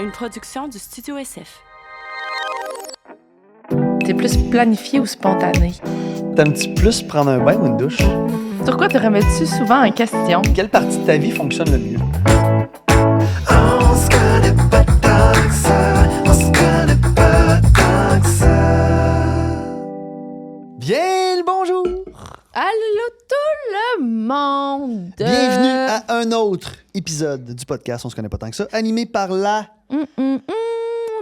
une production du Studio SF. T'es plus planifié ou spontané? T'aimes-tu plus prendre un bain ou une douche? Sur quoi te remets-tu souvent en question? Quelle partie de ta vie fonctionne le mieux? On se connaît pas tant que ça, on se connaît pas tant que ça. Bien le bonjour! Allô tout le monde! Bienvenue à un autre épisode du podcast On se connaît pas tant que ça, animé par la...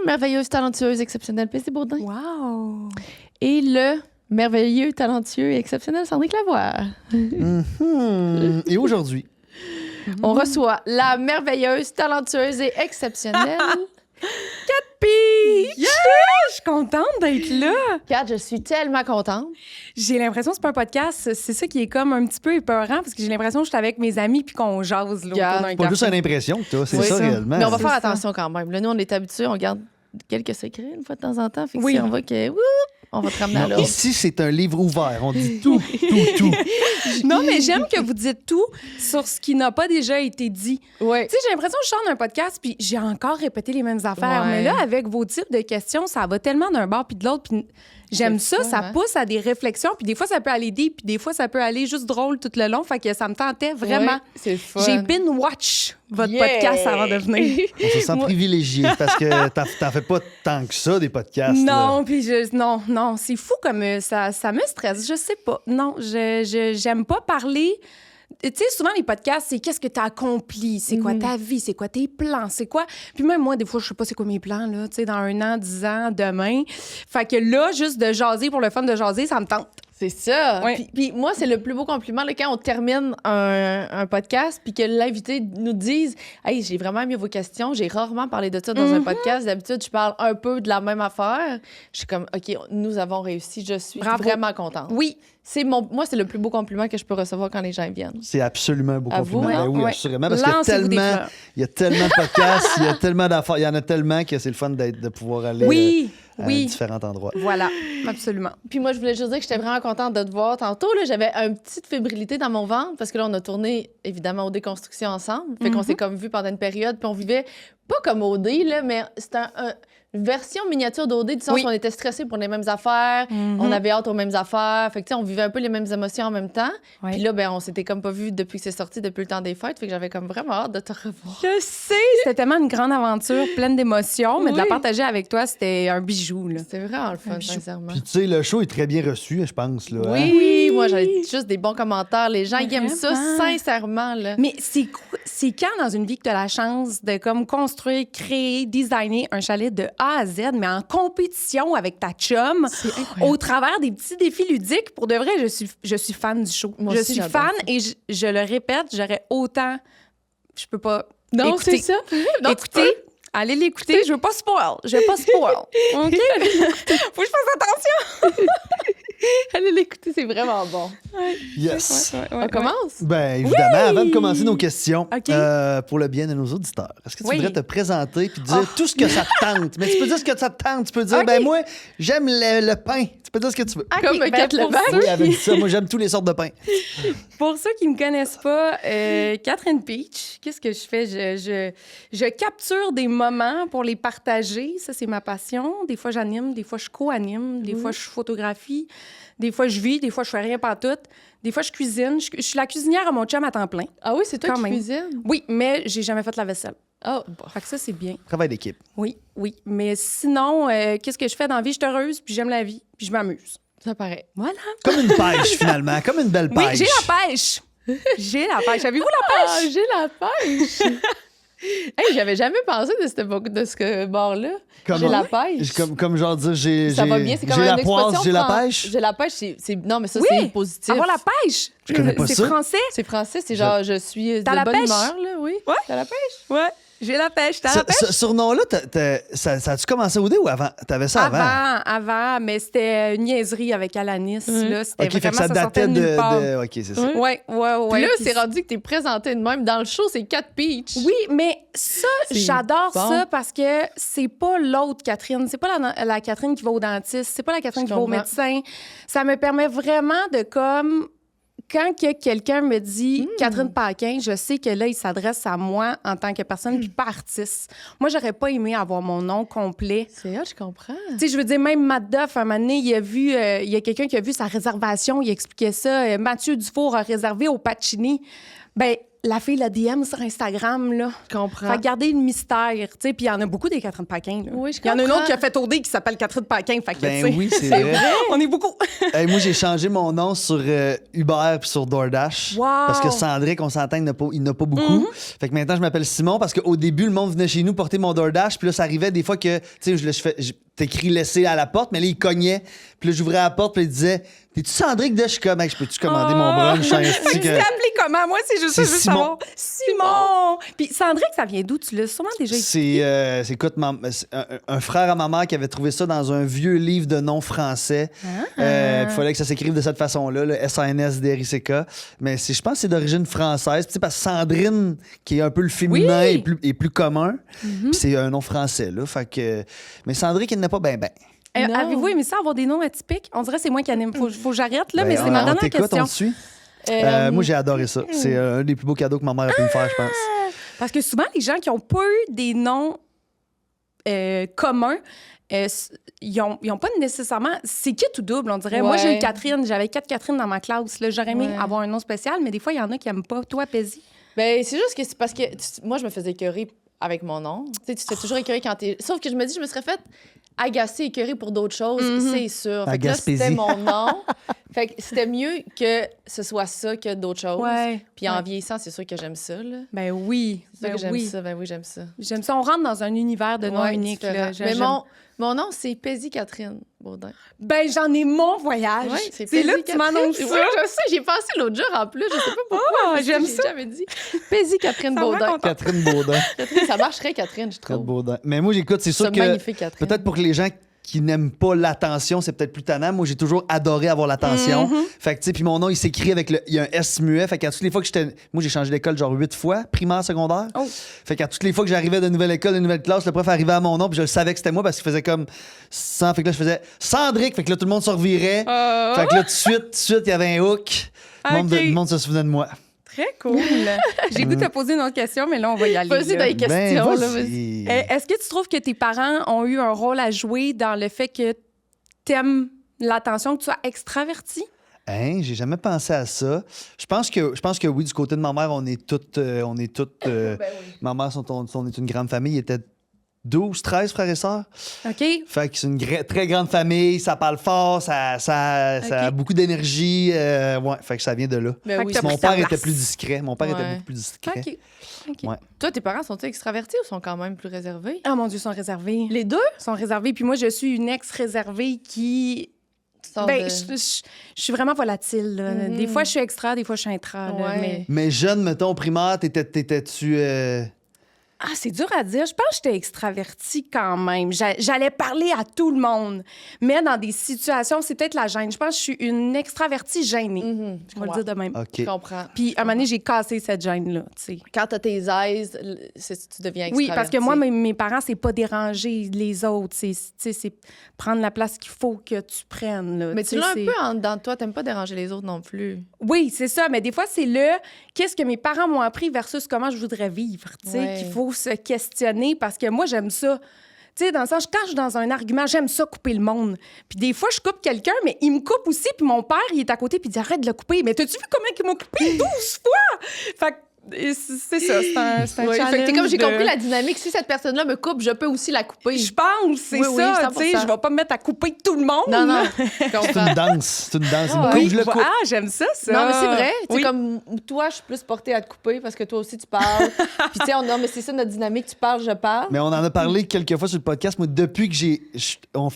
Merveilleuse, talentueuse, exceptionnelle PC Bourdin. Wow! Et le merveilleux, talentueux et exceptionnel Sandrine Lavoie. Et aujourd'hui, On reçoit la merveilleuse, talentueuse et exceptionnelle Puis, je suis contente d'être là. Kat. Je suis tellement contente. J'ai l'impression que c'est pas un podcast. C'est ça qui est comme un petit peu épeurant parce que j'ai l'impression que je suis avec mes amis puis qu'on jase là, autour Regarde, d'un pas café. juste une impression que t'as, c'est Oui, ça ça. réellement. Mais on va C'est faire ça. attention quand même. Là, nous, on est habitués, on garde quelques secrets une fois de temps en temps. Fait que Oui. si on voit que... on va te ramener à Non, l'ordre. ici, c'est un livre ouvert. On dit tout. Non, mais j'aime que vous dites tout sur ce qui n'a pas déjà été dit. Ouais. Tu sais, j'ai l'impression que je sors d'un podcast puis j'ai encore répété les mêmes affaires. Ouais. Mais là, avec vos types de questions, ça va tellement d'un bord puis de l'autre. Puis j'aime C'est ça, fun, ça hein? pousse à des réflexions. Puis des fois, ça peut aller deep, puis des fois, ça peut aller juste drôle tout le long. Fait que ça me tentait vraiment. Ouais, c'est fun. J'ai binge-watch votre Yeah! podcast avant de venir. On se sent Moi- privilégié parce que t'en fais pas tant que ça, des podcasts. Non, puis non, c'est fou comme ça me stresse. Je sais pas. Non, j'aime pas parler. Tu sais, souvent, les podcasts, c'est qu'est-ce que tu as accompli, c'est quoi ta vie, c'est quoi tes plans, c'est quoi... Puis même moi, des fois, je sais pas c'est quoi mes plans, là, tu sais, dans 1 an, 10 ans, demain. Fait que là, juste de jaser pour le fun de jaser, ça me tente. C'est ça. Ouais. Puis moi, c'est le plus beau compliment là, quand on termine un podcast puis que l'invité nous dise « Hey, j'ai vraiment aimé vos questions. J'ai rarement parlé de ça dans un podcast. D'habitude, je parle un peu de la même affaire. » Je suis comme « OK, nous avons réussi. Je suis Bravo. vraiment contente. » Oui. Moi, c'est le plus beau compliment que je peux recevoir quand les gens viennent. C'est absolument un beau À compliment. vous, Ben oui, ouais. assurément. Parce qu'il Lancez-vous des fleurs. y a tellement de podcasts, il y a tellement d'affaires, il y en a tellement que c'est le fun de pouvoir aller Oui, à oui. différents endroits. Voilà, absolument. Puis moi, je voulais juste dire que j'étais vraiment contente de te voir tantôt. Là, j'avais une petite fébrilité dans mon ventre parce que là, on a tourné, évidemment, au Déconstruction ensemble. Fait qu'on s'est comme vu pendant une période, puis on vivait pas comme OD, là, mais c'était une version miniature d'OD, du sens Oui. où on était stressés pour les mêmes affaires, on avait hâte aux mêmes affaires. Fait que, tu sais, on vivait un peu les mêmes émotions en même temps. Ouais. Puis là, ben, on s'était comme pas vu depuis que c'est sorti, depuis le temps des fêtes. Fait que j'avais comme vraiment hâte de te revoir. Je sais, c'était tellement une grande aventure, pleine d'émotions, mais de la Oui. partager avec toi, c'était un bijou, là. C'était vraiment le fun, sincèrement. Puis tu sais, le show est très bien reçu, je pense. Là, hein? Oui, moi, j'avais juste des bons commentaires. Les gens, ils aiment ça, Vraiment. sincèrement, là. Mais c'est quand dans une vie que tu as la chance de comme construire, créer, designer un chalet de A à Z, mais en compétition avec ta chum, au travers des petits défis ludiques. Pour de vrai, je suis fan du show. Moi je aussi, suis j'adore fan ça. et je le répète, j'aurais autant... Je peux pas Non, écouter. c'est ça. Non, tu Écoutez, allez l'écouter. Je veux pas spoil. Je veux pas spoil. OK? Faut que je fasse attention. Allez l'écouter, c'est vraiment bon. Yes. On commence? Ben, évidemment, avant de commencer nos questions, OK. pour le bien de nos auditeurs, est-ce que tu Oui. voudrais te présenter puis dire tout ce que ça te tente? Mais tu peux dire ce que ça te tente. Tu peux dire, OK. ben moi, j'aime le pain. Tu peux dire ce que tu veux. OK, Comme ben, Kat pour Levac. ceux Oui, elle avait dit ça. Moi, j'aime toutes les sortes de pain. Pour ceux qui me connaissent pas, Catherine Peach, qu'est-ce que je fais? Je capture des moments pour les partager. Ça, c'est ma passion. Des fois, j'anime, des fois, je co-anime, des fois, je photographie, des fois, je vis, des fois, je fais rien pantoute. Des fois, je cuisine. Je suis la cuisinière à mon chum à temps plein. Ah oui, c'est toi Quand qui même. cuisines? Oui, mais j'ai jamais fait la vaisselle. Oh, bon. Fait que ça, c'est bien. Travail d'équipe. Oui. Mais sinon, qu'est-ce que je fais dans la vie? Je suis heureuse, puis j'aime la vie, puis je m'amuse. Ça paraît. Voilà. Comme une pêche, finalement. Comme une belle Oui, pêche. j'ai la pêche. J'ai la pêche. Avez-vous la pêche? Ah, j'ai la pêche! Hey, j'avais jamais pensé de ce bord-là. Comment? J'ai la pêche. Comme genre dire, j'ai Ça va bien, c'est comme j'ai une la poisse, expression j'ai la fran- pêche. J'ai la pêche, non, mais ça, Oui. c'est positif. Avoir la pêche. Je connais pas C'est ça. français. C'est français, c'est genre, je suis de T'as la bonne pêche? humeur, là, oui. Ouais. T'as la pêche? Ouais. J'ai la pêche. T'as la pêche? Ce surnom-là, ça a-tu commencé au dé ou avant? T'avais ça avant? Avant, mais c'était une niaiserie avec Alanis. Là, c'était OK, fait que vraiment, ça datait sortait de nulle part. OK, c'est ça. Ouais. Puis là, Puis c'est rendu que t'es présenté de même. Dans le show, c'est 4 Peach. Oui, mais ça, C'est j'adore bon. ça parce que c'est pas l'autre Catherine. C'est pas la Catherine qui va au dentiste. C'est pas la Catherine Je qui va au comprends. médecin. Ça me permet vraiment de comme quand que quelqu'un me dit Catherine Paquin, je sais que là, il s'adresse à moi en tant que personne, puis pas artiste. Moi, j'aurais pas aimé avoir mon nom complet. C'est hot, je comprends. Tu sais, je veux dire, même Matt Duff, un moment donné, il y a quelqu'un qui a vu sa réservation, il expliquait ça. Mathieu Dufour a réservé au Pacini. Ben, la fille la DM sur Instagram, là. Je comprends. Fait garder le mystère, tu sais. Puis il y en a beaucoup des Catherine Paquin, là. Oui, je Il y en a une comprends. autre qui a fait OD qui s'appelle Catherine Paquin. Fait que, Ben tu sais, oui, c'est vrai. on est beaucoup. Hey, moi, j'ai changé mon nom sur Uber puis sur DoorDash. Wow. Parce que Sandrick, on s'entend, il n'a pas beaucoup. Fait que maintenant, je m'appelle Simon parce qu'au début, le monde venait chez nous porter mon DoorDash. Puis là, ça arrivait des fois que, tu sais, t'écris laisser à la porte, mais là, il cognait. Puis là, j'ouvrais la porte, puis il disait T'es-tu Sandrick de? Je suis comme, Hey, je peux-tu commander mon brunch? Tu t'es appelé comment? Moi, c'est juste ça, C'est je veux Simon. savoir. Simon! Puis Sandrick, ça vient d'où? Tu l'as sûrement déjà expliqué. C'est écoute, c'est un frère à ma mère qui avait trouvé ça dans un vieux livre de noms français. Il fallait que ça s'écrive de cette façon-là, le SANSDRICK. Mais je pense que c'est d'origine française. Tu sais, parce que Sandrine, qui est un peu le féminin, est plus commun. Puis c'est un nom français, là. Fait que... Mais Sandrick, il n'est pas ben. Non. Avez-vous aimé ça, avoir des noms atypiques? On dirait que c'est moi qui anime. Faut que j'arrête, là, Ben, mais c'est ma on dernière t'écoute, question. on te suit. Moi, j'ai adoré ça. C'est un des plus beaux cadeaux que ma mère a pu me faire, je pense. Parce que souvent, les gens qui n'ont pas eu des noms communs, ils ont pas nécessairement... C'est kit ou double, on dirait. Moi, j'ai eu Catherine. J'avais 4 Catherine dans ma classe. Là. J'aurais aimé avoir un nom spécial, mais des fois, il y en a qui n'aiment pas. Toi, Paisy? Ben, c'est juste que c'est parce que moi, je me faisais écœurer avec mon nom. Tu sais, tu te fais toujours écœurer quand t'es... Sauf que je me dis, je me serais fait agacée, écœurée pour d'autres choses, c'est sûr. Fait que là, c'était mon nom. Fait que c'était mieux que ce soit ça que d'autres choses. Ouais. Puis en vieillissant, c'est sûr que j'aime ça, là. Ben oui. C'est sûr que j'aime ça. Ben oui, j'aime ça. J'aime ça. On rentre dans un univers de noms Ouais, uniques. différent. Là. Mais mon nom, c'est Paisy Catherine Baudin. Ben, j'en ai mon voyage. Ouais, c'est Paisy là que tu m'annonces ça. Oui, je sais. J'ai pensé l'autre jour en plus. Je sais pas pourquoi. mais j'aime j'ai ça. jamais dit. Paisy Catherine Ça me rend Baudin. contente. Catherine Baudin. Ça marcherait, Catherine, je Catherine trouve. Baudin. Mais moi, j'écoute, c'est sûr C'est que... magnifique, Catherine. Peut-être pour que les gens qui n'aiment pas l'attention, c'est peut-être plus tannant. Moi, j'ai toujours adoré avoir l'attention. Fait que, tu sais, puis mon nom, il s'écrit avec il y a un S muet. Fait qu'à toutes les fois que j'étais... Moi, j'ai changé d'école genre 8 fois, primaire, secondaire. Oh. Fait qu'à toutes les fois que j'arrivais de nouvelle école, de nouvelle classe, le prof arrivait à mon nom, puis je le savais que c'était moi parce qu'il faisait comme... Fait que là, je faisais Sandrick. Fait que là, tout le monde se revirait. Fait que là, tout de suite, il y avait un hook. Le monde se souvenait de moi. Très cool. J'ai goût de te poser une autre question, mais là, on va y aller. Vas-y là. dans les questions. là, vas-y. Est-ce que tu trouves que tes parents ont eu un rôle à jouer dans le fait que t'aimes l'attention, que tu sois extraverti? Hein, j'ai jamais pensé à ça. Je pense que oui, du côté de ma mère, on est toutes... Ma mère, on est une grande famille. Il était 12, 13 frères et sœurs. OK. Fait que c'est une très grande famille, ça parle fort, ça a Ok. beaucoup d'énergie. Ouais, fait que ça vient de là. Ben Fait oui. que t'as Mon pris ta père place. était plus discret. Mon père était Ouais. beaucoup plus discret. OK. OK. Ouais. Toi, tes parents sont-ils extravertis ou sont quand même plus réservés? Oh mon Dieu, ils sont réservés. Les deux? Ils sont réservés. Puis moi, je suis une ex-réservée qui... Sortent Ben, de- je suis vraiment volatile. Là. Des fois, je suis extra, des fois, je suis intra. là, Ouais. mais... Mais jeune, mettons, au primaire, t'étais-tu... Ah, c'est dur à dire. Je pense que j'étais extravertie quand même. J'allais parler à tout le monde. Mais dans des situations, c'est peut-être la gêne. Je pense que je suis une extravertie gênée. Je vais le dire de même. OK. Je comprends. Puis, à un moment donné, j'ai cassé cette gêne-là, tu sais. Quand t'as tes aises, tu deviens extraverti. Oui, parce que moi, mes parents, c'est pas déranger les autres. C'est prendre la place qu'il faut que tu prennes. Là. Mais Tu tu sais, l'as un c'est- peu en dedans de toi. T'aimes pas déranger les autres non plus. Oui, c'est ça. Mais des fois, c'est qu'est-ce que mes parents m'ont appris versus comment je voudrais vivre. Tu sais, Ouais. qu'il faut se questionner parce que moi, j'aime ça. Tu sais, dans le sens, quand je suis dans un argument, j'aime ça couper le monde. Puis des fois, je coupe quelqu'un, mais il me coupe aussi. Puis mon père, il est à côté, puis il dit arrête de le couper. Mais t'as-tu vu comment ils m'ont coupé 12 fois? Fait que c'est ça, c'est un Ouais, challenge. fait que t'es comme j'ai de- compris la dynamique. Si cette personne-là me coupe, je peux aussi la couper. Je pense, c'est Oui, oui, ça. 100%. Tu sais, je vais pas me mettre à couper tout le monde. Non, non. Je C'est comprends. une danse. C'est une danse. Il me Ah, coupe, oui. je le coupe. Ah, j'aime ça. Non, mais c'est vrai. Tu Oui. sais, comme toi, je suis plus portée à te couper parce que toi aussi, tu parles. Puis, tu sais, non, mais c'est ça notre dynamique. Tu parles, je parle. Mais on en a parlé quelques fois sur le podcast. Moi, depuis on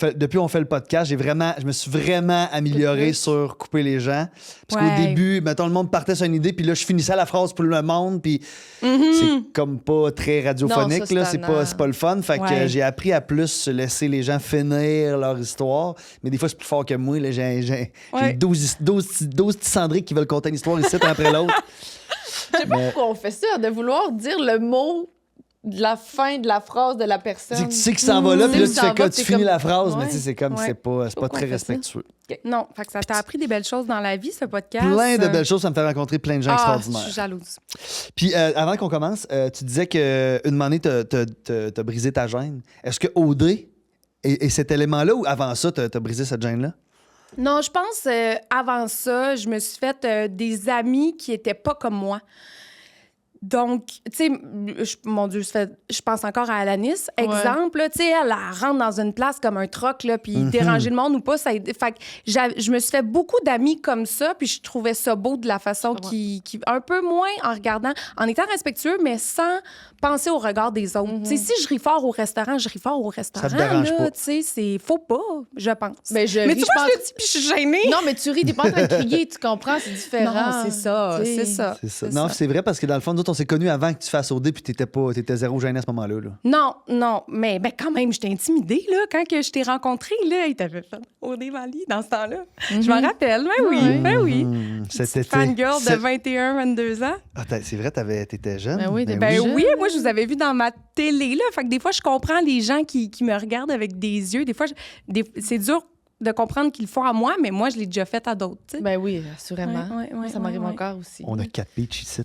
fait le podcast, je me suis vraiment amélioré sur couper les gens. Parce qu'au Ouais. début, mettons, le monde partait sur une idée, puis là, je finissais la phrase pour le monde, puis c'est comme pas très radiophonique, Non, ça, là. c'est C'est tannant. pas le fun. Fait que Ouais. j'ai appris à plus laisser les gens finir leur histoire. Mais des fois, c'est plus fort que moi. Là. J'ai Ouais. 12 petits Cendriques qui veulent conter une histoire ici, un après l'autre. Je sais pas pourquoi on fait ça, de vouloir dire le mot de la fin de la phrase de la personne. C'est que tu sais qu'il s'en va là, puis là, Tu tu sais fais qu'il que s'en va, tu t'es finis comme- la phrase, mais Ouais. tu sais, c'est comme, Ouais. c'est pas Pourquoi très on fait ça? respectueux. Non, fait que ça t'a appris des belles choses dans la vie, ce podcast. Plein de belles choses, ça me fait rencontrer plein de gens Je extraordinaires. suis jalouse. Puis avant qu'on commence, tu disais qu'une année, t'as brisé ta gêne. Est-ce que Audrey et cet élément-là, ou avant ça, t'as brisé cette gêne-là? Non, je pense, avant ça, je me suis fait des amis qui étaient pas comme moi. Donc, tu sais, mon Dieu, je pense encore à Alanis. Exemple, là, tu sais, elle rentre dans une place comme un troc, là, puis déranger le monde ou pas, ça... Fait que je me suis fait beaucoup d'amis comme ça, puis je trouvais ça beau de la façon qui... Un peu moins en regardant, en étant respectueux, mais sans penser au regard des autres. Tu sais, si je ris fort au restaurant, je ris fort au restaurant, dérange là, pas. tu sais, c'est... Faut pas, je pense. Mais je Mais ris, tu vois, je je le dis, puis je suis gênée. Non, mais tu ris, t'es pas en train de crier, tu comprends, c'est différent. Non, c'est ça, Tu sais. c'est ça. C'est ça. Non, c'est vrai, parce que dans le fond, nous autres, on s'est connus avant que tu fasses OD, puis t'étais zéro gêné à ce moment-là. Là. Non, mais quand même, j'étais intimidée, là, quand que je t'ai rencontré, là, il t'avait fait Audrey Mali dans ce temps-là. Je m'en rappelle, ben oui. C'était Fangirl de 21, 22 ans. Ah, c'est vrai, t'étais jeune. Ben oui, Ben oui. oui, moi, je vous avais vu dans ma télé, là. Fait que des fois, je comprends les gens qui me regardent avec des yeux. Des fois, c'est dur de comprendre qu'ils le font à moi, mais moi, je l'ai déjà fait à d'autres, tu sais. Ben oui, assurément. Ouais, Ça m'arrive ouais. encore aussi. On a 4 pitchs ici.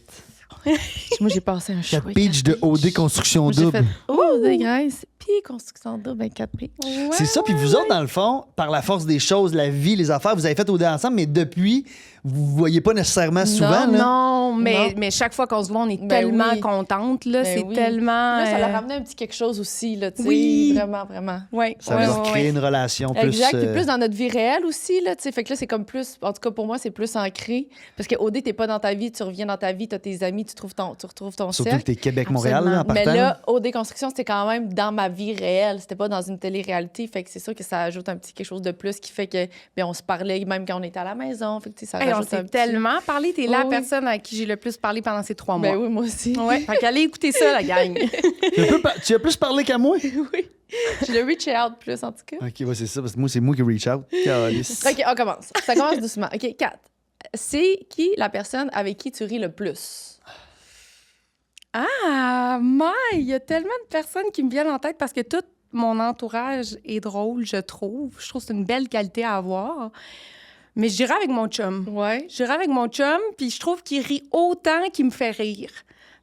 Moi, j'ai passé un 4 chouette. pitchs de OD Construction Moi, j'ai Double. fait des graisses, puis construction double, ben 4 prix. C'est ça, puis vous autres, dans le fond, par la force des choses, la vie, les affaires, vous avez fait OD ensemble, mais depuis, vous ne voyez pas nécessairement souvent. là. Non, mais, Non. mais chaque fois qu'on se voit, on est Ben tellement oui. contente, là. Ben C'est oui. tellement... Là, ça leur a ramené un petit quelque chose aussi, là, tu sais. Oui. Vraiment, vraiment. Ouais, Ça veut dire créer une relation plus... Exact, puis plus dans notre vie réelle aussi, là, tu sais. Fait que là, c'est comme plus, en tout cas pour moi, c'est plus ancré. Parce que OD, t'es pas dans ta vie, tu reviens dans ta vie, t'as tes amis, tu retrouves ton Surtout cercle. que t'es Québec-Montréal, là, en Mais partant. là, OD Construction, c'était quand même dans ma vie réelle. C'était pas dans une télé-réalité. Fait que c'est sûr que ça ajoute un petit quelque chose de plus qui fait que, bien, on se parlait même quand on était à la maison. Fait que, tu sais, ça Hey, on rajoute un s'est petit... tellement parlé. T'es la Oui. personne à qui j'ai le plus parlé pendant ces 3 mois. Ben oui, moi aussi. Ouais, fait qu'allez écouter ça, la gang. Tu as plus parlé qu'à moi? Oui. Je l'ai reach out plus, en tout cas. OK, ouais, c'est ça, parce que moi, c'est moi qui reach out. Calice. OK, on commence. Ça commence doucement. OK, 4. C'est qui la personne avec qui tu ris le plus? Ah, il y a tellement de personnes qui me viennent en tête parce que tout mon entourage est drôle, je trouve. Je trouve que c'est une belle qualité à avoir. Mais je dirais avec mon chum. Ouais. Je dirais avec mon chum, puis je trouve qu'il rit autant qu'il me fait rire.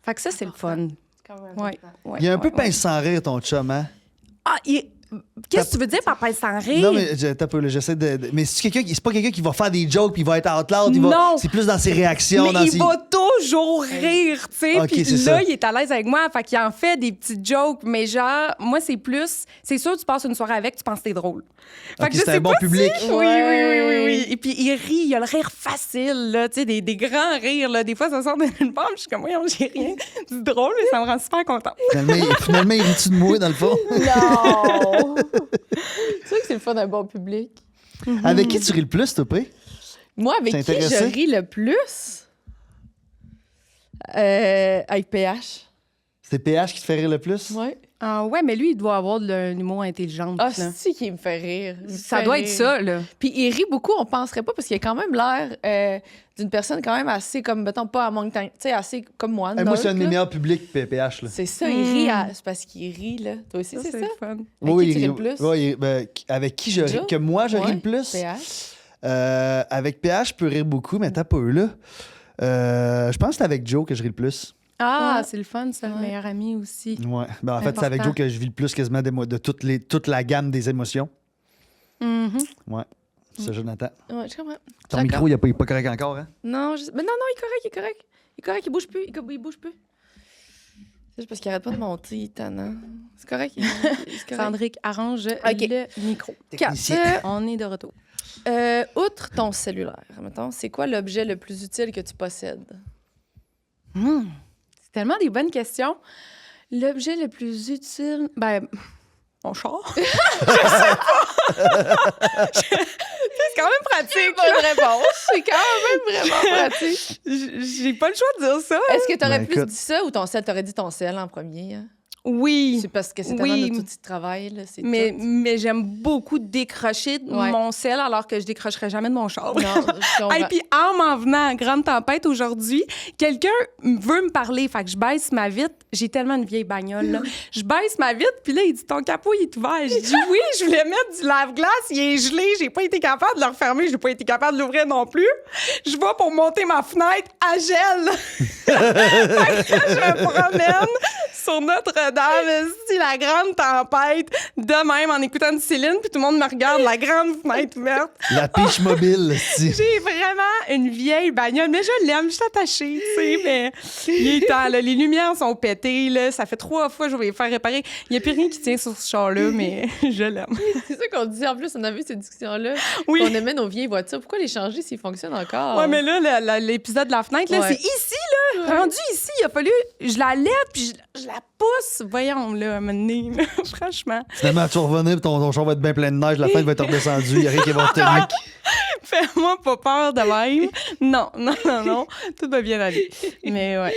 Fait que ça, c'est le fun. Ouais. Il y a un peu pince sans rire, ton chum, hein? Ah, qu'est-ce que tu veux dire par pince sans rire? Non, mais t'as peu, là, j'essaie de. Mais c'est pas quelqu'un qui va faire des jokes puis il va être out loud. Non. C'est plus dans ses réactions. Mais dans il ses... va toujours rire, tu sais. Ok, Puis c'est là, ça. il est à l'aise avec moi. Fait qu'il en fait des petites jokes. Mais genre, moi, c'est plus... C'est sûr, tu passes une soirée avec, tu penses que c'est drôle. Fait Ok, que je c'est sais un bon pas public. si- Oui. Et puis, il rit. Il a le rire facile, là. Tu sais, des grands rires, là. Des fois, ça sort d'une pomme. Je suis comme, voyons, j'ai rien. C'est drôle, mais ça me rend super contente. Finalement, il rit-tu de moi, dans le fond? Non! C'est sûr que c'est le fun d'un bon public. Avec qui tu ris le plus, toi, Pré? Moi, avec T'es qui je intéressé? ris le plus? Avec PH. C'est PH qui te fait rire le plus? Ouais. Ah ouais, mais lui, il doit avoir de l'humour intelligent. Ah, là. si, qui me fait rire. Il me Ça fait doit rire. être ça, là. Puis il rit beaucoup, on penserait pas, parce qu'il a quand même l'air d'une personne quand même assez, comme, mettons, pas à montagne, tu sais, assez comme moi. Moi, c'est un de neutre, mes là. meilleurs publics, PH. Là. C'est ça, il rit, c'est parce qu'il rit, là. Toi aussi, c'est ça? le fun. Avec qui tu ris le il- plus? ouais, avec qui je ris? Joe? Que moi, je ris Ouais, le plus? PH. Avec PH, je peux rire beaucoup, mais t'as pas eu là. Je pense que c'est avec Joe que je ris le plus. Ah, Ouais. c'est le fun, ça, le Ouais. meilleur ami aussi. Ouais. Ben, en fait, c'est avec Important. Joe que je vis le plus quasiment de toute la gamme des émotions. Mhm. Ouais. C'est Jonathan. Ouais, je comprends. Ton D'accord. micro, il est pas correct encore, hein? Non, mais non, il est correct, il est correct. Il est correct, il bouge plus, il bouge plus. C'est juste parce qu'il arrête pas de monter, il est tannant. C'est correct, c'est correct. Sandrick, arrange OK. le micro. Technicien. On est de retour. Outre ton cellulaire, mettons, c'est quoi l'objet le plus utile que tu possèdes? C'est tellement des bonnes questions. L'objet le plus utile, ben, mon char. Je sais pas. C'est quand même pratique. Bonne réponse. C'est quand même vraiment pratique. J'ai pas le choix de dire ça. Est-ce que t'aurais Ben, plus écoute. dit ça ou ton sel? T'aurais dit ton sel en premier? Hein? Oui. C'est parce que c'est tellement Oui. notre outil de travail, là. C'est Mais, tout. mais j'aime beaucoup décrocher de Ouais. mon sel alors que je décrocherai jamais de mon char. Non, je comprends. Et puis en m'en venant à Grande Tempête aujourd'hui, quelqu'un veut me parler, fait que je baisse ma vitre. J'ai tellement une vieille bagnole, là. Je baisse ma vitre, puis là, il dit « Ton capot, il est ouvert. » Je dis « Oui, je voulais mettre du lave-glace, il est gelé. J'ai pas été capable de le refermer, j'ai pas été capable de l'ouvrir non plus. Je vais pour monter ma fenêtre à gel. » Fait que je me promène sur Notre-Dame, c'est la grande tempête, de même, en écoutant du Céline, puis tout le monde me regarde, la grande fenêtre ouverte. La piche mobile, si. J'ai vraiment une vieille bagnole, mais je l'aime, je suis attachée, tu sais, mais il est temps, là, les lumières sont pétées, là, ça fait 3 fois que je vais les faire réparer. Il n'y a plus rien qui tient sur ce char-là, mais je l'aime. C'est ça qu'on dit. En plus, on a vu cette discussion-là. Oui. On aimait nos vieilles voitures. Pourquoi les changer s'ils fonctionnent encore? Ouais, mais là, l'épisode de la fenêtre, là, Ouais. c'est ici, là, rendu ici, il a fallu, je la lève, puis je la pousse, voyons, là, à un moment donné, là, franchement. Finalement, tu vas revenir, puis ton char va être bien plein de neige, la fête va être redescendue, il n'y a rien qui va retenir. Fais-moi pas peur de même. Non. Tout va bien aller. Mais ouais.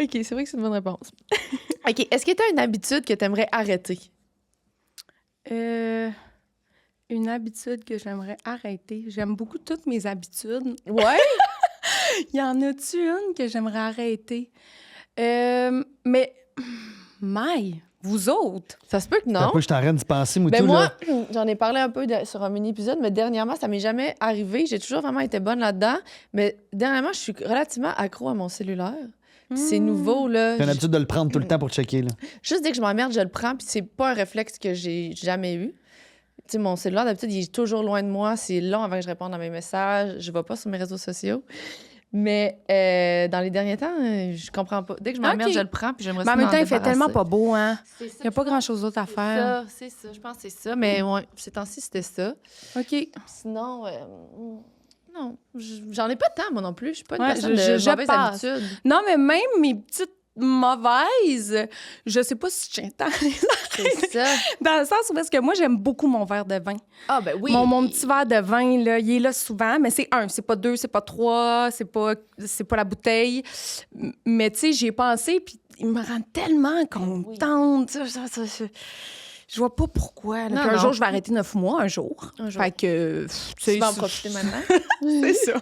OK, c'est vrai que c'est une bonne réponse. OK, est-ce que tu as une habitude que tu aimerais arrêter? Une habitude que j'aimerais arrêter. J'aime beaucoup toutes mes habitudes. Ouais? Y en a-tu une que j'aimerais arrêter? Mais, Maï, vous autres? Ça se peut que Un non. peu, je suis en train d'y penser, moi, Ben tout, moi, là. j'en ai parlé un peu sur un mini-épisode, mais dernièrement, ça m'est jamais arrivé. J'ai toujours vraiment été bonne là-dedans. Mais dernièrement, je suis relativement accro à mon cellulaire. Puis c'est nouveau, là. T'as l'habitude de le prendre tout le temps pour checker, là. Juste dès que je m'emmerde, je le prends, puis c'est pas un réflexe que j'ai jamais eu. Tu sais, mon cellulaire, d'habitude, il est toujours loin de moi. C'est long avant que je réponde à mes messages. Je vais pas sur mes réseaux sociaux. Mais dans les derniers temps, je comprends pas. Dès que je m'emmerde, Ok. je le prends, puis j'aimerais Mais ça en même m'en temps, il fait débarrasser. tellement pas beau, hein? C'est ça, Il n'y a pas grand-chose d'autre à faire. C'est ça, je pense que c'est ça. Mais ouais, ces temps-ci, c'était ça. OK. Sinon, non, j'en ai pas tant, moi non plus. Je suis pas une Ouais, personne je de mauvaise passe. habitude. Non, mais même mes petites mauvaises, je sais pas si je tiens tant C'est ça. dans le sens où est-ce que moi, j'aime beaucoup mon verre de vin. Ah, ben oui. Mon petit verre de vin, là, il est là souvent, mais c'est 1, c'est pas 2, c'est pas 3, c'est pas la bouteille. Mais tu sais, j'y ai pensé, puis il me rend tellement contente. Je vois pas pourquoi. Là. Non, Puis un non. jour, je vais arrêter 9 mois, un jour. Un jour. Fait que, Tu vas en profiter maintenant. c'est ça.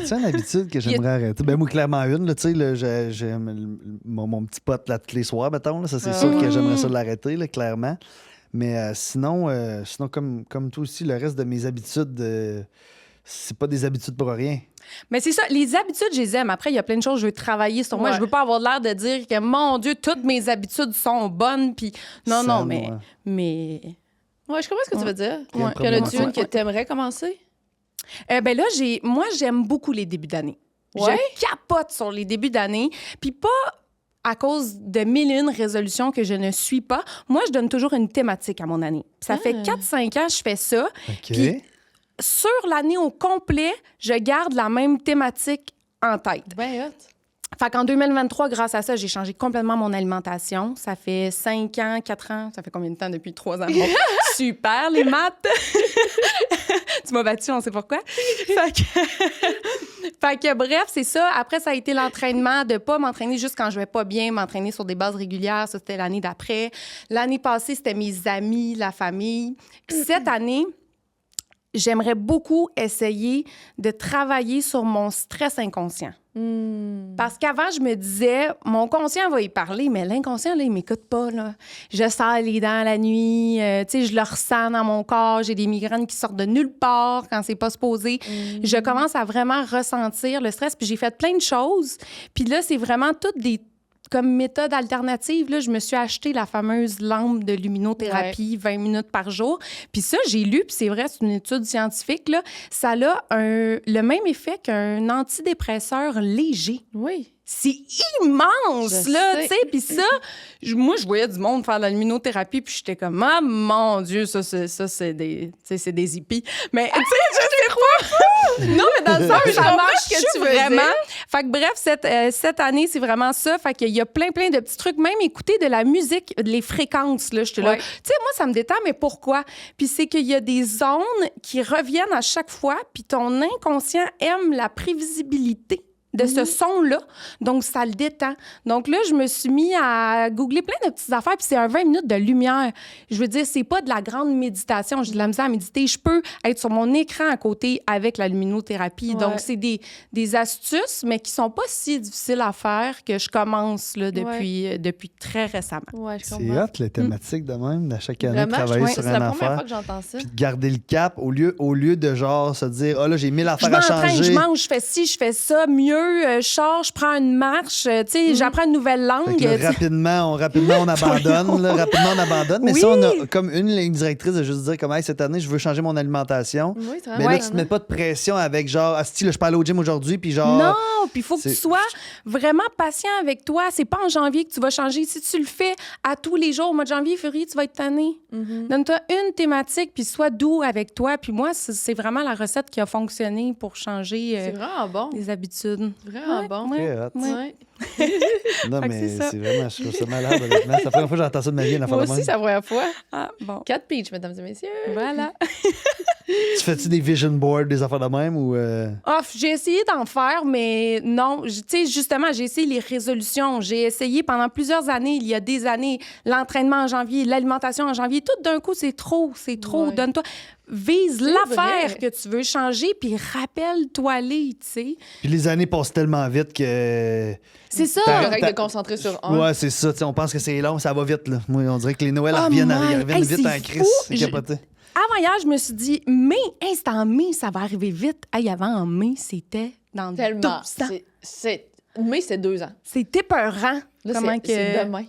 C'est une habitude que j'aimerais arrêter. Ben, moi, clairement, une, là, tu sais, là, j'aime mon petit pote, là, tous les soirs, mettons, là, ça, c'est sûr que j'aimerais ça l'arrêter, là, clairement. Mais sinon, comme toi aussi, le reste de mes habitudes, c'est pas des habitudes pour rien. Mais c'est ça, les habitudes, je les aime. Après, il y a plein de choses, je veux travailler sur moi. Ouais. Je veux pas avoir l'air de dire que, mon Dieu, toutes mes habitudes sont bonnes. Puis non, Saines, mais... ouais. mais... Ouais, je comprends ce que tu veux dire. Il y a un Y en a-tu problème. une que t'aimerais commencer? Ben là, moi, j'aime beaucoup les débuts d'année. Ouais? Je capote sur les débuts d'année. Puis pas à cause de 1001 résolutions que je ne suis pas. Moi, je donne toujours une thématique à mon année. Ça fait 4-5 ans que je fais ça. OK. Puis- Sur l'année au complet, je garde la même thématique en tête. Ben hot. Fait qu'en 2023, grâce à ça, j'ai changé complètement mon alimentation. Ça fait 5 ans, 4 ans. Ça fait combien de temps depuis 3 ans? Bon, super, les maths! Tu m'as battu, on sait pourquoi. Fait que bref, c'est ça. Après, ça a été l'entraînement, de pas m'entraîner juste quand je vais pas bien, m'entraîner sur des bases régulières. Ça, c'était l'année d'après. L'année passée, c'était mes amis, la famille. Puis cette année, j'aimerais beaucoup essayer de travailler sur mon stress inconscient. Parce qu'avant, je me disais, mon conscient va y parler, mais l'inconscient, là, il m'écoute pas. Là. Je serre les dents la nuit, tu sais, je le ressens dans mon corps, j'ai des migraines qui sortent de nulle part quand c'est pas supposé. Je commence à vraiment ressentir le stress, puis j'ai fait plein de choses. Puis là, c'est vraiment toutes des comme méthode alternative, là, je me suis acheté la fameuse lampe de luminothérapie 20 minutes par jour. Puis ça, j'ai lu, puis c'est vrai, c'est une étude scientifique, là, ça a le même effet qu'un antidépresseur léger. Oui. C'est immense, Je là, sais. tu sais. Puis ça, moi, je voyais du monde faire de la luminothérapie, puis j'étais comme, ah, mon Dieu, ça c'est des, tu sais, c'est des hippies. Mais, tu sais, je sais pas. Non, mais dans le sens, ça comprends marche ce que tu veux vraiment. dire. Fait que bref, cette année, c'est vraiment ça. Fait qu'il y a plein de petits trucs. Même écouter de la musique, les fréquences, là, j'étais là. Ouais. Tu sais, moi, ça me détend, mais pourquoi? Puis c'est qu'il y a des zones qui reviennent à chaque fois, puis ton inconscient aime la prévisibilité de ce son-là. Donc, ça le détend. Donc là, je me suis mis à googler plein de petites affaires, puis c'est un 20 minutes de lumière. Je veux dire, c'est pas de la grande méditation. J'ai de la misère à méditer. Je peux être sur mon écran à côté avec la luminothérapie. Ouais. Donc, c'est des astuces, mais qui sont pas si difficiles à faire que je commence là, depuis très récemment. Ouais, je C'est comprends. hot, les thématiques de même, à chaque année, de Vraiment, travailler ouais, sur c'est une la première affaire. fois que j'entends ça. Puis de garder le cap au lieu de genre se dire, oh là, j'ai 1000 Je affaires à m'entraîne, changer. je mange, je fais ci, je fais ça, mieux, je sors, je prends une marche, tu sais, j'apprends une nouvelle Fait langue. que là, tu sais. rapidement, on abandonne. Là, rapidement, on abandonne. Mais Oui. ça, on a comme une ligne directrice de juste dire, comme, hey, cette année, je veux changer mon alimentation. Oui, c'est Mais vraiment. là, tu te mets pas de pression avec genre, ah, si, là, je peux aller au gym aujourd'hui, puis genre. Non, puis il faut que tu c'est- sois vraiment patient avec toi. C'est pas en janvier que tu vas changer. Si tu le fais à tous les jours, au mois de janvier, février, tu vas être tanné. Donne-toi une thématique, puis sois doux avec toi. Puis moi, c'est vraiment la recette qui a fonctionné pour changer C'est vraiment bon. les habitudes. Vraiment Ouais, bon. ouais. Très hot. Ouais. Non, Fait que mais c'est ça. c'est vraiment, je trouve ça malade, honnêtement. C'est la première fois que j'entends ça de ma vie, une affaire Moi de aussi, même. c'est la première fois. Ah, bon. 4 peach, mesdames et messieurs. Voilà. Tu fais-tu des vision boards, des affaires de même ou. Ah, j'ai essayé d'en faire, mais non. Tu sais, justement, j'ai essayé les résolutions. J'ai essayé pendant plusieurs années, il y a des années, l'entraînement en janvier, l'alimentation en janvier. Tout d'un coup, c'est trop. Ouais. Donne-toi. Vise C'est l'affaire vrai. que tu veux changer, puis rappelle-toi-les, tu sais. Puis les années passent tellement vite que. C'est ça. T'as- C'est correct de concentrer sur un. Ouais, c'est ça. Tu sais, on pense que c'est long, ça va vite. Là. Moi, on dirait que les Noëls Oh reviennent, my. ils reviennent Hey, vite c'est en crise. fou. C'est capoté. Avant hier, je me suis dit, mai, hey, c'est en mai, ça va arriver vite. Hey, avant, en mai, c'était dans Tellement. 12 ans. Mais c'est 2 ans. C'est épeurant. Là, Comment c'est que... demain.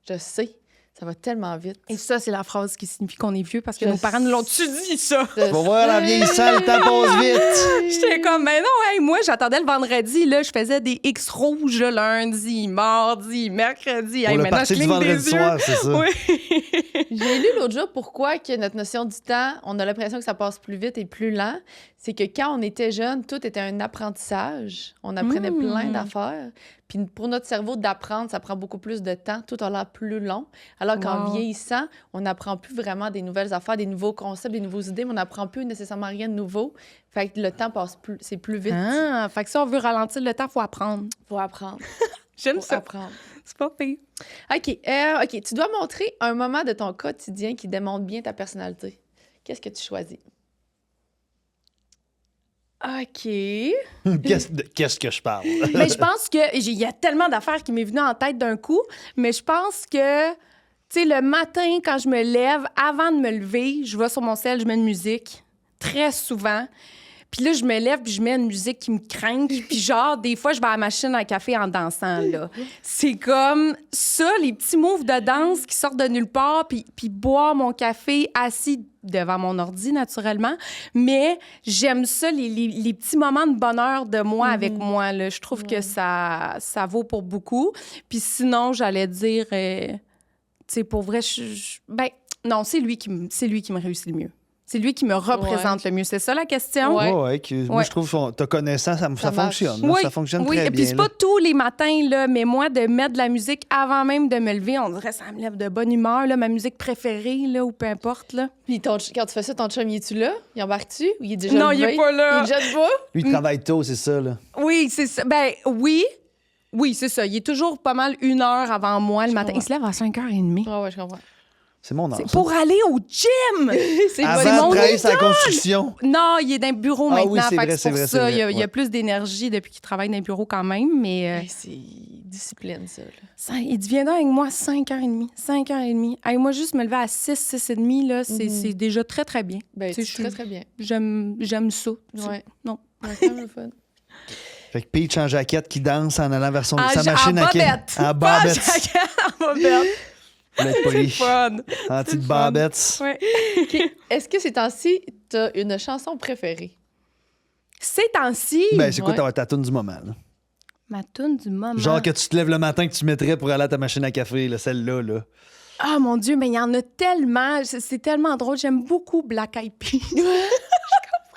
Je sais. Ça va tellement vite. Et ça, c'est la phrase qui signifie qu'on est vieux parce que Je nos parents nous l'ont-tu dit, ça? Je Faut voir, en sais. vieillissant, le temps passe vite. J'étais comme, mais non, hey, moi, j'attendais le vendredi, là, je faisais des X rouges, là, lundi, mardi, mercredi. Pour Hey, le maintenant, parti je du cligne vendredi des yeux. soir, c'est ça. Oui. J'ai lu l'autre jour pourquoi que notre notion du temps, on a l'impression que ça passe plus vite et plus lent. C'est que quand on était jeune, tout était un apprentissage. On apprenait plein d'affaires. Puis pour notre cerveau, d'apprendre, ça prend beaucoup plus de temps. Tout a l'air plus long. Alors qu'en Wow. vieillissant, on n'apprend plus vraiment des nouvelles affaires, des nouveaux concepts, des nouveaux idées, mais on n'apprend plus nécessairement rien de nouveau. Fait que le temps passe plus, c'est plus vite. Ah, fait que si on veut ralentir le temps, il faut apprendre. Faut apprendre. J'aime Faut ça. apprendre. C'est pas pire. OK, tu dois montrer un moment de ton quotidien qui démontre bien ta personnalité. Qu'est-ce que tu choisis? OK. Qu'est-ce que je parle? Mais je pense que il y a tellement d'affaires qui m'est venues en tête d'un coup, mais je pense que tu sais le matin quand je me lève, avant de me lever, je vais sur mon cell, je mets une musique très souvent. Puis là, je me lève puis je mets une musique qui me craint. Puis genre, des fois, je vais à la machine à café en dansant, là. C'est comme ça, les petits moves de danse qui sortent de nulle part, puis boire mon café assis devant mon ordi, naturellement. Mais j'aime ça, les petits moments de bonheur de moi avec moi, là. Je trouve que ça vaut pour beaucoup. Puis sinon, j'allais dire... tu sais, pour vrai, ben, non, c'est lui qui me réussit le mieux. C'est lui qui me représente le mieux. C'est ça la question? Ouais. Ouais, moi, Ouais. je trouve que ta connaissance, ça marche. fonctionne. là. Oui, Ça fonctionne oui. très Et puis bien. c'est là. pas tous les matins, là, mais moi, de mettre de la musique avant même de me lever, on dirait que ça me lève de bonne humeur, là, ma musique préférée, là, ou peu importe. Là. Puis quand tu fais ça, ton chum, il est-tu là? Il embarque-tu? Ou il est déjà Non, levé? il est pas là. Il est déjà debout? Lui, il travaille tôt, c'est ça. Là. Oui, c'est ça. Ben oui. Oui, c'est ça. Il est toujours pas mal 1 heure avant moi le matin. comprends. Il se lève à 5h30. Ouais, je comprends. C'est mon âge. C'est pour aller au gym! C'est Avant mon de travailler sa idole! construction. Non, il est dans le bureau Ah maintenant. oui, c'est fait que vrai, c'est pour c'est vrai, ça. c'est Il y a, vrai, il y a ouais. plus d'énergie depuis qu'il travaille dans le bureau quand même, mais Hey, c'est discipline, ça. Là. il viendra avec moi 5h30. 5h30. Hey, moi, juste me lever à 6h30, là, c'est déjà très, très bien. Ben, Tu sais, c'est très, très bien. J'aime ça. tu sais. Ouais. Non. Ouais, c'est quand même le fun. Fait que Peach en jaquette qui danse en allant vers sa En machine à quai. bobette. En Pas en bobette. jaquette, en bobette. Pour être poli. Fun. En petite le fun. bobette. Ouais. Est-ce que ces temps-ci, t'as une chanson préférée? Ces temps-ci, Ben, c'est quoi Ouais. ta toune du moment? Là? ma toune du moment. Genre que tu te lèves le matin que tu mettrais pour aller à ta machine à café, là, celle-là. Là. Ah, mon Dieu, mais il y en a tellement. C'est tellement drôle. J'aime beaucoup Black Eyed Peas.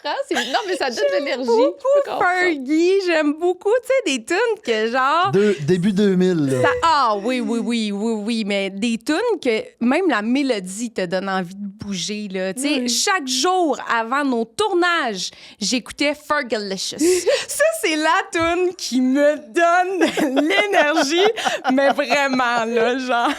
Non, mais ça donne de l'énergie. Beaucoup Fergie, j'aime beaucoup, tu sais, des tunes que genre... Début 2000, là. Oui, mais des tunes que même la mélodie te donne envie de bouger, là. Tu sais, chaque jour avant nos tournages, j'écoutais Fergalicious. Ça, c'est la tune qui me donne l'énergie, mais vraiment, là, genre...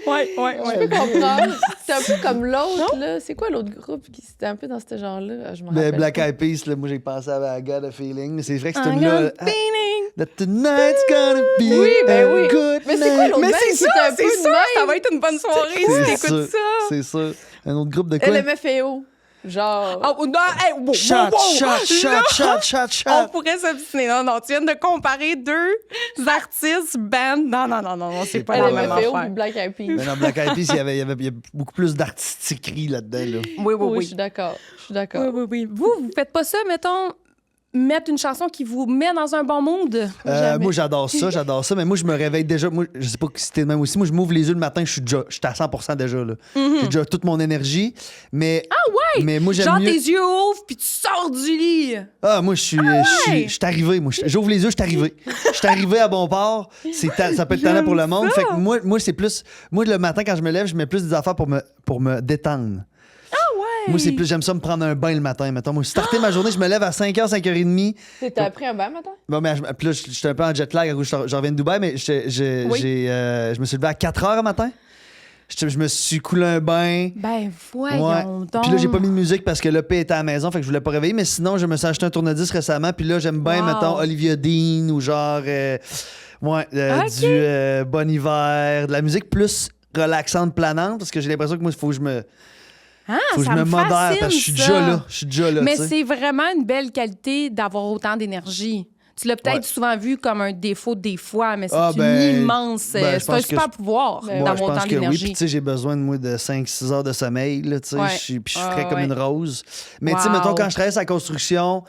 Ouais. Je peux comprendre. C'est un peu comme l'autre, là. C'est quoi l'autre groupe qui c'était un peu dans ce genre-là? Je m'en rappelle. Black Eyed Peas, là, moi, j'ai pensé à God a Feeling. Mais c'est vrai que c'est I une got là. a feeling. That tonight's gonna be Oui, ben a oui. good Mais c'est quoi night. l'autre Mais band c'est qui ça, est un peu c'est de ça, même? ça va être une bonne soirée si C'est t'écoutes sûr, ça. c'est sûr. Un autre groupe de quoi? LMFAO. Genre. Oh, non, hey, wow, Shot. On pourrait s'obstiner. Non, tu viens de comparer deux artistes, band. Non, c'est pas la même LMFAO affaire. puis Black Eyed Peas. Mais dans Black Eyed Peas, il y avait beaucoup plus d'artistiquerie là-dedans. Là. Oui. Oui, je suis d'accord. Oui. Vous faites pas ça, mettons, mettre une chanson qui vous met dans un bon mood? Moi, j'adore ça. Mais moi, je me réveille déjà. Moi, je sais pas si c'était le même aussi. Moi, je m'ouvre les yeux le matin, je suis à 100% déjà. Là. J'ai déjà toute mon énergie. Mais, mais moi, j'aime Genre, mieux... tes yeux ouvrent, puis tu sors du lit. Ah, moi, je suis arrivé. Moi, j'ouvre les yeux, je suis arrivé. Je suis arrivé à bon port. Ça peut être talent pour le monde. Fait que moi, c'est plus... Moi, le matin, quand je me lève, je mets plus des affaires pour me détendre. Moi, c'est plus, j'aime ça me prendre un bain le matin, mettons. Moi, starter ma journée, je me lève à 5h, 5h30. T'as pris un bain maintenant? Bon, mais puis là, j'étais un peu en jet lag, je reviens de Dubaï, mais je me suis levé à 4h le matin. Je me suis coulé un bain. Ben, voyons donc. Puis là, j'ai pas mis de musique parce que le P était à la maison, fait que je voulais pas réveiller. Mais sinon, je me suis acheté un tourne-disque récemment. Puis là, j'aime bien, mettons, Olivia Dean ou genre du Bon Hiver, de la musique plus relaxante, planante, parce que j'ai l'impression que moi, il faut que je me... Faut que je me modère parce que je suis déjà là. Mais tu sais. c'est vraiment une belle qualité d'avoir autant d'énergie. Tu l'as peut-être souvent vu comme un défaut des fois, mais c'est une immense... c'est un super pouvoir Moi, je d'avoir pense autant que oui. d'énergie. Puis, tu sais, j'ai besoin de moi de 5-6 heures de sommeil, là, tu sais. Puis je suis frais comme une rose. Mais, tu sais, mettons, quand je travaillais sur la construction,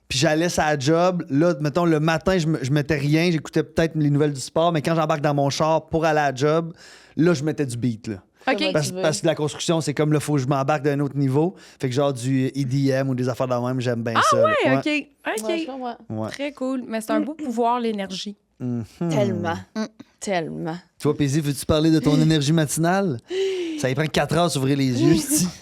puis j'allais sur la job, là, mettons, le matin, je mettais rien. J'écoutais peut-être les nouvelles du sport, mais quand j'embarque dans mon char pour aller à la job, là, je mettais du beat, là. OK. Parce que la construction, c'est comme là, faut que je m'embarque d'un autre niveau. Fait que genre du EDM ou des affaires de même, j'aime bien ça. Ouais, là. OK. Ouais, je comprends. Ouais. Très cool. Mais c'est un beau pouvoir, l'énergie. Tellement. Tellement. Toi, Paisy, veux-tu parler de ton énergie matinale? Ça y prend 4 heures s'ouvrir les yeux.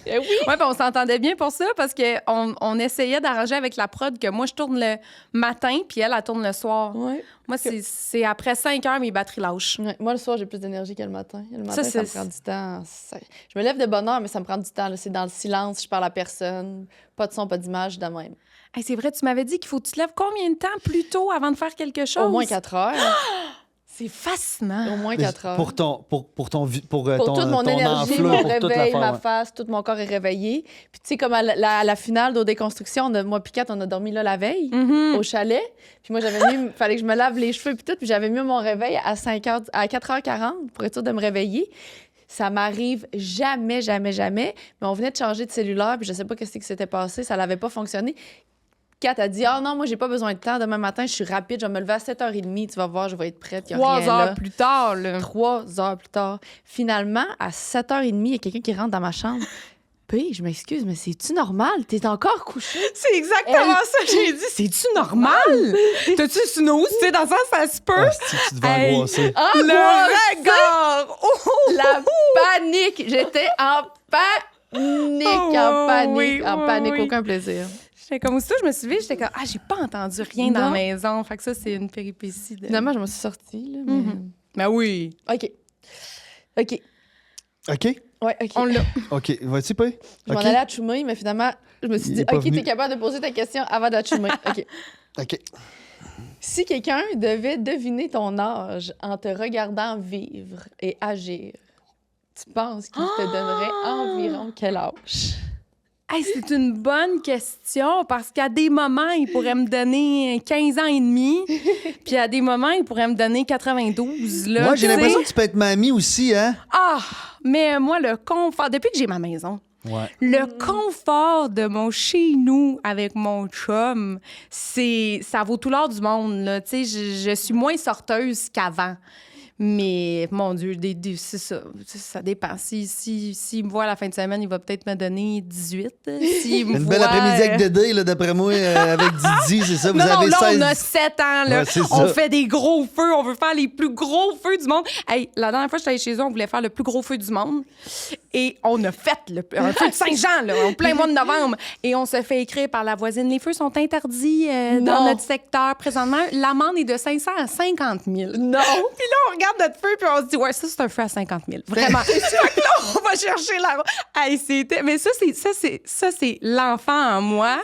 Eh oui. Oui, on s'entendait bien pour ça parce qu'on essayait d'arranger avec la prod que moi, je tourne le matin puis elle tourne le soir. Ouais. Moi, c'est après 5 heures, mes batteries lâchent. Ouais. Moi, le soir, j'ai plus d'énergie que le matin. Le matin, Ça, ça me prend du temps. Je me lève de bonne heure, mais ça me prend du temps. Là. C'est dans le silence, je parle à personne. Pas de son, pas d'image, de même. Hey, c'est vrai, tu m'avais dit qu'il faut que tu te lèves combien de temps plus tôt avant de faire quelque chose? Au moins 4 heures. C'est fascinant. Au moins 4 heures. Pour toute mon énergie, enflure, mon pour toute réveil, l'affaire, ma ouais. face, tout mon corps est réveillé. Puis tu sais, comme à la finale de déconstruction, moi puis Kat, on a dormi là la veille, au chalet. Puis moi, fallait que je me lave les cheveux puis tout. Puis j'avais mis mon réveil à 4h40 pour être sûre de me réveiller. Ça m'arrive jamais. Mais on venait de changer de cellulaire puis je sais pas qu'est-ce qui s'était passé. Ça n'avait pas fonctionné. Kat a dit « Ah non, moi, j'ai pas besoin de temps. Demain matin, je suis rapide. Je vais me lever à 7h30. Tu vas voir, je vais être prête. Il y a 3 rien heures là. plus tard, là. 3 heures plus tard. Finalement, à 7h30, il y a quelqu'un qui rentre dans ma chambre. Puis, je m'excuse, mais c'est-tu normal? T'es encore couché? C'est exactement ça. J'ai dit, c'est-tu normal? T'as-tu snooze? Tu sais, dans le sens, ça se peut. Ah, tu devais angoisser. Le regard! Oh! La panique! J'étais en panique, en panique, oui. aucun plaisir. J'étais comme aussitôt, je me suis levée, j'étais comme, j'ai pas entendu rien dans Non. la maison. Fait que ça, c'est une péripétie. Finalement, je me suis sortie. Là, mais... Ben oui. OK. OK? Ouais, OK. On l'a. OK. Vas-tu, pas? Je m'en allais à Chumay, mais finalement, je me suis Il dit, est pas OK, venu. t'es capable de poser ta question avant d'être Chumay. OK. OK. Si quelqu'un devait deviner ton âge en te regardant vivre et agir, tu penses qu'il te donnerait environ quel âge? Hey, c'est une bonne question parce qu'à des moments, il pourrait me donner 15 ans et demi, puis à des moments, il pourrait me donner 92. Là, Moi, j'ai tu sais. l'impression que tu peux être mamie aussi, hein? Ah, mais moi, le confort, depuis que j'ai ma maison, Ouais. le confort de mon chez-nous avec mon chum, ça vaut tout l'or du monde. Là. Tu sais, je suis moins sorteuse qu'avant. Mais, mon Dieu, c'est ça. Ça dépend. S'il me voit à la fin de semaine, il va peut-être me donner 18. S'il me Une belle voit, après-midi avec Dédé, là, d'après moi, avec Didi, c'est ça. Vous non, avez là, 16... on a 7 ans. Là. Ouais, c'est On ça. fait des gros feux. On veut faire les plus gros feux du monde. Hey, la dernière fois que j'étais allée chez eux, on voulait faire le plus gros feu du monde. Et on a fait un feu de Saint-Jean, là, en plein mois de novembre. Et on se fait écrire par la voisine. Les feux sont interdits dans Non. notre secteur présentement. L'amende est de 500 à 50 000. Non! Puis là, on regarde notre feu, puis on se dit, ouais, ça, c'est un feu à 50 000. Vraiment. Fait que là, on va chercher la. Hey, c'était. Mais ça, c'est l'enfant en moi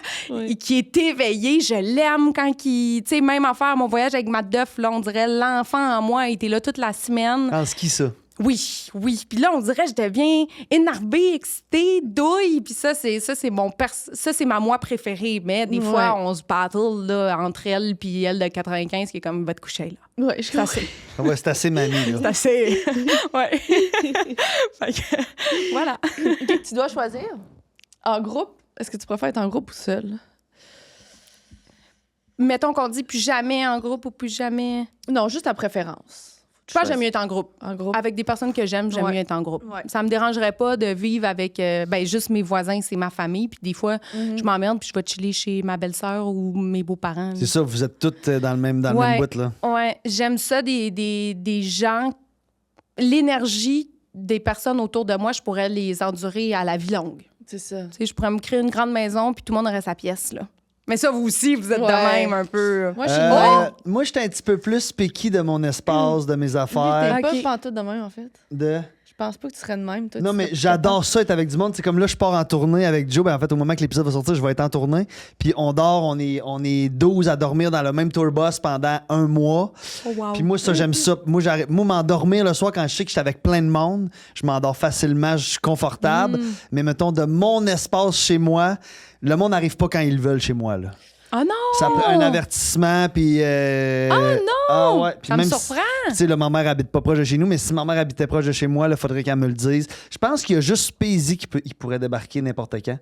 qui est éveillé. Je l'aime quand il. Tu sais, même à faire mon voyage avec Matt Duff, là, on dirait l'enfant en moi était là toute la semaine. En ski, ça. Oui. Puis là, on dirait je deviens énervée, excitée, douille. Puis ça, c'est ma moi préférée. Mais des fois, on se battle là, entre elle puis elle de 95 qui est comme, va te coucher, là. Ouais, je C'est assez. Ah ouais, c'est assez mamie, là. C'est assez. Ouais. Fait que, voilà. OK, tu dois choisir. En groupe, est-ce que tu préfères être en groupe ou seul? Mettons qu'on dit plus jamais en groupe ou plus jamais. Non, juste ta préférence. Je pense que j'aime mieux être en groupe. En groupe. Avec des personnes que j'aime Ouais. mieux être en groupe. Ouais. Ça me dérangerait pas de vivre avec juste mes voisins, c'est ma famille. Puis des fois, je m'emmerde puis je vais chiller chez ma belle-sœur ou mes beaux-parents. C'est ça, vous êtes toutes dans le même Ouais. bout, là. Ouais, j'aime ça des gens. L'énergie des personnes autour de moi, je pourrais les endurer à la vie longue. C'est ça. Tu sais, je pourrais me créer une grande maison puis tout le monde aurait sa pièce, là. Mais ça, vous aussi, vous êtes de Ouais. même un peu. Moi, je suis Moi, j'étais un petit peu plus picky de mon espace, de mes affaires. T'es Ok. pas pantoute de même, en fait. De... Je pense pas que tu serais de même, toi. Non, tu mais serais- j'adore ça, être avec du monde. C'est comme là, je pars en tournée avec Joe. Ben, en fait, au moment que l'épisode va sortir, je vais être en tournée. Puis on dort, on est 12 à dormir dans le même tour bus pendant 1 mois. Oh, wow. Puis moi, ça, j'aime ça. Moi, m'endormir le soir quand je sais que je suis avec plein de monde, je m'endors facilement, je suis confortable. Mais mettons, de mon espace chez moi, le monde n'arrive pas quand ils le veulent chez moi, là. Oh non! Ça prend un avertissement, puis... Oh non! Ah ouais, puis Ça me même surprend. Tu sais, là, ma mère habite pas proche de chez nous, mais si ma mère habitait proche de chez moi, il faudrait qu'elle me le dise. Je pense qu'il y a juste Paisy il pourrait débarquer n'importe quand.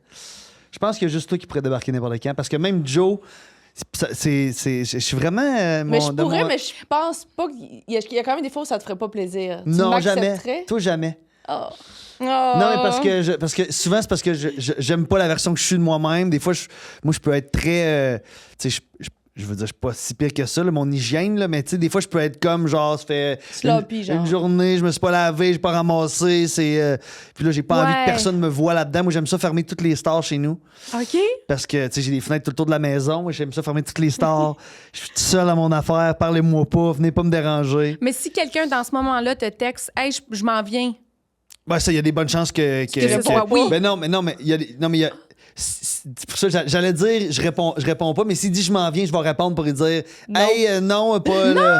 Je pense qu'il y a juste toi qui pourrais débarquer n'importe quand, parce que même Joe... Je suis vraiment... Mais je pourrais, mais je pense pas qu'il y a quand même des fois où ça te ferait pas plaisir. Tu Non, jamais. m'accepterais? Toi, jamais. Oh. Non, mais parce que souvent, c'est parce que j'aime pas la version que je suis de moi-même. Des fois, moi, je peux être très... tu sais, je veux dire, je suis pas si pire que ça, là, mon hygiène, là, mais tu sais, des fois, je peux être comme, genre, ça fait Sloppy, genre. une journée, je me suis pas lavé, j'ai pas ramassé, puis là, j'ai pas envie que personne me voie là-dedans. Moi, j'aime ça fermer toutes les stars chez nous, OK. parce que, tu sais, j'ai des fenêtres tout le tour de la maison. Moi, j'aime ça fermer toutes les stars. Je suis tout seul à mon affaire, parlez-moi pas, venez pas me déranger. Mais si quelqu'un, dans ce moment-là, te texte « Hey, je m'en viens Ben, ça, il y a des bonnes chances que ce soit oui. Ben non, mais il y a il y a... C'est pour ça que j'allais dire, je réponds pas, mais s'il dit je m'en viens, je vais répondre pour lui dire hey, non, pas là.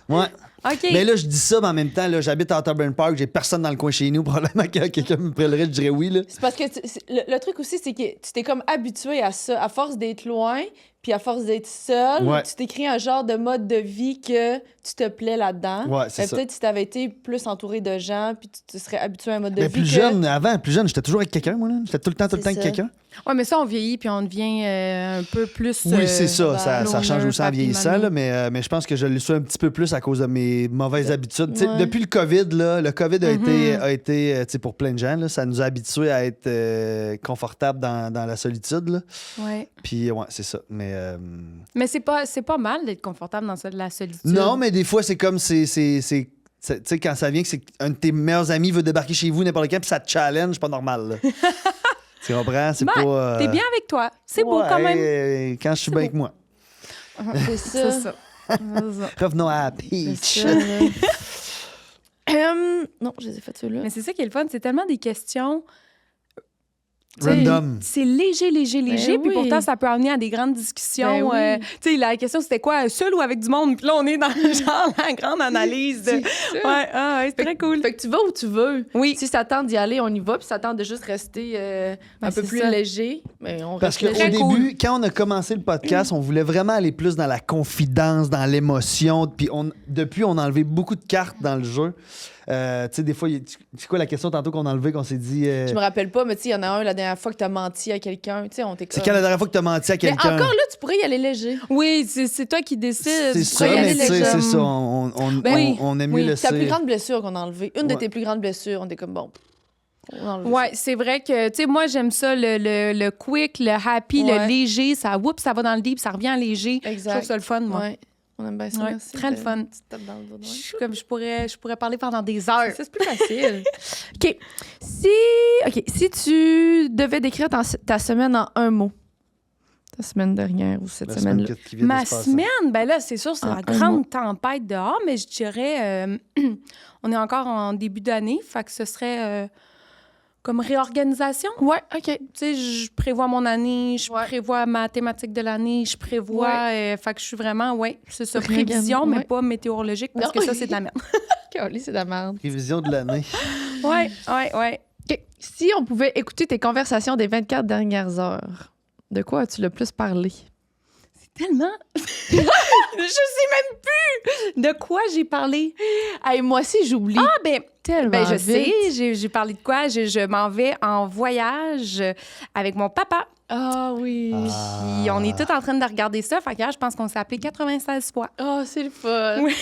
Ouais. OK. Mais là, je dis ça, mais en même temps, là, j'habite à Otterburn Park, j'ai personne dans le coin chez nous. Probablement que quelqu'un me prêlerait, je dirais oui. Là. C'est parce que le truc aussi, c'est que tu t'es comme habitué à ça. À force d'être loin, puis à force d'être seul, Ouais. tu t'es créé un genre de mode de vie que tu te plais là-dedans. Ouais, c'est ça. Peut-être si tu avais été plus entouré de gens, puis tu te serais habitué à un mode de Mais vie. plus jeune, j'étais toujours avec quelqu'un, moi. Là. J'étais tout le temps C'est avec ça. quelqu'un. Ouais, mais ça, on vieillit puis on devient un peu plus. Oui, c'est ça. Ça loner, change aussi en papi, vieillissant, mamie. là, mais je pense que je le suis un petit peu plus à cause de mes mauvaises habitudes. Tu sais, Ouais. depuis le COVID, là, le COVID a été tu sais, pour plein de gens, là, ça nous a habitués à être confortables dans la solitude. Là. Ouais. Puis, ouais, c'est ça. Mais c'est pas mal d'être confortable dans la solitude. Non, mais des fois, c'est comme tu sais, quand ça vient que c'est un de tes meilleurs amis veut débarquer chez vous n'importe quand, puis ça te challenge, c'est pas normal. Là. Tu comprends? C'est Ben, pas. T'es bien avec toi. C'est beau quand même. Quand je suis bien avec moi. C'est C'est ça. ça. C'est ça. Revenons à C'est Peach. ça, là. Non, je les ai fait ceux-là. Mais c'est ça qui est le fun. C'est tellement des questions. tu sais, Random. C'est léger, Ben puis oui. pourtant, ça peut amener à des grandes discussions. Ben oui. Tu sais, la question, c'était quoi? Seul ou avec du monde? Puis là, on est dans genre la grande analyse. De... Ouais, c'est très cool. Fait que tu vas où tu veux. Oui. Si ça tente d'y aller, on y va. Puis ça tente de juste rester un peu c'est plus ça. léger. Mais on Parce reste qu'au léger. début, quand on a commencé le podcast, on voulait vraiment aller plus dans la confidence, dans l'émotion. Puis depuis, on a enlevé beaucoup de cartes dans le jeu. Tu sais, des fois, c'est quoi la question tantôt qu'on a enlevée, qu'on s'est dit... Je me rappelle pas, mais tu sais, il y en a un la dernière fois que t'as menti à quelqu'un. Tu sais, on t'écoute. C'est quand la dernière fois que t'as menti à Mais quelqu'un? encore là, tu pourrais y aller léger. Oui, c'est toi qui décides. C'est Tu ça, pourrais y aller mais tu sais, léger. c'est ça. Ben On aime oui. mieux Ta plus laisser... grande blessure qu'on a enlevée. Une de Ouais. tes plus grandes blessures, on était comme bon. On a enlevé Ouais, c'est vrai que, tu sais, moi, j'aime ça, le quick, le happy, Ouais. le léger. Ça va dans le deep, ça revient en léger. ça. Exact. Je trouve ça le fun, moi. Ouais. On aime bien ça, Ouais, merci. très le fun. Petite tape dans le dos, ouais. Je pourrais parler pendant des heures. Ça, c'est plus facile. OK. Si tu devais décrire ta semaine en un mot, ta semaine dernière ou cette La semaine-là. semaine qui vient de Ma se passer. semaine, ben là, c'est sûr, c'est En la un grande tempête dehors, mais je dirais, on est encore en début d'année, fait que ce serait comme réorganisation. Ouais, OK. Tu sais, je prévois mon année, je Ouais. prévois ma thématique de l'année, je prévois, fait que je suis vraiment, c'est ça, Réorgan- prévision, mais ouais. pas météorologique, parce Non. que ça, c'est de la merde. Calé, c'est de la merde. Révision de l'année. ouais. OK. Si on pouvait écouter tes conversations des 24 dernières heures, de quoi as-tu le plus parlé? Tellement. Je sais même plus de quoi j'ai parlé. Hey, moi aussi, j'oublie tellement Ben, je vite. sais, j'ai parlé de quoi? Je m'en vais en voyage avec mon papa. Ah oui. Puis on est tous en train de regarder ça. Fait que hier, je pense qu'on s'est appelé 96 fois. Ah, c'est le fun. Oui.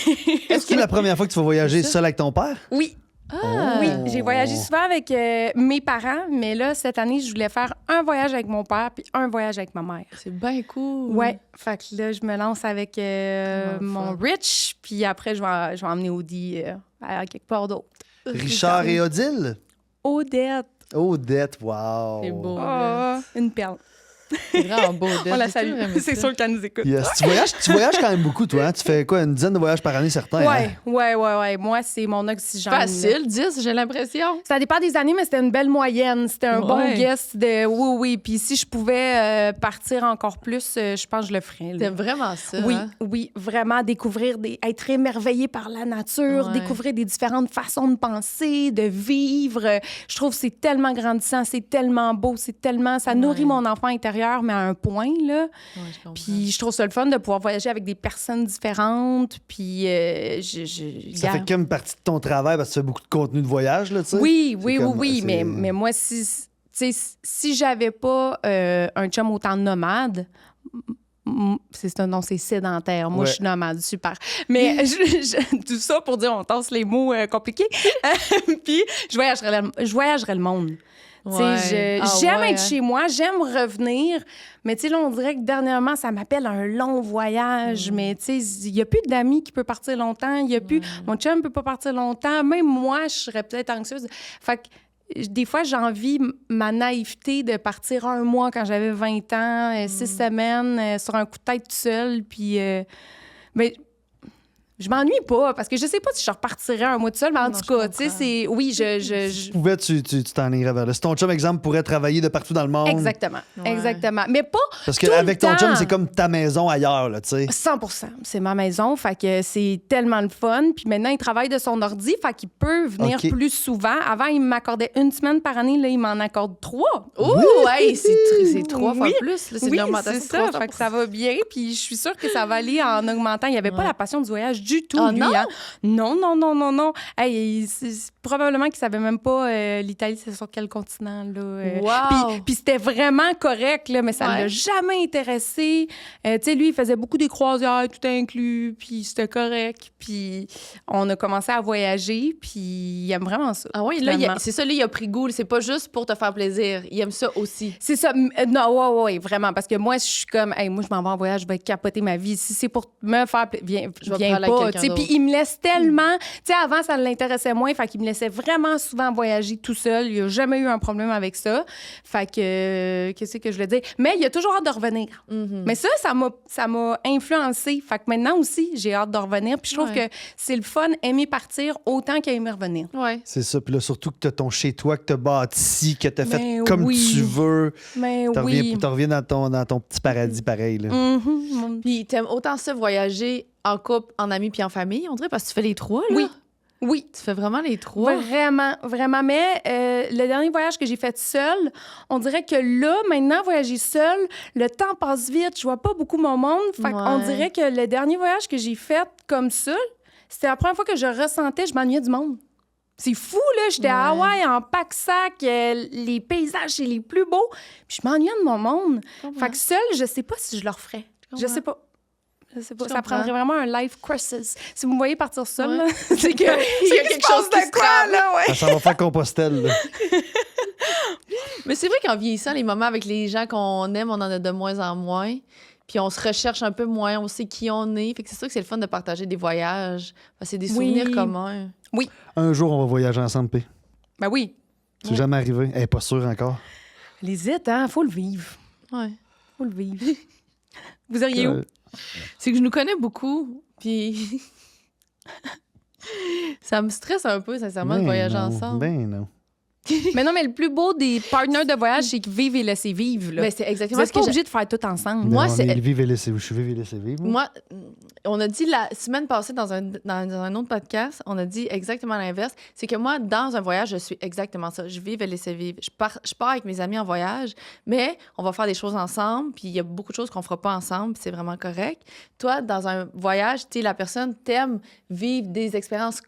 Est-ce que c'est la première fois que tu vas voyager ça? seul avec ton père? Oui, Ah. oui. J'ai voyagé souvent avec mes parents, mais là, cette année, je voulais faire un voyage avec mon père puis un voyage avec ma mère. C'est bien cool. Ouais. Fait que là, je me lance avec Vraiment mon fun. Rich, puis après, je vais emmener Audi à quelque part d'autre. Richard et Odile? Odette. Odette, wow. C'est beau. Oh, une perle. C'est vraiment beau. Odette. On la J'ai salue. toujours aimé C'est ça. sûr qu'elle nous écoute. Yes. Tu voyages quand même beaucoup, toi. Hein? Tu fais quoi, une dizaine de voyages par année, certains? hein? Ouais. Moi, c'est mon oxygène. là. Facile, 10, j'ai l'impression. Ça dépend des années, mais c'était une belle moyenne. C'était un bon Ouais. guess de oui. Puis si je pouvais partir encore plus, je pense que je le ferais. là. T'aimes vraiment ça. Oui, hein? oui, vraiment découvrir être émerveillé par la nature, Ouais. découvrir des différentes façons de penser, de vivre. Je trouve que c'est tellement grandissant, c'est tellement beau, ça nourrit mon enfant intérieur, mais à un point, là. Ouais, je comprends. Puis je trouve ça le fun de pouvoir voyager avec des personnes différentes, puis Ça fait comme partie de ton travail parce que tu fais beaucoup de contenu de voyage, là, tu sais? Oui, C'est comme- c'est- mais moi, si j'avais pas un chum autant nomade, c'est sédentaire. Moi, Ouais. je suis nomade, super. Mais tout ça pour dire, on tasse les mots compliqués. Puis je voyagerais le monde. Tu sais, Ouais. Ah j'aime ouais, être hein? chez moi, j'aime revenir, mais tu sais, là, on dirait que dernièrement, ça m'appelle un long Mm. voyage. Mais tu sais, il n'y a plus d'amis qui peuvent partir longtemps, il y a plus... Mon chum ne peut pas partir longtemps. Même moi, je serais peut-être anxieuse. Fait que des fois, j'envie ma naïveté de partir un mois quand j'avais 20 ans, 6 semaines, sur un coup de tête tout seul, puis... mais je m'ennuie pas, parce que je sais pas si je repartirais un mois tout seul, mais en Non, tout je cas, tu sais, comprends. c'est... Oui, Tu pouvais, tu t'en irais vers là. Si ton chum, exemple, pourrait travailler de partout dans le monde. Exactement, Ouais. exactement. Mais pas Parce tout le qu'avec ton chum, temps. c'est comme ta maison ailleurs, là, tu sais. 100%. C'est ma maison, fait que c'est tellement le fun. Puis maintenant, il travaille de son ordi, fait qu'il peut venir OK. plus souvent. Avant, il m'accordait 1 semaine par année, là, il m'en accorde 3. Oh, hey, c'est 3 fois Oui. plus. là. C'est Oui, une augmentation c'est de ça. 300%. Fait que ça va bien, puis je suis sûre que ça va aller en augmentant. Il n'y avait pas Ouais. la passion du voyage du tout, Ah, lui. non? Hein. Non. Hey, c'est probablement qu'il savait même pas l'Italie, c'est sur quel continent, là. Wow. Puis c'était vraiment correct, là, mais ça ne Ouais. l'a jamais intéressé. Tu sais, lui, il faisait beaucoup des croisières, tout inclus, puis c'était correct. Puis on a commencé à voyager, puis il aime vraiment ça. Ah oui, là, finalement. c'est ça, là, il a pris goût. C'est pas juste pour te faire plaisir. Il aime ça aussi. C'est ça. Non, ouais, vraiment. Parce que moi, je suis comme, hey, moi, je m'en vais en voyage, je vais capoter ma vie. Si c'est pour me faire viens Je vais viens parler avec pas. quelqu'un Tu sais, puis d'autre. il me laisse tellement. Tu sais, avant, ça l'intéressait moins. Fait qu'il me laissait vraiment souvent voyager tout seul. Il a jamais eu un problème avec ça. Fait que, qu'est-ce que je voulais dire? Mais il a toujours hâte de revenir. Mm-hmm. Mais ça m'a influencé. Fait que maintenant aussi, j'ai hâte de revenir. Puis je trouve Ouais. que c'est le fun, aimer partir autant qu'aimer revenir. Ouais. C'est ça. Puis là, surtout que t'as ton chez-toi, que t'as bâti, que t'as fait Mais comme oui. tu veux. Mais T'en oui. reviens dans ton petit paradis pareil, là. Mhm. Puis t'aimes autant ça voyager en couple, en amis puis en famille, on dirait, parce que tu fais les trois, là. Oui. Oui. Tu fais vraiment les trois. Vraiment. Mais le dernier voyage que j'ai fait seul, on dirait que là, maintenant, voyager seul, le temps passe vite. Je vois pas beaucoup mon monde. Fait qu'on Ouais. dirait que le dernier voyage que j'ai fait comme ça, c'était la première fois que je ressentais, je m'ennuyais du monde. C'est fou, là. J'étais à Hawaï en pack-sac. Les paysages, c'est les plus beaux. Puis je m'ennuyais de mon monde. Fait que seule, je sais pas si je le referais. Je sais pas. Je sais pas. Je Ça comprends. prendrait vraiment un life crisis. Si vous me voyez partir seule, là, c'est que Il y a quelque chose qui se trame. là, ouais. Ça va faire Compostelle, là. Mais c'est vrai qu'en vieillissant, les moments avec les gens qu'on aime, on en a de moins en moins. Puis on se recherche un peu moins, on sait qui on est. Fait que c'est sûr que c'est le fun de partager des voyages. C'est des souvenirs communs. Un jour, on va voyager ensemble, P. Ben oui. C'est jamais arrivé. Elle est pas sûre encore. Les hits, hein, faut le vivre. Ouais. Faut le vivre. Vous iriez où? C'est que je nous connais beaucoup, puis ça me stresse un peu, sincèrement, de voyager ensemble. Ben non. Mais non, mais le plus beau des partenaires de voyage, c'est que vivre et laisser vivre. Là. Mais c'est Vous exactement n'êtes ce pas que obligé de faire tout ensemble. Moi, Non, c'est- mais vivre et laisser vivre. Je suis vivre et laisser vivre. Moi, on a dit la semaine passée dans un autre podcast, on a dit exactement l'inverse. C'est que moi, dans un voyage, je suis exactement ça. Je vis et laisser vivre. Je pars avec mes amis en voyage, mais on va faire des choses ensemble, puis il y a beaucoup de choses qu'on fera pas ensemble, puis c'est vraiment correct. Toi, dans un voyage, tu es la personne, t'aimes vivre des expériences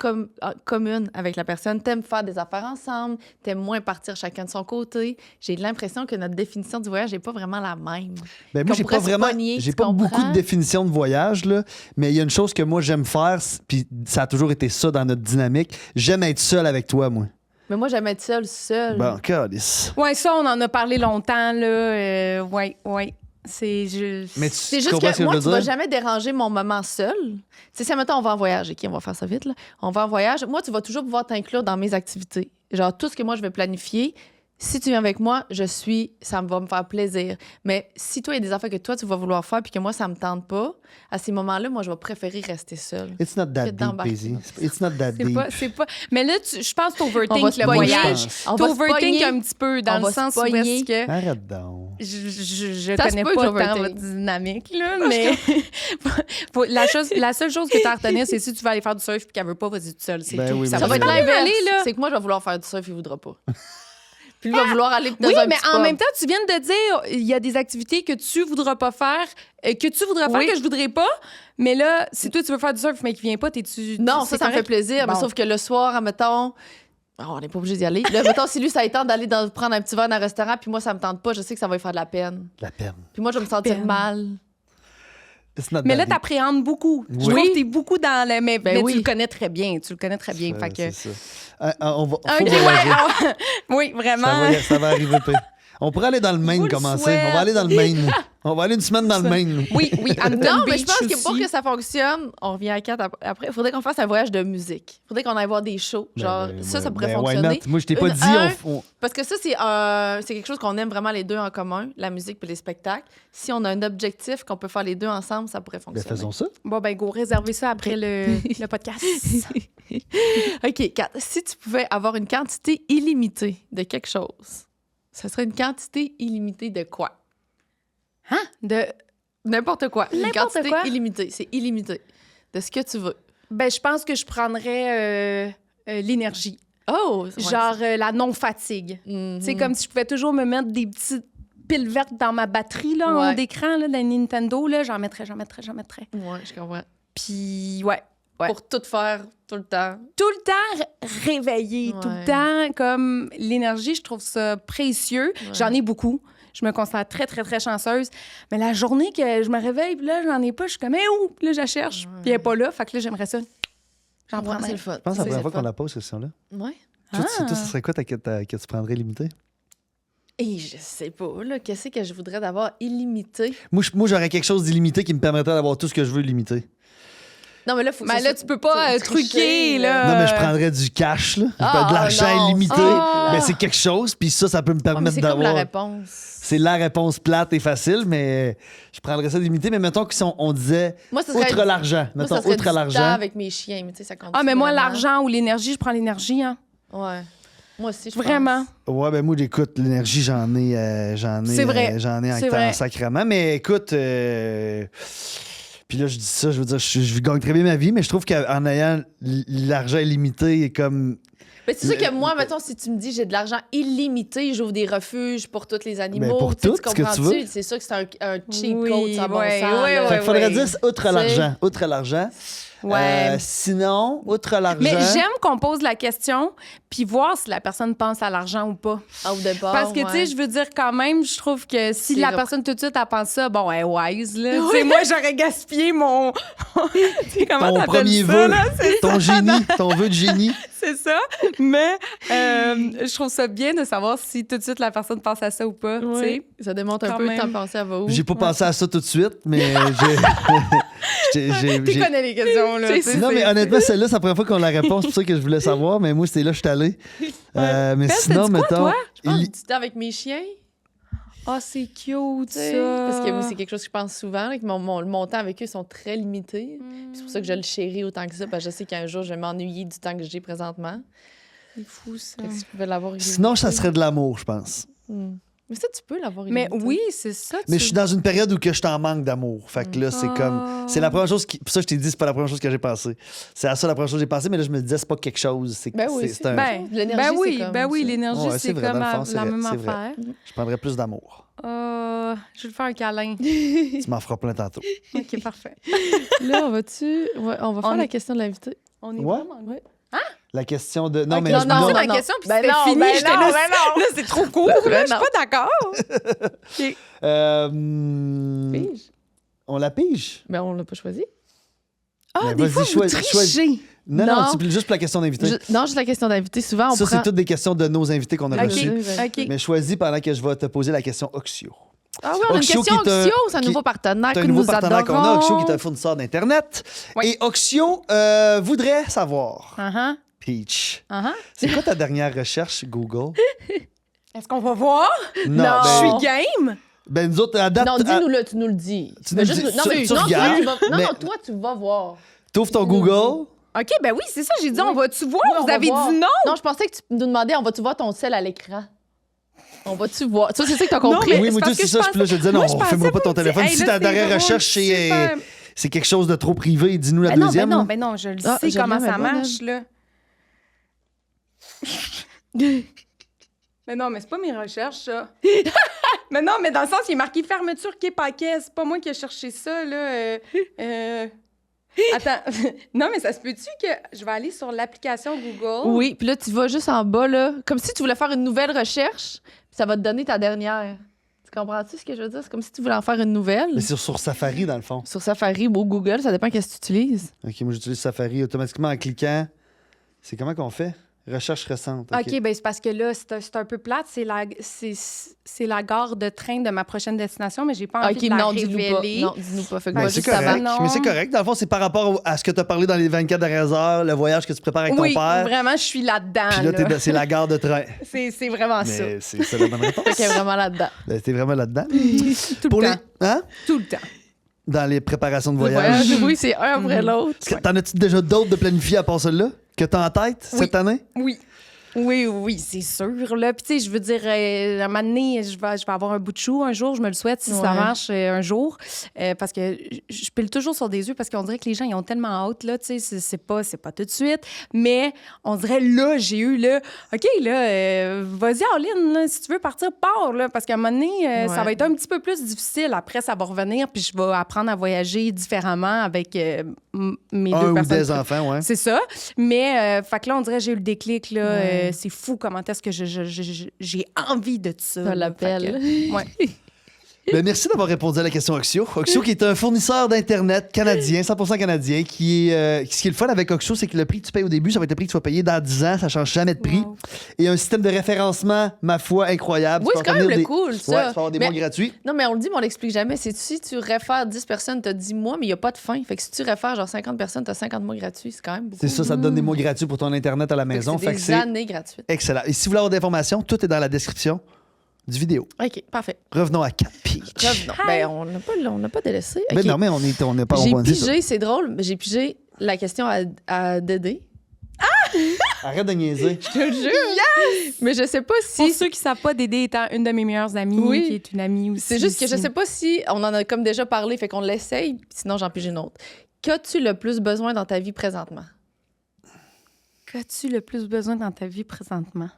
communes avec la personne, t'aimes faire des affaires ensemble, t'aimes moins partir chacun de son côté. J'ai l'impression que notre définition du voyage n'est pas vraiment la même. Ben Qu'on moi, j'ai pourrait pas se vraiment. pogner, J'ai tu pas comprends? beaucoup de définition de voyage, là. Mais il y a une chose que moi, j'aime faire, puis ça a toujours été ça dans notre dynamique. J'aime être seul avec toi, moi. Mais moi, j'aime être seule. Bon, calice. Ouais, ça, on en a parlé longtemps, là. Ouais. Mais C'est tu juste comprends ce que moi, je tu veux vas dire? jamais déranger mon moment seul. C'est ça, mettons, on va en voyage. OK, on va faire ça vite, là. On va en voyage. Moi, tu vas toujours pouvoir t'inclure dans mes activités. Genre, tout ce que moi, je vais planifier, si tu viens avec moi, ça va me faire plaisir. Mais si toi, il y a des affaires que toi, tu vas vouloir faire puis que moi, ça me tente pas, à ces moments-là, moi, je vais préférer rester seule. It's not that Que deep, d'embarquer Paisy. dans ça. It's not that deep. C'est pas. Mais là, je pense que On va t'overthink se le pogner. voyage. On va se T'overthink pogner. un petit peu, On dans va le se sens où pogner. est-ce que. Arrête donc. Je Ça se connais peut que pas tant j'overthink. votre dynamique, là, mais la seule chose que tu as à retenir, c'est si tu vas aller faire du surf et qu'elle veut pas, vas-y toute seule. C'est Ben tout. oui, Ça mais Ça va va être super bien l'inverse. aller, là. C'est que moi, je vais vouloir faire du surf, il voudra pas. Puis lui va vouloir aller dans Oui, un mais petit en pub. même temps, tu viens de dire il y a des activités que tu voudras pas faire, que tu voudrais faire, Oui. que je voudrais pas. Mais là, si toi, tu veux faire du surf, mais qu'il vient pas, t'es-tu. Non, c'est ça me fait correct? plaisir. Mais Bon. sauf que le soir, admettons, on n'est pas obligé d'y aller. Là, mettons, si lui, ça lui tente d'aller prendre un petit verre dans un restaurant, puis moi, ça me tente pas, je sais que ça va lui faire de la peine. La peine. Puis moi, je vais me sentir Peine. mal. It's not Mais that là, deep. t'appréhendes beaucoup. Je Oui. trouve que t'es beaucoup dans le. Mais oui. tu le connais très bien. Tu le connais très bien. Fait que. C'est ça. On va, faut Ok, voyager. ouais, oui, vraiment. Ça va arriver, P. On pourrait aller dans le Maine vous le commencer. souhaite. On va aller dans le Maine. On va aller une semaine dans le Maine. Oui, Hampton Non, mais Beach je pense que pour aussi. que ça fonctionne, on revient à 4 après. Il faudrait qu'on fasse un voyage de musique. Il faudrait qu'on aille voir des shows. Genre, ça pourrait why fonctionner. not? Moi, je t'ai pas Une- dit. un- on- Parce que ça, c'est quelque chose qu'on aime vraiment les deux en commun, la musique et les spectacles. Si on a un objectif qu'on peut faire les deux ensemble, ça pourrait Ben, fonctionner. faisons ça. Bon, ben, go, réservez ça après le podcast. OK, Kat, si tu pouvais avoir une quantité illimitée de quelque chose, ça serait une quantité illimitée de quoi? De. N'importe quoi. Une N'importe quantité quoi? illimitée. C'est illimité. De ce que tu veux. Ben, je pense que je prendrais l'énergie. Oh! ouais, Genre la non-fatigue. Mhm. C'est comme si je pouvais toujours me mettre des petites piles vertes dans ma batterie, là, en Ouais. haut d'écran, là, de la Nintendo, là. J'en mettrais. Ouais, je comprends. Puis, ouais. Pour tout faire, tout le temps. Tout le temps réveillée, tout Ouais. le temps, comme l'énergie, je trouve ça précieux. J'en ai beaucoup. Je me considère très, très, très chanceuse. Mais la journée que je me réveille, puis là, j'en ai pas, je suis comme, eh, où? Puis là, je la cherche, puis elle est pas là. Fait que là, j'aimerais ça. J'en Ouais, c'est prendrais. le fun. Je pense que c'est la première fois qu'on l'a. la pose, cette question-là. Ouais. Toi, Ah. ça serait quoi que tu prendrais limité? Et je sais pas, là, qu'est-ce que je voudrais d'avoir illimité? Moi, j'aurais quelque chose d'illimité qui me permettrait d'avoir tout ce que je veux limité. Non, mais là, faut que Mais ça là, soit- tu peux pas tricher, truquer, là. Non, mais je prendrais du cash, là. Ah, de l'argent non, illimité. c'est Mais c'est quelque chose, puis ça peut me Ah, mais permettre c'est comme la d'avoir. réponse. C'est la réponse plate et facile, mais je prendrais ça limité. Mais mettons qu'on disait Moi, ça serait outre l'argent. Moi, Mettons ça serait outre du temps l'argent. avec mes chiens, mais tu sais, ça compte. Ah, mais moi, vraiment. l'argent ou l'énergie, je prends l'énergie, hein. Ouais. Moi aussi, je Vraiment. pense. Ouais, ben moi, écoute, l'énergie, j'en ai C'est vrai. j'en ai C'est en vrai. sacrément. Mais écoute, puis là, je dis ça, je veux dire, je gagne très bien ma vie, mais je trouve qu'en ayant l'argent illimité, comme Mais c'est sûr que moi, mettons, si tu me dis j'ai de l'argent illimité, j'ouvre des refuges pour tous les animaux. Ben, pour tu sais, tout tu ce que tu comprends-tu? veux. C'est sûr que c'est un cheat Oui, code, ça a bon ouais, sens. ouais, là. Fait qu'il faudrait ouais. dire outre C'est- l'argent. Outre l'argent. Ouais. Sinon, outre l'argent. Mais j'aime qu'on pose la question puis voir si la personne pense à l'argent ou pas. Ah, au départ, Parce que, tu sais, je veux dire, quand même, je trouve que si C'est la rep- personne tout de suite, elle pense ça, bon, elle est wise, là. Tu sais, moi, j'aurais gaspillé mon. Tu sais, comment ton t'appelles premier ça, vœu, là? C'est ton génie, ton vœu de génie. C'est ça. Mais je trouve ça bien de savoir si tout de suite la personne pense à ça ou pas. Tu sais. Ça démontre un Quand peu même. t'en penser à va où. J'ai pas pensé à ça tout de suite, mais j'ai. Tu connais les questions, là. tu sais, Non, mais c'est- honnêtement, celle-là, c'est la première fois qu'on la répond. C'est pour ça que je voulais savoir, mais moi, c'était là, je suis allé. Mais Pelle, sinon, t'as dit quoi, mettons. toi? Ah, il- du temps avec mes chiens. Ah, c'est cute, Tu sais, ça. parce que moi, c'est quelque chose que je pense souvent, là, que mon temps avec eux sont très limités. Puis c'est pour ça que je le chéris autant que ça, parce que je sais qu'un jour, je vais m'ennuyer du temps que j'ai présentement. C'est fou, ça. Fait que si je pouvais l'avoir illimité. Sinon, ça serait de l'amour, je pense. Mais ça, tu peux l'avoir Mais illimité. oui, c'est ça. Mais tu- je suis dans une période où que je t'en manque d'amour. Fait que là, c'est comme. C'est la première chose qui. Pour ça, je t'ai dit, c'est pas la première chose que j'ai pensé. C'est à ça la première chose que j'ai pensé, mais là, je me disais, c'est pas quelque chose. C'est Ben oui, c'est un. Ben, L'énergie, ben oui, c'est comme ben oui, ça. l'énergie, Ouais, c'est c'est vrai, comme dans le fond, c'est la vrai, même c'est vrai. affaire. Je prendrais plus d'amour. Je vais te faire un câlin. Tu m'en feras plein tantôt. OK, parfait. Là, on va-tu... Ouais, on va faire On la est- question de l'invité. On est Ouais. vraiment... Ouais. La question de. Non, Ok, mais. non, non, c'est ma non. question, puis Ben c'était non, fini. ben J'étais non, là, ben non. là, c'est trop court. Là, je suis pas d'accord. Pige? On la pige? Ben, on l'a pas choisi. Ah, Ben, des vas-y, fois, vous choisis- trichez. Non, Non. c'est juste pour la question d'invité. Non, juste la question d'invité. Souvent, on Ça, prend... c'est toutes des questions de nos invités qu'on a OK, reçus. OK. Mais choisis pendant que je vais te poser la question Oxio. Ah oui, on a une Oxio question qui est un- Oxio. C'est un qui- nouveau partenaire C'est que un nouveau nous partenaire qu'on a, adorons. Oxio, qui est un fournisseur d'Internet. Oui. Et Oxio voudrait savoir, Uh-huh, Peach, uh-huh. c'est quoi ta dernière recherche Google? Est-ce qu'on va voir? Non, Non. Je ben, suis game. ben nous autres, à date, Non, dis-nous-le, tu nous le dis. Tu Mais nous le juste- dis. Non, mais Tu non, regardes, toi, tu vas... mais- non, toi, tu vas voir. t'ouvres ton tu nous le Google. OK, ben oui, c'est ça. J'ai dit, Oui. on va-tu voir? Oui, on Vous va avez voir. dit non. Non, je pensais que tu nous demandais, on va-tu voir ton sel à l'écran? On va-tu voir? Ça, c'est ça que t'as Non, compris? mais Oui, c'est moi, parce tout, que c'est ça. je Puis là, je disais, non, Moi, je fais-moi pensais pas ton pas- téléphone. Hey, Si là, ta dernière c'est recherche, drôle, c'est quelque chose de trop privé, dis-nous la Ben non, deuxième. ben non, là. ben non, je le Ah, sais je comment l'aime, ça elle est bonne, marche, là. Mais non, mais c'est pas mes recherches, ça. Mais non, mais dans le sens, il est marqué fermeture quai paquet. C'est pas moi qui ai cherché ça, là. Attends. Non, mais ça se peut-tu que je vais aller sur l'application Google? Oui, puis là, tu vas juste en bas, là, comme si tu voulais faire une nouvelle recherche, puis ça va te donner ta dernière. Tu comprends-tu ce que je veux dire? C'est comme si tu voulais en faire une nouvelle. Mais c'est sur Safari, dans le fond. Sur Safari ou Google, ça dépend qu'est-ce que tu utilises. OK, moi, j'utilise Safari automatiquement en cliquant. C'est comment qu'on fait? Recherche récente. OK, ben c'est parce que là, c'est un peu plate. C'est la gare de train de ma prochaine destination, mais j'ai pas envie OK, de la non, dis-nous pas. révéler. Non, dis-nous pas. Fait que Ben, va C'est juste ça va, correct. non. Mais c'est correct. Dans le fond, c'est par rapport à ce que tu as parlé dans les 24 dernières heures, le voyage que tu prépares avec Oui, ton père. vraiment, je suis là-dedans. Puis là, là. c'est la gare de train. C'est vraiment ça. Mais c'est la bonne réponse. Fait qu'elle est vraiment là-dedans. Ben, t'es vraiment là-dedans. Tout Pour le les... temps. Hein? Tout le temps. Dans les préparations de Le voyage. voyage, oui, c'est un après l'autre. Est-ce que t'en as-tu déjà d'autres de planifier à part celle-là? Que t'as en tête cette année? Oui. Oui, c'est sûr. Là. Puis, tu sais, je veux dire, à un moment donné, je vais avoir un bout de chou un jour, je me le souhaite, si ça Ouais. marche un jour. Parce que je pile toujours sur des yeux parce qu'on dirait que les gens, ils ont tellement hâte, là, tu sais, c'est pas tout de suite. Mais on dirait, là, j'ai eu, là, OK, là, vas-y, Arline, là, si tu veux partir, pars, là, parce qu'à un moment donné, ça Ouais. va être un petit peu plus difficile. Après, ça va revenir, puis je vais apprendre à voyager différemment avec mes Un deux ou personnes. des enfants, ouais. C'est ça. Mais, fait que là, on dirait j'ai eu le déclic. Là, Ouais. c'est fou comment est-ce que j'ai envie de ça. Ça là. l'appelle. Fait que, ouais. Ben, merci d'avoir répondu à la question Oxio. Oxio, qui est un fournisseur d'Internet canadien, 100% canadien, qui est, ce qui est le fun avec Oxio, c'est que le prix que tu payes au début, ça va être le prix que tu vas payer dans 10 ans, ça change jamais de prix. Wow. Et un système de référencement, ma foi, incroyable. Oui, Tu c'est peux quand même obtenir le des- cool, Ouais, ça. tu vas avoir des Mais- mois gratuits. Non, mais on le dit, mais on l'explique jamais. C'est si tu réfères 10 personnes, t'as 10 mois, mais il n'y a pas de fin. Fait que si tu réfères genre 50 personnes, t'as 50 mois gratuits. C'est quand même beaucoup. C'est ça, ça te donne des mois gratuits pour ton Internet à la Fait que maison. c'est Fait que des c'est années gratuites. excellent. Et si vous voulez avoir d'informations, tout est dans la description du vidéo. OK, parfait. Revenons à Cat Peach. Revenons. Ben, on n'a pas délaissé. Mais OK. non, mais on n'est pas J'ai on dit ça. pigé, c'est drôle, mais j'ai pigé la question à Dédé. Arrête de niaiser. Je te le jure. Mais je sais pas Pour si... ceux qui savent pas, Dédé étant une de mes meilleures amies, Oui. qui est une amie aussi. C'est juste que je ici. sais pas si on en a comme déjà parlé, fait qu'on l'essaye, sinon j'en pige une autre. Qu'as-tu le plus besoin dans ta vie présentement? qu'as-tu le plus besoin dans ta vie présentement?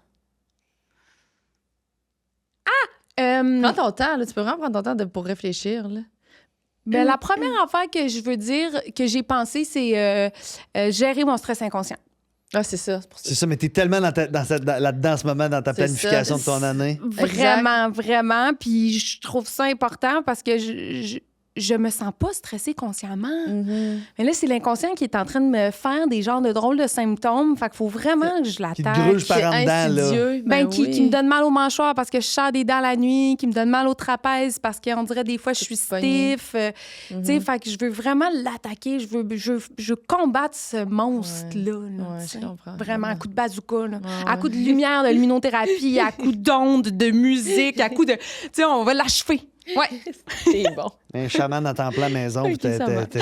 Prends ton temps, là. Tu peux vraiment prendre ton temps pour réfléchir, là. Ben, la première affaire que je veux dire, que j'ai pensé, c'est gérer mon stress inconscient. Ah, c'est ça. C'est pour ça. C'est ça, mais t'es tellement là-dedans en ce moment, dans ta C'est planification ça. de ton année. Vraiment, vraiment. Puis je trouve ça important parce que je me sens pas stressée consciemment. Mais là, c'est l'inconscient qui est en train de me faire des genres de drôles de symptômes. Fait qu'il faut vraiment que je Qui te l'attaque. gruge par en dedans, là. Insidieux. Ben, oui. qui me donne mal au mâchoire parce que je serre des dents la nuit, qui me donne mal au trapèze parce qu'on dirait des fois je suis pogné. stiff. Tu sais, fait que je veux vraiment l'attaquer. Je veux combattre ce monstre-là. là, Ouais, tu sais. je comprends. Vraiment, à coup de bazooka, là. Ouais, À coup de lumière, de luminothérapie, à coup d'ondes, de musique, à coup de... Tu sais, on va l'achever. Ouais. C'est bon. Un chaman à temps plein à la maison. Ok, puis ça va. C'est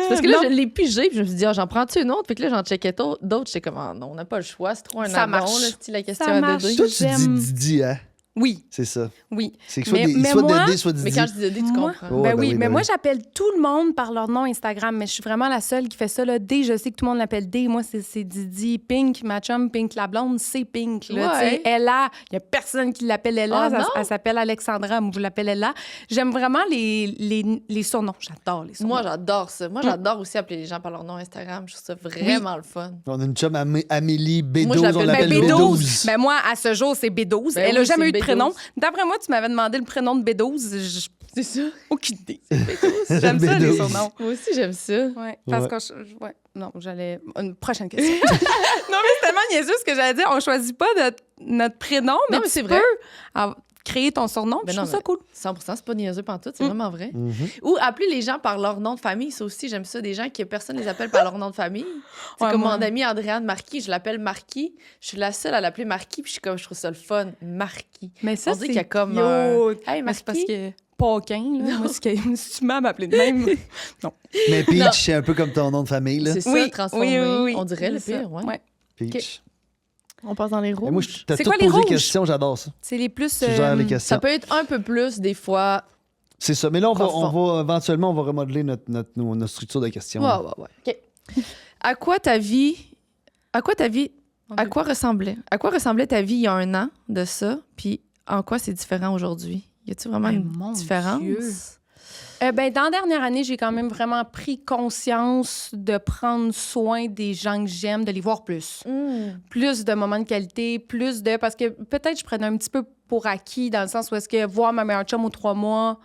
parce que là, je l'ai pigé, puis je me suis dit, ah, j'en prends-tu une autre? Puis que là, j'en checkais d'autres. J'étais comme, ah, non, on n'a pas le choix. C'est trop un Ça addon, marche. là, c'est la question Ça à marche. Dédé. Toi, tu dis J'aime. Didi, hein? Oui, C'est ça. oui. C'est que soit, Mais soit moi- Dédé, soit Didi. Mais quand je dis Dédé, tu Moi- comprends. Ouais, ben oui, mais ben moi, oui. j'appelle tout le monde par leur nom Instagram, mais je suis vraiment la seule qui fait ça. Là. D, je sais que tout le monde l'appelle D. Moi, c'est Didi. Pink, ma chum, Pink la blonde, c'est Pink. Là, Ouais. tu sais. Ella, il n'y a personne qui l'appelle Ella. Ah, non? Elle s'appelle Alexandra, moi, je l'appelle Ella. J'aime vraiment les surnoms. J'adore les surnoms. Moi, j'adore ça. Moi, j'adore aussi appeler les gens par leur nom Instagram. Je trouve ça vraiment le fun. On a une chum Amélie B12, Moi, je l'appelle on l'appelle Ben, B12. B12. Ben moi, à ce jour, c'est B12. Ben Elle n'a oui, jamais c'est eu de prénom. B12. D'après moi, tu m'avais demandé le prénom de B12. C'est ça. Aucune idée. J'aime ça, les B12. surnoms. Moi aussi, j'aime ça. Ouais, parce Ouais. que ouais, non, j'allais une prochaine question. Non, mais c'est tellement niaiseux ce que j'allais dire, on choisit pas notre prénom, mais, Non, mais tu c'est peux vrai. créer ton surnom, puis Ben je non, trouve ça mais cool. 100%, c'est pas niaiseux pantoute, c'est vraiment vrai. Mhm. Ou appeler les gens par leur nom de famille, ça aussi, j'aime ça. Des gens que personne les appelle par leur nom de famille. C'est Ouais, comme moi. mon amie Andréane Marquis, je l'appelle Marquis. Je suis la seule à l'appeler Marquis, puis je suis comme, je trouve ça le fun, Marquis. Mais ça, On dit c'est qu'il y a comme cute. Hey, Mais c'est parce Marquis. que Paquin, là, moi, si tu m'as m'appeler de même. Mais Non. Peach, c'est un peu comme ton nom de famille, là. C'est ça, Oui, transformé. oui. On dirait le C'est ça. pire, ouais. Ouais. Peach. On passe dans les Et rouges. moi, t'as C'est tout quoi les posé rouges? questions, j'adore ça. C'est les plus... Tu gères les questions. Ça peut être un peu plus, des fois. C'est ça. Mais là, on Profond. va éventuellement, on va remodeler notre structure de questions. Ouais. OK. À quoi ressemblait ta vie il y a un an de ça? Puis en quoi c'est différent aujourd'hui? Y a-t-il vraiment Ay, une mon différence? Dieu. Ben, dans la dernière année, j'ai quand même vraiment pris conscience de prendre soin des gens que j'aime, de les voir plus. Plus de moments de qualité, plus de... Parce que peut-être je prenais un petit peu pour acquis, dans le sens où est-ce que voir ma meilleure chum aux 3 mois,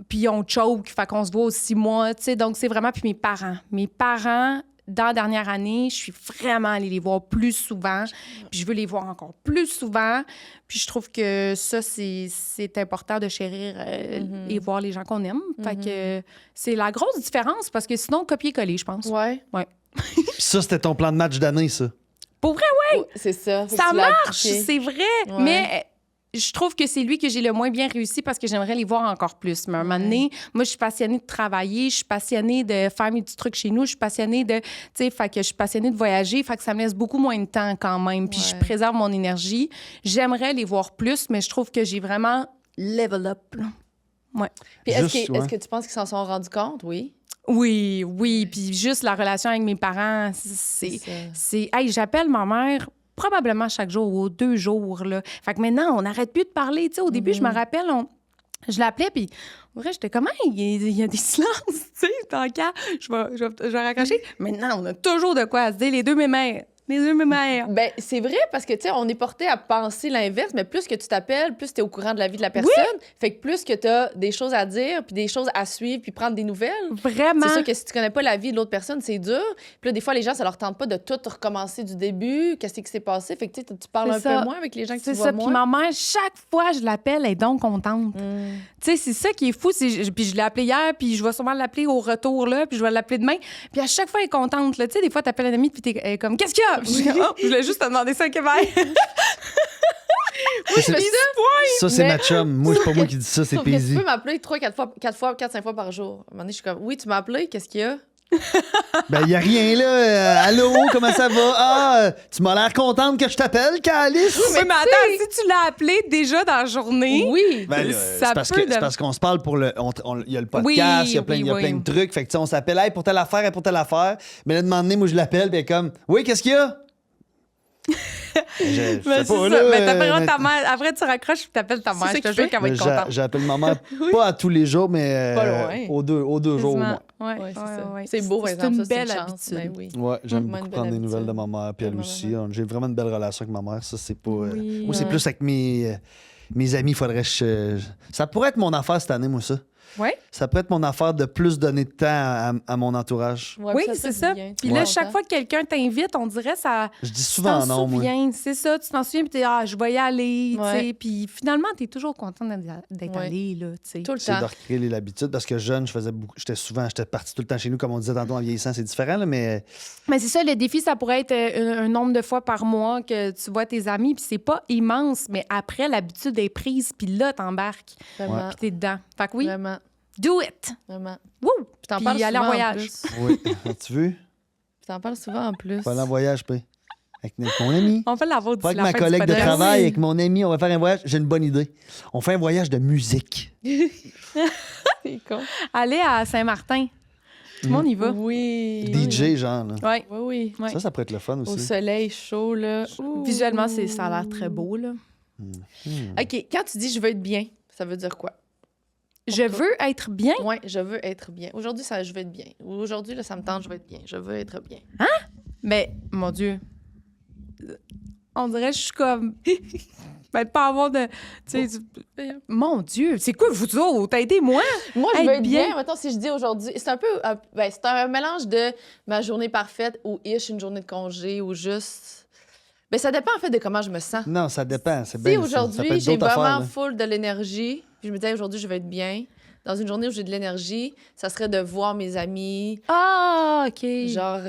puis on choke, fait qu'on se voit aux 6 mois, tu sais. Donc, c'est vraiment... Puis mes parents. Mes parents, dans la dernière année, je suis vraiment allée les voir plus souvent. Puis je veux les voir encore plus souvent. Puis je trouve que ça, c'est important de chérir et voir les gens qu'on aime. Fait que c'est la grosse différence, parce que sinon, copier-coller, je pense. Ouais. Puis ça, c'était ton plan de match d'année, ça. Pour vrai, Oh, c'est ça. Fait que ça tu l'as marche, appliqué. c'est vrai. Ouais. Mais je trouve que c'est lui que j'ai le moins bien réussi parce que j'aimerais les voir encore plus. Mais à un moment donné, moi, je suis passionnée de travailler, je suis passionnée de faire mes petits trucs chez nous, je suis passionnée de, tu sais, fait que je suis passionnée de voyager, fait que ça me laisse beaucoup moins de temps quand même. Puis je Ouais. préserve mon énergie. J'aimerais les voir plus, mais je trouve que j'ai vraiment level up. Là. Ouais. Puis est-ce Juste, que, est-ce ouais. que tu penses qu'ils s'en sont rendus compte? Oui. Oui. Puis juste la relation avec mes parents, ça. c'est hey, j'appelle ma mère probablement chaque jour ou 2 jours. Là. Fait que maintenant, on n'arrête plus de parler. Tu sais, au début, je me rappelle, je l'appelais, puis en vrai, j'étais comme, hey, il y a des silences, tu sais, tant qu'à, je vais raccrocher. Maintenant, on a toujours de quoi à se dire, les deux mémères. Ben, c'est vrai parce que, tu sais, on est porté à penser l'inverse, mais plus que tu t'appelles, plus tu es au courant de la vie de la personne. Fait que plus que tu as des choses à dire, puis des choses à suivre, puis prendre des nouvelles. Vraiment. C'est sûr que si tu connais pas la vie de l'autre personne, c'est dur. Puis là, des fois, les gens, ça leur tente pas de tout recommencer du début. Qu'est-ce qui s'est passé? Fait que tu sais, tu parles C'est un ça. peu moins avec les gens que tu C'est vois ça. Puis moins. ma mère, chaque fois que je l'appelle, elle est donc contente. Tu sais, c'est ça qui est fou. Puis je l'ai appelée hier, puis je vais sûrement l'appeler au retour, là, puis je vais l'appeler demain. Puis à chaque fois, elle est contente. Là. Tu sais, des fois, t'appelles un ami, puis elle est comme, qu'est-ce qu'il y a? Puis je dis, oh, je voulais juste te demander ça, Québec. Ça, c'est- ça, c'est mais- ma chum. Moi, c'est pas moi qui dis ça, c'est Sauf que tu Paisy. peux m'appeler 4, 5 fois par jour. À un moment donné, je suis comme, oui, tu m'as appelé, qu'est-ce qu'il y a? Ben, il n'y a rien, là. Allô, comment ça va? Ah, tu m'as l'air contente que je t'appelle, Calice? Oui, mais attends, si tu l'as appelé déjà dans la journée... Oui. Ben, là, Ça c'est parce peut c'est parce qu'on se parle pour le. Il y a le podcast, il y a plein de trucs. Fait que, tu sais, on s'appelle, hey, pour telle affaire, pour telle affaire. Mais là, de donné, moi, je l'appelle, puis elle est comme, oui, qu'est-ce qu'il y a? Je sais Mais pas, c'est là. ça. Mais t'appelleras ta mère. Après, tu raccroches et t'appelles ta mère. ça Je te qu'il jure fait? qu'elle va être contente. J'appelle ma mère, pas à tous les jours, mais Pas loin. aux deux jours au moins. Ouais, Ouais, c'est ça. ouais. C'est beau, par C'est exemple. une ça, belle chance. habitude. Ben oui. Ouais, j'aime Vraiment beaucoup une prendre des belle nouvelles de habitude. ma mère, puis elle Ouais, aussi. vraiment. J'ai vraiment une belle relation avec ma mère. Ça, c'est pas. Oui, moi, c'est ouais. plus avec mes amis, il faudrait que ça pourrait être mon affaire cette année, moi, ça. Ouais. Ça pourrait être mon affaire de plus donner de temps à mon entourage. Ouais, Oui, puis c'est fait ça. du bien. Puis Tu là, es chaque content. fois que quelqu'un t'invite, on dirait ça. Je dis Tu souvent t'en non, moi. souviens, c'est ça. Tu t'en souviens, puis t'es je vais y aller, tu Ouais. sais. Puis finalement, t'es toujours content d'être Ouais. allé, là, tu sais. Tout le C'est temps. de recréer l'habitude parce que jeune, je faisais beaucoup. J'étais parti tout le temps chez nous, comme on disait tantôt en vieillissant, c'est différent, là, mais Mais c'est ça, le défi, ça pourrait être un nombre de fois par mois que tu vois tes amis, puis c'est pas immense, mais après, l'habitude est prise, puis là, t'embarques, Vraiment. puis t'es dedans. Fait que oui, Vraiment. do it! Vraiment. Wouh! Puis t'en Puis parles aller en souvent en voyage. plus. oui. As-tu vu? Puis t'en parles souvent en plus. Pas aller en voyage, puis avec mon ami. On fait l'avoir Pas d'ici avec la ma fin du collègue de podcast. travail, Oui. avec mon ami, on va faire un voyage. J'ai une bonne idée. On fait un voyage de musique. C'est con. Aller à Saint-Martin. Tout le monde y va. Oui. DJ, genre. Là. Ouais. Oui, oui. Ouais. Ça pourrait être le fun Au aussi. soleil chaud, là. Visuellement, ça a l'air très beau, là. OK, quand tu dis « je veux être bien », ça veut dire quoi? Je veux être bien. Ouais, je veux être bien. Aujourd'hui, ça, je veux être bien. Aujourd'hui, là, ça me tente, je veux être bien. Je veux être bien. Mais, mon Dieu, on dirait que je suis comme... Ben, pas avoir de... Tu sais, mon Dieu, c'est quoi vous autres? Aidez-moi! Moi, je veux Être être bien. bien. Mettons, si je dis aujourd'hui, c'est un peu... c'est un mélange de ma journée parfaite ou une journée de congé ou juste... Ben, ça dépend, en fait, de comment je me sens. Non, ça dépend. C'est Si bien. ça peut aujourd'hui, être j'ai d'autres affaires, vraiment là. full de l'énergie, puis je me dis, hey, aujourd'hui, je vais être bien. Dans une journée où j'ai de l'énergie, ça serait de voir mes amis, Ah, OK. genre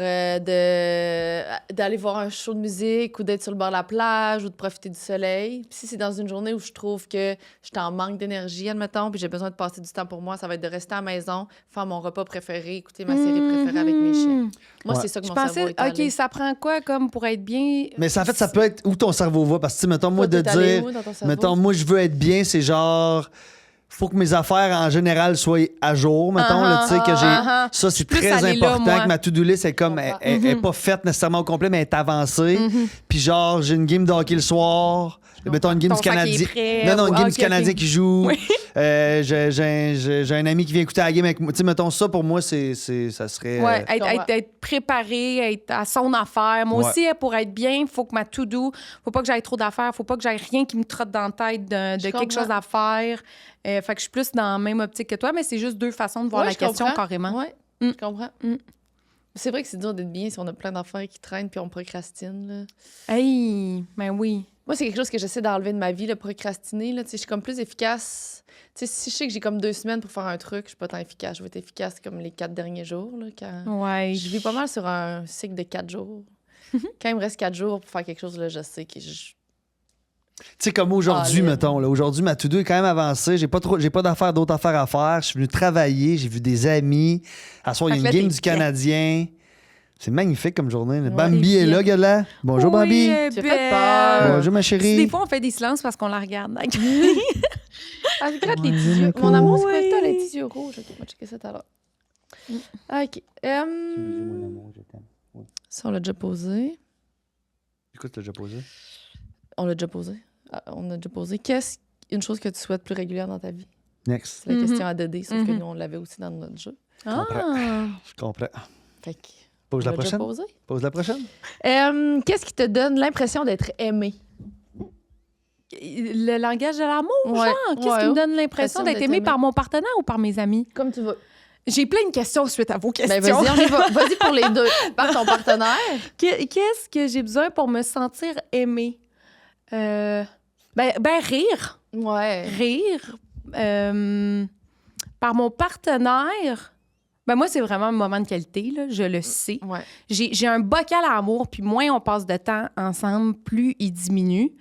d'aller voir un show de musique ou d'être sur le bord de la plage ou de profiter du soleil. Puis si c'est dans une journée où je trouve que je suis en manque d'énergie, admettons, puis j'ai besoin de passer du temps pour moi, ça va être de rester à la maison, faire mon repas préféré, écouter ma série préférée avec mes chiens. Moi, Ouais. c'est ça que Je mon cerveau pensais, est allé. OK, ça prend quoi comme pour être bien? Mais ça, en fait, ça peut être où ton cerveau va. Parce que, tu sais, mettons, moi, Toi, de t'es allé dire. où dans ton cerveau? Mettons, moi, je veux être bien, c'est genre. Faut que mes affaires, en général, soient à jour, mettons. là, tu sais, que j'ai. Ça, c'est plus très allée là, important moi. que ma to-do list, est comme. Elle est pas faite nécessairement au complet, mais elle est avancée. Puis, genre, j'ai une game de hockey le soir. Mettons une game Ton du sac est Canadien. prêt, Non, non, une ou- game ah, du ok, Canadien ok. qui joue. J'ai un ami qui vient écouter la game avec moi. Tu sais, mettons ça, pour moi, ça serait. Ouais, comprends. être préparé, être à son affaire. Moi Ouais. aussi, pour être bien, il faut que ma to-do, faut pas que j'aille trop d'affaires, faut pas que j'aille rien qui me trotte dans la tête de quelque comprends. chose à faire. Fait que je suis plus dans la même optique que toi, mais c'est juste deux façons de voir Ouais, la je question comprends. carrément. Ouais, Mm. je comprends. Mm. C'est vrai que c'est dur d'être bien si on a plein d'affaires qui traînent puis on procrastine. Là. Hey, ben oui. Moi, c'est quelque chose que j'essaie d'enlever de ma vie, le procrastiner. Là. Tu sais, je suis comme plus efficace. Tu sais, si je sais que j'ai comme 2 semaines pour faire un truc, je suis pas tant efficace. Je vais être efficace comme les 4 derniers jours. Là, quand... Ouais. Je vis pas mal sur un cycle de 4 jours. Quand il me reste 4 jours pour faire quelque chose, là, je sais que je... Tu sais, comme aujourd'hui, All in. mettons. Là, aujourd'hui, ma to-do est quand même avancée. J'ai pas d'autres affaires à faire. Je suis venu travailler. J'ai vu des amis. À soir, il y a Fait une que là, game t'es du Canadien. C'est magnifique comme journée. là. Ouais, Bambi t'es est là, bien. gars-là. Bonjour, Oui, Bambi. Tu as fait peur. Bonjour, ma Des chérie. fois, on fait des silences parce qu'on la regarde. Ah, je gratte les petits yeux. Mon amour, c'est quoi Oui. que t'as, les petits yeux rouges? OK, on va checker ça tout à l'heure. OK. Ça, on l'a déjà posé. Écoute, tu l'as déjà posé. On l'a déjà posé. Ah, on a déjà posé. Qu'est-ce une chose que tu souhaites plus régulière dans ta vie? Next. C'est la Mhm. question à Dédé, sauf que Mhm. nous, on l'avait aussi dans notre jeu. Ah. Je comprends. Fait que, Pose on la l'a déjà prochaine. posé. Pose la prochaine. Qu'est-ce qui te donne l'impression d'être aimé? Le langage de l'amour, Ouais, genre? Qu'est-ce ouais, qui me ouais. donne l'impression L'impression d'être d'être aimé aimé. par mon partenaire ou par mes amis? Comme tu veux. J'ai plein de questions suite à vos questions. Ben, vas-y, on y va. Vas-y pour les deux. Par ton partenaire. Qu'est-ce que j'ai besoin pour me sentir aimée? Ben, rire. Ouais. Rire. Par mon partenaire. Ben moi, c'est vraiment un moment de qualité, là, je le sais. Ouais. J'ai un bocal à amour, puis moins on passe de temps ensemble, plus il diminue.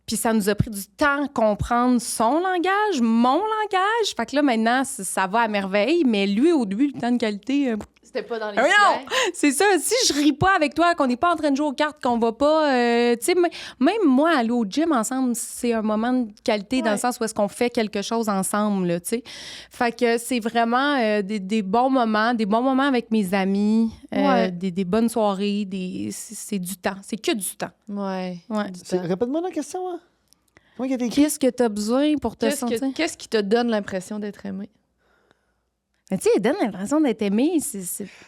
Puis ça nous a pris du temps à comprendre son langage, mon langage. Fait que là, maintenant, ça va à merveille. Mais lui, au début, le temps de qualité, C'était pas dans les Ah oui, non! siens. C'est ça. Si je ris pas avec toi, qu'on n'est pas en train de jouer aux cartes, qu'on va pas... tu sais, même moi, aller au gym ensemble, c'est un moment de qualité dans le sens où est-ce qu'on fait quelque chose ensemble, là, tu sais. Fait que c'est vraiment des bons moments avec mes amis, des bonnes soirées, c'est du temps. C'est que du temps. Ouais. Du temps. Répète-moi la question, hein? Comment il a été écrit? Qu'est-ce que tu as besoin pour te sentir? Qu'est-ce qui te donne l'impression d'être aimé? Mais tu sais, elle donne l'impression d'être aimée.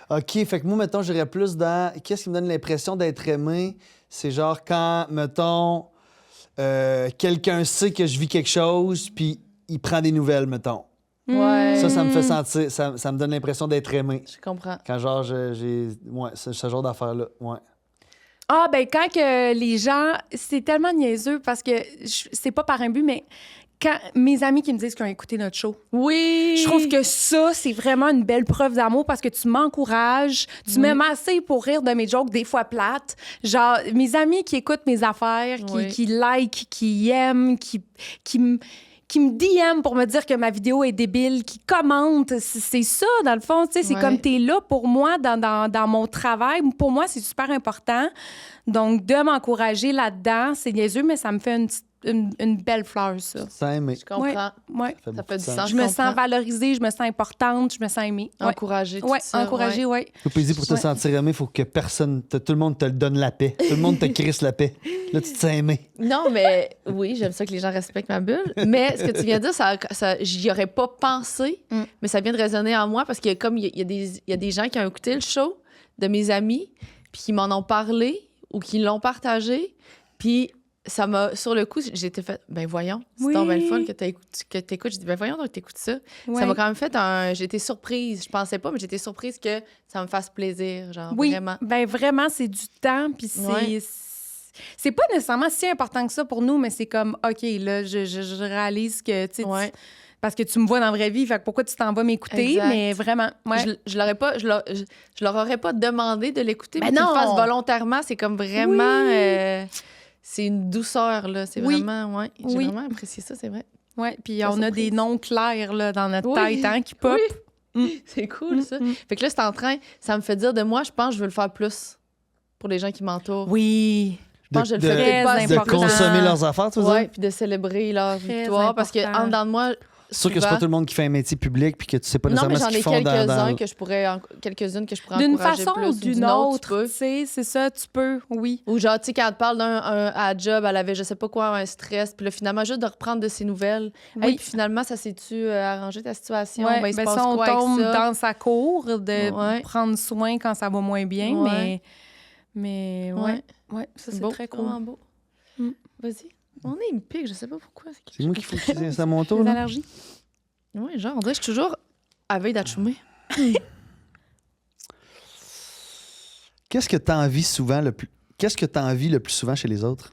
OK, fait que moi, mettons, j'irais plus dans... Qu'est-ce qui me donne l'impression d'être aimé? C'est genre quand, mettons, quelqu'un sait que je vis quelque chose, puis il prend des nouvelles, mettons. Ouais. Ça me fait sentir... Ça me donne l'impression d'être aimé. Je comprends. Quand, genre, j'ai... Ouais, ce genre d'affaires-là, ouais. Ah, ben quand que les gens... C'est tellement niaiseux parce que c'est pas par un but, mais... Quand mes amis qui me disent qu'ils ont écouté notre show, Oui! je trouve que ça, c'est vraiment une belle preuve d'amour parce que tu m'encourages, tu m'aimes assez pour rire de mes jokes, des fois plates. Genre, mes amis qui écoutent mes affaires, qui like, qui aiment, qui me DM pour me dire que ma vidéo est débile, qui commentent. C'est ça, dans le fond. Tu sais, c'est comme t'es là pour moi dans mon travail. Pour moi, c'est super important. Donc, de m'encourager là-dedans, c'est niaiseux, mais ça me fait une belle fleur, ça. Ça aimé. Je comprends. Ouais. Ça fait du sens. Je me sens valorisée, je me sens importante, je me sens aimée. Ouais. Encouragée, tout ça. Encouragée, oui. Puis pour te sentir aimé, il faut que personne, tout le monde te donne la paix. Tout le monde te crisse la paix. Là, tu te sens aimé. Non, mais oui, j'aime ça que les gens respectent ma bulle. Mais ce que tu viens de dire, j'y aurais pas pensé, mais ça vient de résonner en moi parce que comme il y a des gens qui ont écouté le show de mes amis, puis qui m'en ont parlé ou qui l'ont partagé, puis ça m'a, sur le coup, j'ai été fait, ben voyons, c'est donc bien le fun que t'écoutes. J'ai dit, ben voyons donc t'écoutes ça. Ouais. Ça m'a quand même fait j'ai été surprise. Je pensais pas, mais j'ai été surprise que ça me fasse plaisir, genre vraiment. Ben vraiment, c'est du temps, puis c'est pas nécessairement si important que ça pour nous, mais c'est comme, OK, là, je réalise que, tu sais, parce que tu me vois dans la vraie vie, fait que pourquoi tu t'en vas m'écouter, exact. mais vraiment, Je leur aurais pas demandé de l'écouter, mais Ben qu'ils le non. fassent volontairement, c'est comme vraiment... c'est une douceur, là. C'est vraiment... J'ai vraiment apprécié ça, c'est vrai. Oui, puis on a des noms clairs, là, dans notre tête, hein, qui pop. C'est cool, ça. Fait que là, c'est en train... Ça me fait dire de moi, je pense que je veux le faire plus pour les gens qui m'entourent. Oui. Je pense que je le fais pas de consommer leurs affaires, tu veux dire? Oui, puis de célébrer leur victoire. Parce que en dedans de moi... C'est sûr que c'est pas tout le monde qui fait un métier public puis que tu sais pas nécessairement ce qu'ils font quelques-unes que je pourrais d'une encourager façon plus. ou d'une autre, tu sais, c'est ça, tu peux, oui. Ou genre, tu sais, quand elle te parle à la job, elle avait je sais pas quoi, un stress, puis là, finalement, juste de reprendre de ses nouvelles. Oui. Hey, puis finalement, ça s'est-tu arrangé ta situation? Ouais, il se passe ça, on quoi tombe avec ça? dans sa cour de prendre soin quand ça va moins bien, mais ça, c'est beau, très cool. vraiment beau. Vas-y. On est une pique, je sais pas pourquoi. C'est moi qu'il faut que c'est à mon tour, Les là? allergies. Oui, genre, on dirait que je suis toujours à veille d'achoumer. Qu'est-ce que tu envies souvent le plus... Qu'est-ce que tu envies le plus souvent chez les autres?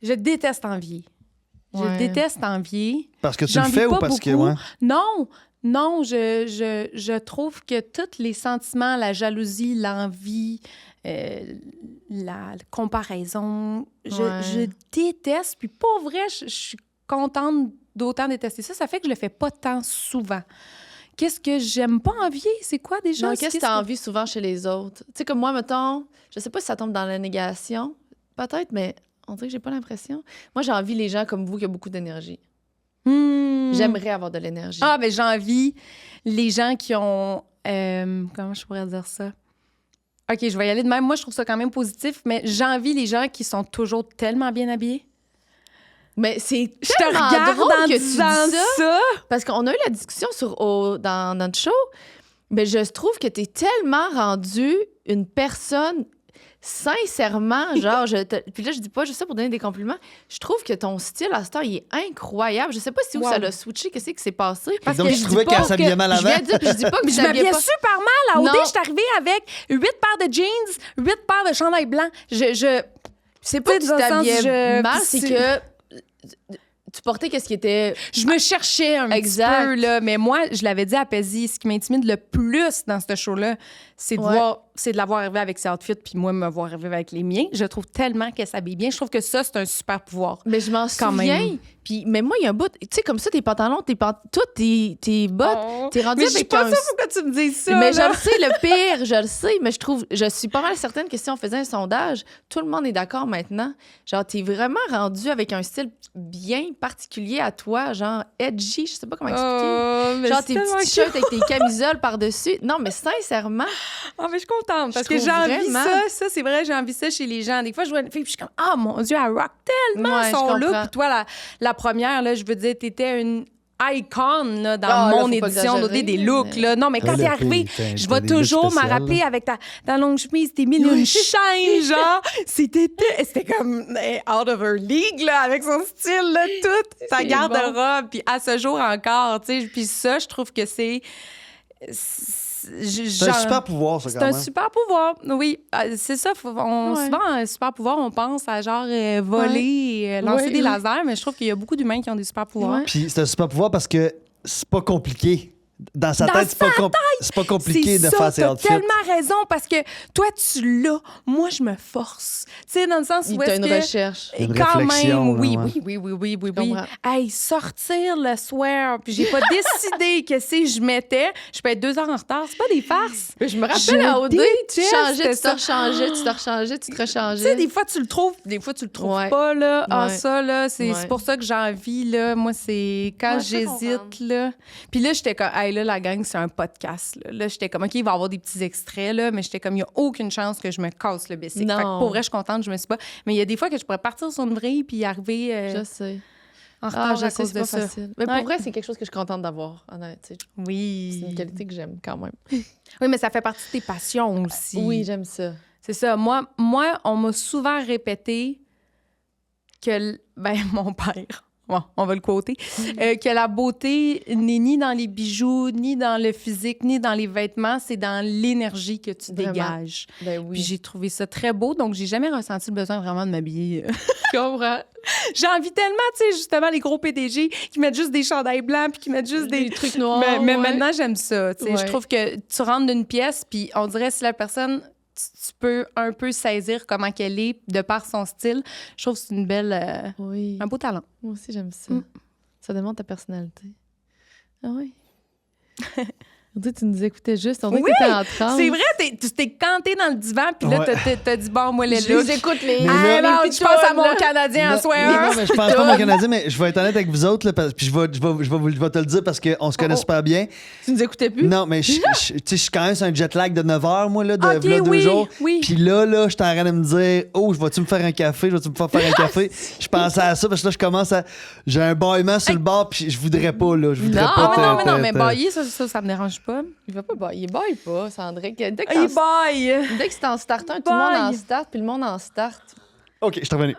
Je déteste envier. Je déteste envier. Parce que tu J'en le fais vis ou pas parce que... beaucoup. Ouais. Non, je trouve que tous les sentiments, la jalousie, l'envie, la comparaison, je déteste. Puis pas vrai, je suis contente d'autant détester ça. Ça fait que je le fais pas tant souvent. Qu'est-ce que j'aime pas envier? C'est quoi déjà? Non, qu'est-ce que tu as envie souvent chez les autres? Tu sais, comme moi, mettons, je sais pas si ça tombe dans la négation, peut-être, mais on dirait que j'ai pas l'impression. Moi, j'ai envie les gens comme vous qui ont beaucoup d'énergie. J'aimerais avoir de l'énergie. Ah, ben j'envie les gens qui ont... comment je pourrais dire ça? OK, je vais y aller de même. Moi, je trouve ça quand même positif, mais j'envie les gens qui sont toujours tellement bien habillés. Mais c'est Je te tellement regarde drôle en que tu disant dis ça. ça. Parce qu'on a eu la discussion dans notre show, mais je trouve que tu es tellement rendu une personne sincèrement, genre, puis là, je dis pas juste ça pour donner des compliments. Je trouve que ton style à cette heure, il est incroyable. Je sais pas si où ça l'a switché, qu'est-ce qui s'est passé. Parce donc, je trouvais qu'elle s'habillait mal avant. Je dis pas que Je m'habillais super mal. À OD, Non. je suis arrivée avec 8 paires de jeans, 8 paires de chandail blanc. C'est pas que tu dans le sens, t'habillais mal, c'est que tu portais qu'est-ce qui était... Je me cherchais un petit peu, là. Mais moi, je l'avais dit à Paisy, ce qui m'intimide le plus dans ce show-là, c'est de Ouais. voir, c'est de la voir arriver avec ses outfits, puis moi, me voir arriver avec les miens. Je trouve tellement qu'elle s'habille bien. Je trouve que ça, c'est un super pouvoir. Mais je m'en Quand souviens. même. Puis, mais moi, il y a un bout, tu sais, comme ça, tes pantalons, toutes tes bottes, t'es rendu Mais je suis avec pas un... sûre pourquoi tu me dis ça. Mais là. je le sais, le pire, je le sais, mais je suis pas mal certaine que si on faisait un sondage, tout le monde est d'accord maintenant. Genre, t'es vraiment rendu avec un style bien particulier à toi, genre edgy, je sais pas comment expliquer. Mais Genre, c'est tes tellement petits t-shirts avec tes camisoles par-dessus. Non, mais sincèrement, Ah, mais je suis contente parce Je que trouve j'ai envie vraiment. ça, c'est vrai, j'ai envie ça chez les gens. Des fois, je vois une fille, puis je suis comme, ah mon Dieu, elle rock tellement Ouais, je son look. comprends. Puis toi, la première, là, je veux dire, t'étais une icon là, dans Ah, là, mon faut pas édition exagérer, des looks. mais- Là. Non, mais quand Ouais, t'es là, arrivée, t'as je vais des looks toujours me spéciales, rappeler là. avec ta longue chemise, tes mille une chaînes, genre. C'était comme out of her league, là, avec son style, là, tout. Ta C'est garde-robe, puis à ce jour encore, tu sais. Puis ça, je trouve que c'est C'est un super pouvoir, ça, c'est quand un même. super pouvoir, oui. C'est ça. Ouais. Souvent, un super pouvoir, on pense à genre voler, lancer Ouais, des ouais. lasers, mais je trouve qu'il y a beaucoup d'humains qui ont des super pouvoirs. Ouais. Puis c'est un super pouvoir parce que c'est pas compliqué. Dans sa Dans tête, c'est pas compliqué C'est de ça, faire ses t'as outfits. tellement raison, parce que toi, tu l'as. Moi, je me force. Tu sais, dans le sens où t'as est-ce une que... recherche. Une Quand réflexion, même, là, oui, ouais. oui. comprends. Hey, sortir le soir, puis j'ai pas décidé que si je mettais, je peux être 2 heures en retard. C'est pas des farces. Mais je me rappelle Je à OD, tu déteste changeais, tu te ça. rechangeais, tu te rechangeais, tu te Tu sais, rechangeais. des fois, tu le trouves, des fois, tu le trouves Ouais. pas, là. Ah, Ouais. ça, là, c'est Ouais. pour ça que j'ai envie, là. Moi, c'est quand Ouais, je peux j'hésite, comprendre. là. Puis là, j'étais comme, hey, là, la gang, c'est un podcast, là. Là, j'étais comme, OK, il va y avoir des petits extraits, là, mais j'étais comme, il n'y a aucune chance que je me casse le bicycle. Non. Fait que pour vrai, je suis contente, je me suis pas. Mais il y a des fois que je pourrais partir sur une vrille puis arriver Je sais. en Ah, retard je à sais, cause c'est de pas ça. facile. Mais Ouais. pour vrai, c'est quelque chose que je suis contente d'avoir, honnête. Tu sais. C'est Oui. une qualité que j'aime quand même. Oui, mais ça fait partie de tes passions aussi. Oui, j'aime ça. C'est ça. Moi, on m'a souvent répété que, mon père, bon, on va le quoter, que la beauté n'est ni dans les bijoux, ni dans le physique, ni dans les vêtements, c'est dans l'énergie que tu Vraiment. dégages. Ben Puis oui. j'ai trouvé ça très beau, donc j'ai jamais ressenti le besoin vraiment de m'habiller. Je comprends. J'ai envie tellement, tu sais, justement, les gros PDG qui mettent juste des chandails blancs puis qui mettent juste des trucs noirs. Mais ouais. maintenant, j'aime ça. Tu sais, Ouais. Je trouve que tu rentres d'une pièce, puis on dirait si la personne, tu peux un peu saisir comment qu'elle est de par son style. Je trouve que c'est une belle, Oui. un beau talent. Moi aussi, j'aime ça. Mm. Ça demande ta personnalité. Ah oui. On dit que tu nous écoutais juste. On dirait Oui, que t'étais en transe. C'est vrai, tu t'es canté dans le divan, puis là, Ouais. t'as dit, bon, moi, les Je looks. les écoute, les... Mais Ah, là- non, je pense à mon Canadien en Non, sweater. non, mais je pense pas à mon Canadien, mais je vais être honnête avec vous autres, là, puis je vais te le dire parce qu'on se connaît super bien. Tu nous écoutais plus? Non, mais tu sais, je suis quand même sur un jet lag de 9 heures, moi, là, de Ok, v'là 2 oui, jours. oui. Puis là, je suis en train de me dire, oh, je vais-tu me faire un café? Je vais-tu me faire un café? Je pensais à ça parce que là, je commence à. J'ai un bâillement sur le bord, puis je voudrais pas, là. Je voudrais Non, pas. Ah, mais non, mais bailler, ça me dérange pas. Il va pas bailler. Il baille pas, Sandrine. Dès que Il baille. dès que c'est en start un, tout le monde en Baille. start, puis le monde en start. OK, je suis revenu.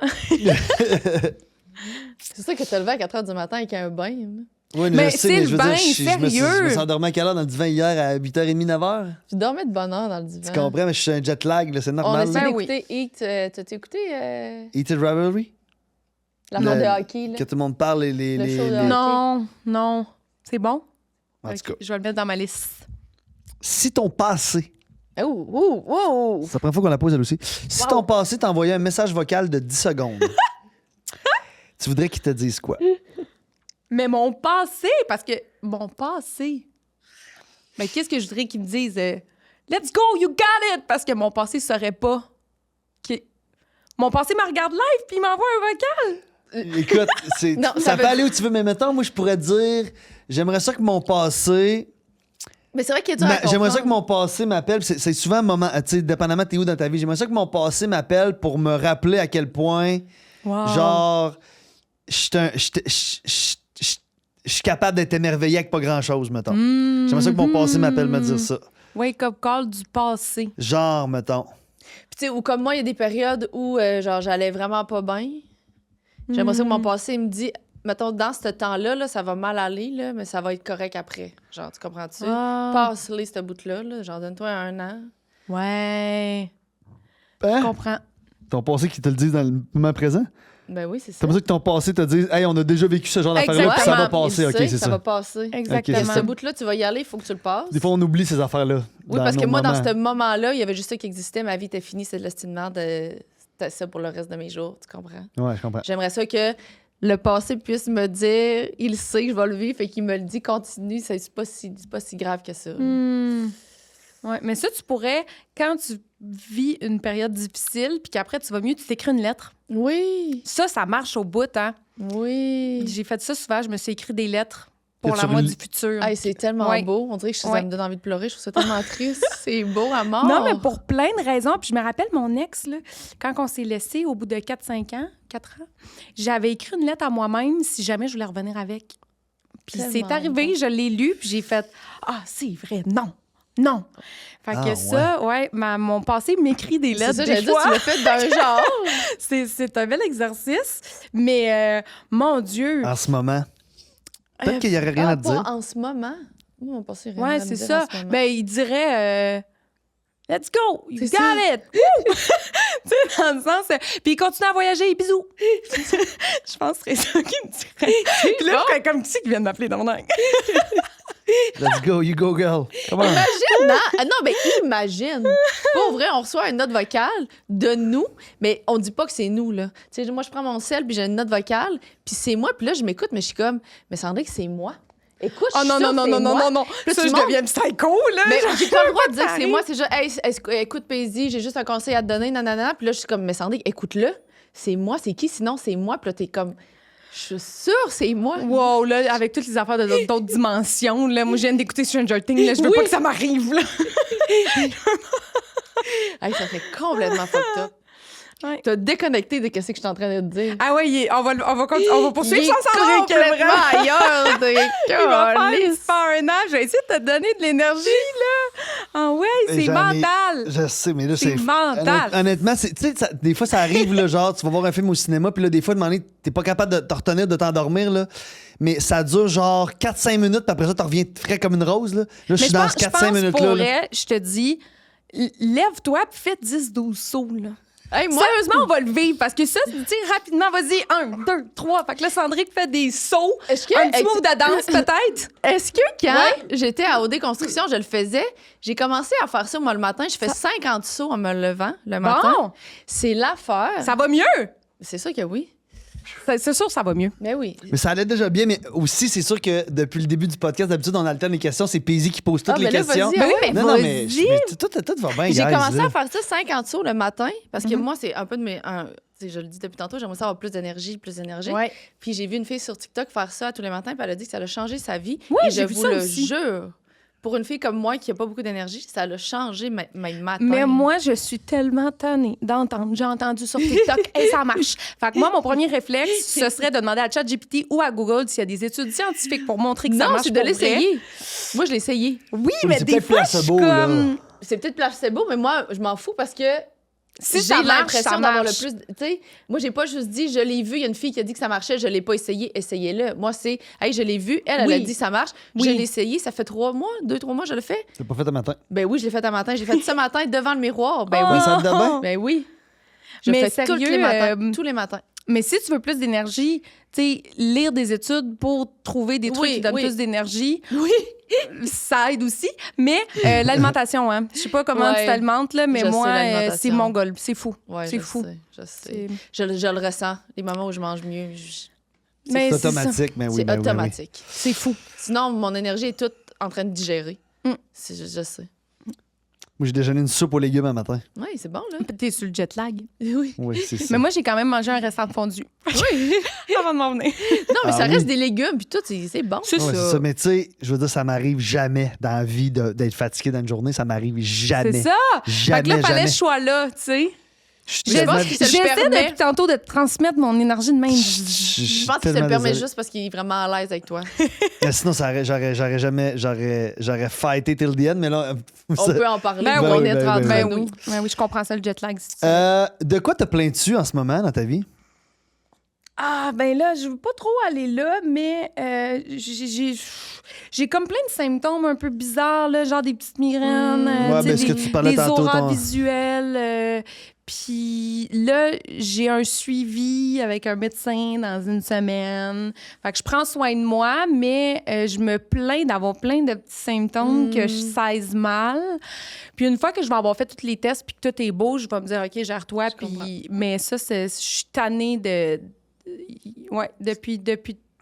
C'est ça que t'as levé à 4 h du matin avec un bain. hein. Oui, Mais je sais, c'est mais le je veux bain, dire, je me sérieux. suis endormi à quelle heure dans le divan hier? À 8h30, 9h? Tu dormais de bonne heure dans le divan. Tu comprends, mais je suis sur un jet lag, là, c'est On normal. essaie là. Ben oui. d'écouter Heat. T'as écouté Eat It Rivalry? la Le- mort de hockey? Là? Que tout le monde parle et Le show de hockey. Non. C'est bon? En tout Ok, cas, je vais le mettre dans ma liste. si ton passé, Oh! c'est la première fois qu'on la pose elle aussi, si Wow. ton passé t'envoyait un message vocal de 10 secondes, tu voudrais qu'il te dise quoi? Mais mon passé, parce que mon passé. Mais qu'est-ce que je voudrais qu'ils me disent? Let's go, you got it! Parce que mon passé ne saurait pas. Mon passé me regarde live puis il m'envoie un vocal. Écoute, Non, ça ça peut veut- aller où tu veux, mais mettons, moi, je pourrais dire, j'aimerais ça que mon passé... Mais c'est vrai qu'il y a dur à J'aimerais ça que comprendre. mon passé m'appelle. C'est souvent un moment, tu sais, dépendamment t'es où dans ta vie. J'aimerais ça que mon passé m'appelle pour me rappeler à quel point, Wow. genre, je suis capable d'être émerveillé avec pas grand-chose, mettons. J'aimerais ça que mon passé m'appelle me dire ça. Wake up call du passé. Genre, mettons. Puis tu sais, ou comme moi, il y a des périodes où genre j'allais vraiment pas bien. J'aimerais ça que mon passé me dit, mettons, dans ce temps-là, là, ça va mal aller, là, mais ça va être correct après. Genre, tu comprends-tu? Ah. Passe-les, ce bout-là. Là. Genre, donne-toi 1 an. Ouais. Je Hein? comprends. Ton passé qui te le dit dans le moment présent? Ben oui, c'est ça. C'est pour ça que ton passé te dit, hey, on a déjà vécu ce genre d'affaires-là, puis ça va Exactement. passer. Il OK, sait c'est ça ça. va passer. Exactement. Ok, c'est Ce bout-là, tu vas y aller, il faut que tu le passes. Des fois, on oublie ces affaires-là. Oui, parce que nos moi, dans moments. ce moment-là, il y avait juste ça qui existait. Ma vie était finie, c'est de l'estime de merde. C'était ça pour le reste de mes jours, tu comprends? Ouais, je comprends. J'aimerais ça que le passé puisse me dire, il sait que je vais le vivre, fait qu'il me le dit, continue, c'est pas si grave que ça. Ouais, mais ça, tu pourrais, quand tu vis une période difficile, puis qu'après, tu vas mieux, tu t'écris une lettre. Oui, Ça marche au bout, hein? oui. J'ai fait ça souvent, je me suis écrit des lettres pour Que la tu moi relis- du futur. Hey, c'est tellement Ouais. beau. On dirait que ça Ouais. me donne envie de pleurer. Je trouve ça tellement triste. C'est beau à mort. Non, mais pour plein de raisons. Puis je me rappelle mon ex, là, quand on s'est laissé au bout de 4 ans, j'avais écrit une lettre à moi-même si jamais je voulais revenir avec. Puis Tellement c'est arrivé, bon. je l'ai lu, puis j'ai fait « Ah, c'est vrai, non. » Fait que Ah, ça, mon passé m'écrit des C'est lettres ça, des j'allais dire, fois. tu l'as fait d'un genre. C'est un bel exercice, mais mon Dieu. En ce moment. Peut-être qu'il n'y aurait rien à te Pas dire. en ce moment. Moi, mon passé, rien Ouais, à me c'est dire ça. en ce moment. Ben, il dirait Let's go! You C'est got ça. it! Woo! Tu sais, dans le sens. Puis il continue à voyager, bisous! Je pense que c'est ça qu'il me dirait. Puis là, je serais comme qui c'est qui vient de m'appeler dans mon angle? Let's go, you go, girl. Come on. Imagine, non? Non, mais imagine. Pour vrai, on reçoit une note vocale de nous, mais on dit pas que c'est nous, là. Tu sais, moi, je prends mon sel, puis j'ai une note vocale, puis c'est moi, puis là, je m'écoute, mais je suis comme, mais Sandrine, c'est moi. Écoute, Oh non, non, non, non, non, non. Là, Ça, tu je montes. deviens psycho, là. Mais j'ai pas le droit de dire que c'est Pareil. moi, c'est juste, hey, écoute, Paisy, j'ai juste un conseil à te donner, nanana. Puis là, je suis comme, mais Sandrine, écoute-le. C'est moi, c'est qui sinon? C'est moi. Puis là, t'es comme, je suis sûre, c'est moi. Wow, là, avec toutes les affaires d'autres dimensions, là, moi, je viens d'écouter Stranger Things, là, je veux pas que ça m'arrive, là. Hey, ça fait complètement fucked up. Ouais. T'as déconnecté de ce que je suis en train de te dire. Ah ouais, on va poursuivre Il sans est Sandrine, qui est complètement vraiment- ailleurs. Il va faire Calisse. une super nage. Je vais essayer de te donner de l'énergie, là. Ah ouais, c'est J'en ai- mental. Je sais, mais là, C'est c'est. mental. Honnêtement, tu sais, des fois, ça arrive, là, genre, tu vas voir un film au cinéma, puis là, des fois, de moment donné, t'es pas capable de te retenir, de t'endormir, là. Mais ça dure genre 4-5 minutes, puis après ça, tu reviens frais comme une rose, là. Là, je suis dans ce 4-5 minutes-là. pour là. vrai, je te dis, lève-toi puis fais 10-12 sauts, là. Hey, moi, Sérieusement, on va le vivre parce que ça, tu sais, rapidement, vas-y, 1, 2, 3. Fait que là, Sandrine fait des sauts. est-ce que, Un petit move de danse, peut-être. est-ce que quand j'étais à OD Construction, je le faisais, j'ai commencé à faire ça, moi, le matin. Je fais 50 sauts en me levant le matin. Bon, C'est l'affaire. ça va mieux. C'est sûr que oui. C'est sûr que ça va mieux. Mais oui. Mais ça allait déjà bien, mais aussi, c'est sûr que depuis le début du podcast, d'habitude, on alterne les questions. C'est Paisy qui pose toutes les ben là, questions. vas-y, Ben oui, mais non, non, mais, vas-y. mais tout va bien, J'ai guys, commencé là. à faire ça 50 sauts le matin parce que moi, c'est un peu de mes. Tu sais, je le dis depuis tantôt, j'aimerais ça avoir plus d'énergie, Ouais. Puis j'ai vu une fille sur TikTok faire ça tous les matins, puis elle a dit que ça a changé sa vie. Ouais, et j'ai je vu vous ça le aussi. jure, pour une fille comme moi qui a pas beaucoup d'énergie, ça a changé mes matins. Mais moi, je suis tellement tannée d'entendre. J'ai entendu sur TikTok et ça marche. Fait que moi, mon premier réflexe, ce serait de demander à ChatGPT ou à Google s'il y a des études scientifiques pour montrer que ça non, marche c'est de pour vrai. l'essayer. Moi, je l'ai essayé. Oui, Oui, mais c'est des peut-être fois, je suis placebo, là. comme... C'est peut-être placebo, mais moi, je m'en fous parce que Si j'ai ça marche, l'impression ça d'avoir le marche. plus. Tu sais, moi, j'ai pas juste dit, je l'ai vu, il y a une fille qui a dit que ça marchait, je l'ai pas essayé, essayez-le. Moi, c'est, hey, je l'ai vu, elle a Oui. dit ça marche, Oui. je l'ai essayé, ça fait 3 mois, 2-3 mois, je le fais. C'est pas fait un matin. Ben oui, je l'ai fait un matin, j'ai fait ce matin devant le miroir. Ben Mais oui. ça te donne bien? Ben oui. Je Mais fais tous les sérieux, matins. Tous les matins. Mais si tu veux plus d'énergie, tu sais, lire des études pour trouver des trucs Oui, qui donnent oui. plus d'énergie, Oui. ça aide aussi. Mais l'alimentation, hein. Je sais pas comment Ouais. tu t'alimentes, là, mais Je sais, moi, l'alimentation. c'est mongol. C'est fou. Ouais, c'est je fou. sais, je sais. C'est- Je le ressens. Les moments où je mange mieux, Mais C'est c'est ça. automatique, mais oui. c'est ben oui, ben oui. automatique. C'est fou. Sinon, mon énergie est toute en train de digérer. Mm. Je sais. Moi, j'ai déjeuné une soupe aux légumes un matin. Oui, c'est bon, là. T'es sur le jet lag. Oui. Oui, c'est ça. Mais moi, j'ai quand même mangé un restant de fondue. Oui. Avant de m'en venir. Non, mais Ah ça oui. reste des légumes, puis tout, c'est bon. C'est Ouais, ça. c'est ça. Mais tu sais, je veux dire, ça m'arrive jamais dans la vie d'être fatigué dans une journée. Ça m'arrive jamais. C'est ça. Jamais, Fait que là, fallait jamais. que je sois là, tu sais. Je suis Je tellement- pense qu'il se le J'essaie permet. depuis tantôt de te transmettre mon énergie de même. Je pense qu'il se tellement le permet désolé. juste parce qu'il est vraiment à l'aise avec toi. Mais sinon, j'aurais jamais. J'aurais fighté till the end, mais là. On ça- peut en parler. Ben on oui, est ben entre oui, Ben nous. oui. Ben oui, je comprends ça, le jet lag. si tu veux. De quoi te plains-tu en ce moment dans ta vie? Ah, ben là, je veux pas trop aller là, mais j'ai comme plein de symptômes un peu bizarres, là, genre des petites migraines, Ouais, tu sais, ben, ce que tu parlais des tantôt, auras ton- visuelles. Puis là, j'ai un suivi avec un médecin dans une semaine. Fait que je prends soin de moi, mais je me plains d'avoir plein de petits symptômes que je saisis mal. Puis une fois que je vais avoir fait tous les tests puis que tout est beau, je vais me dire, OK, gère-toi. Puis, mais ça, je suis tannée ouais, depuis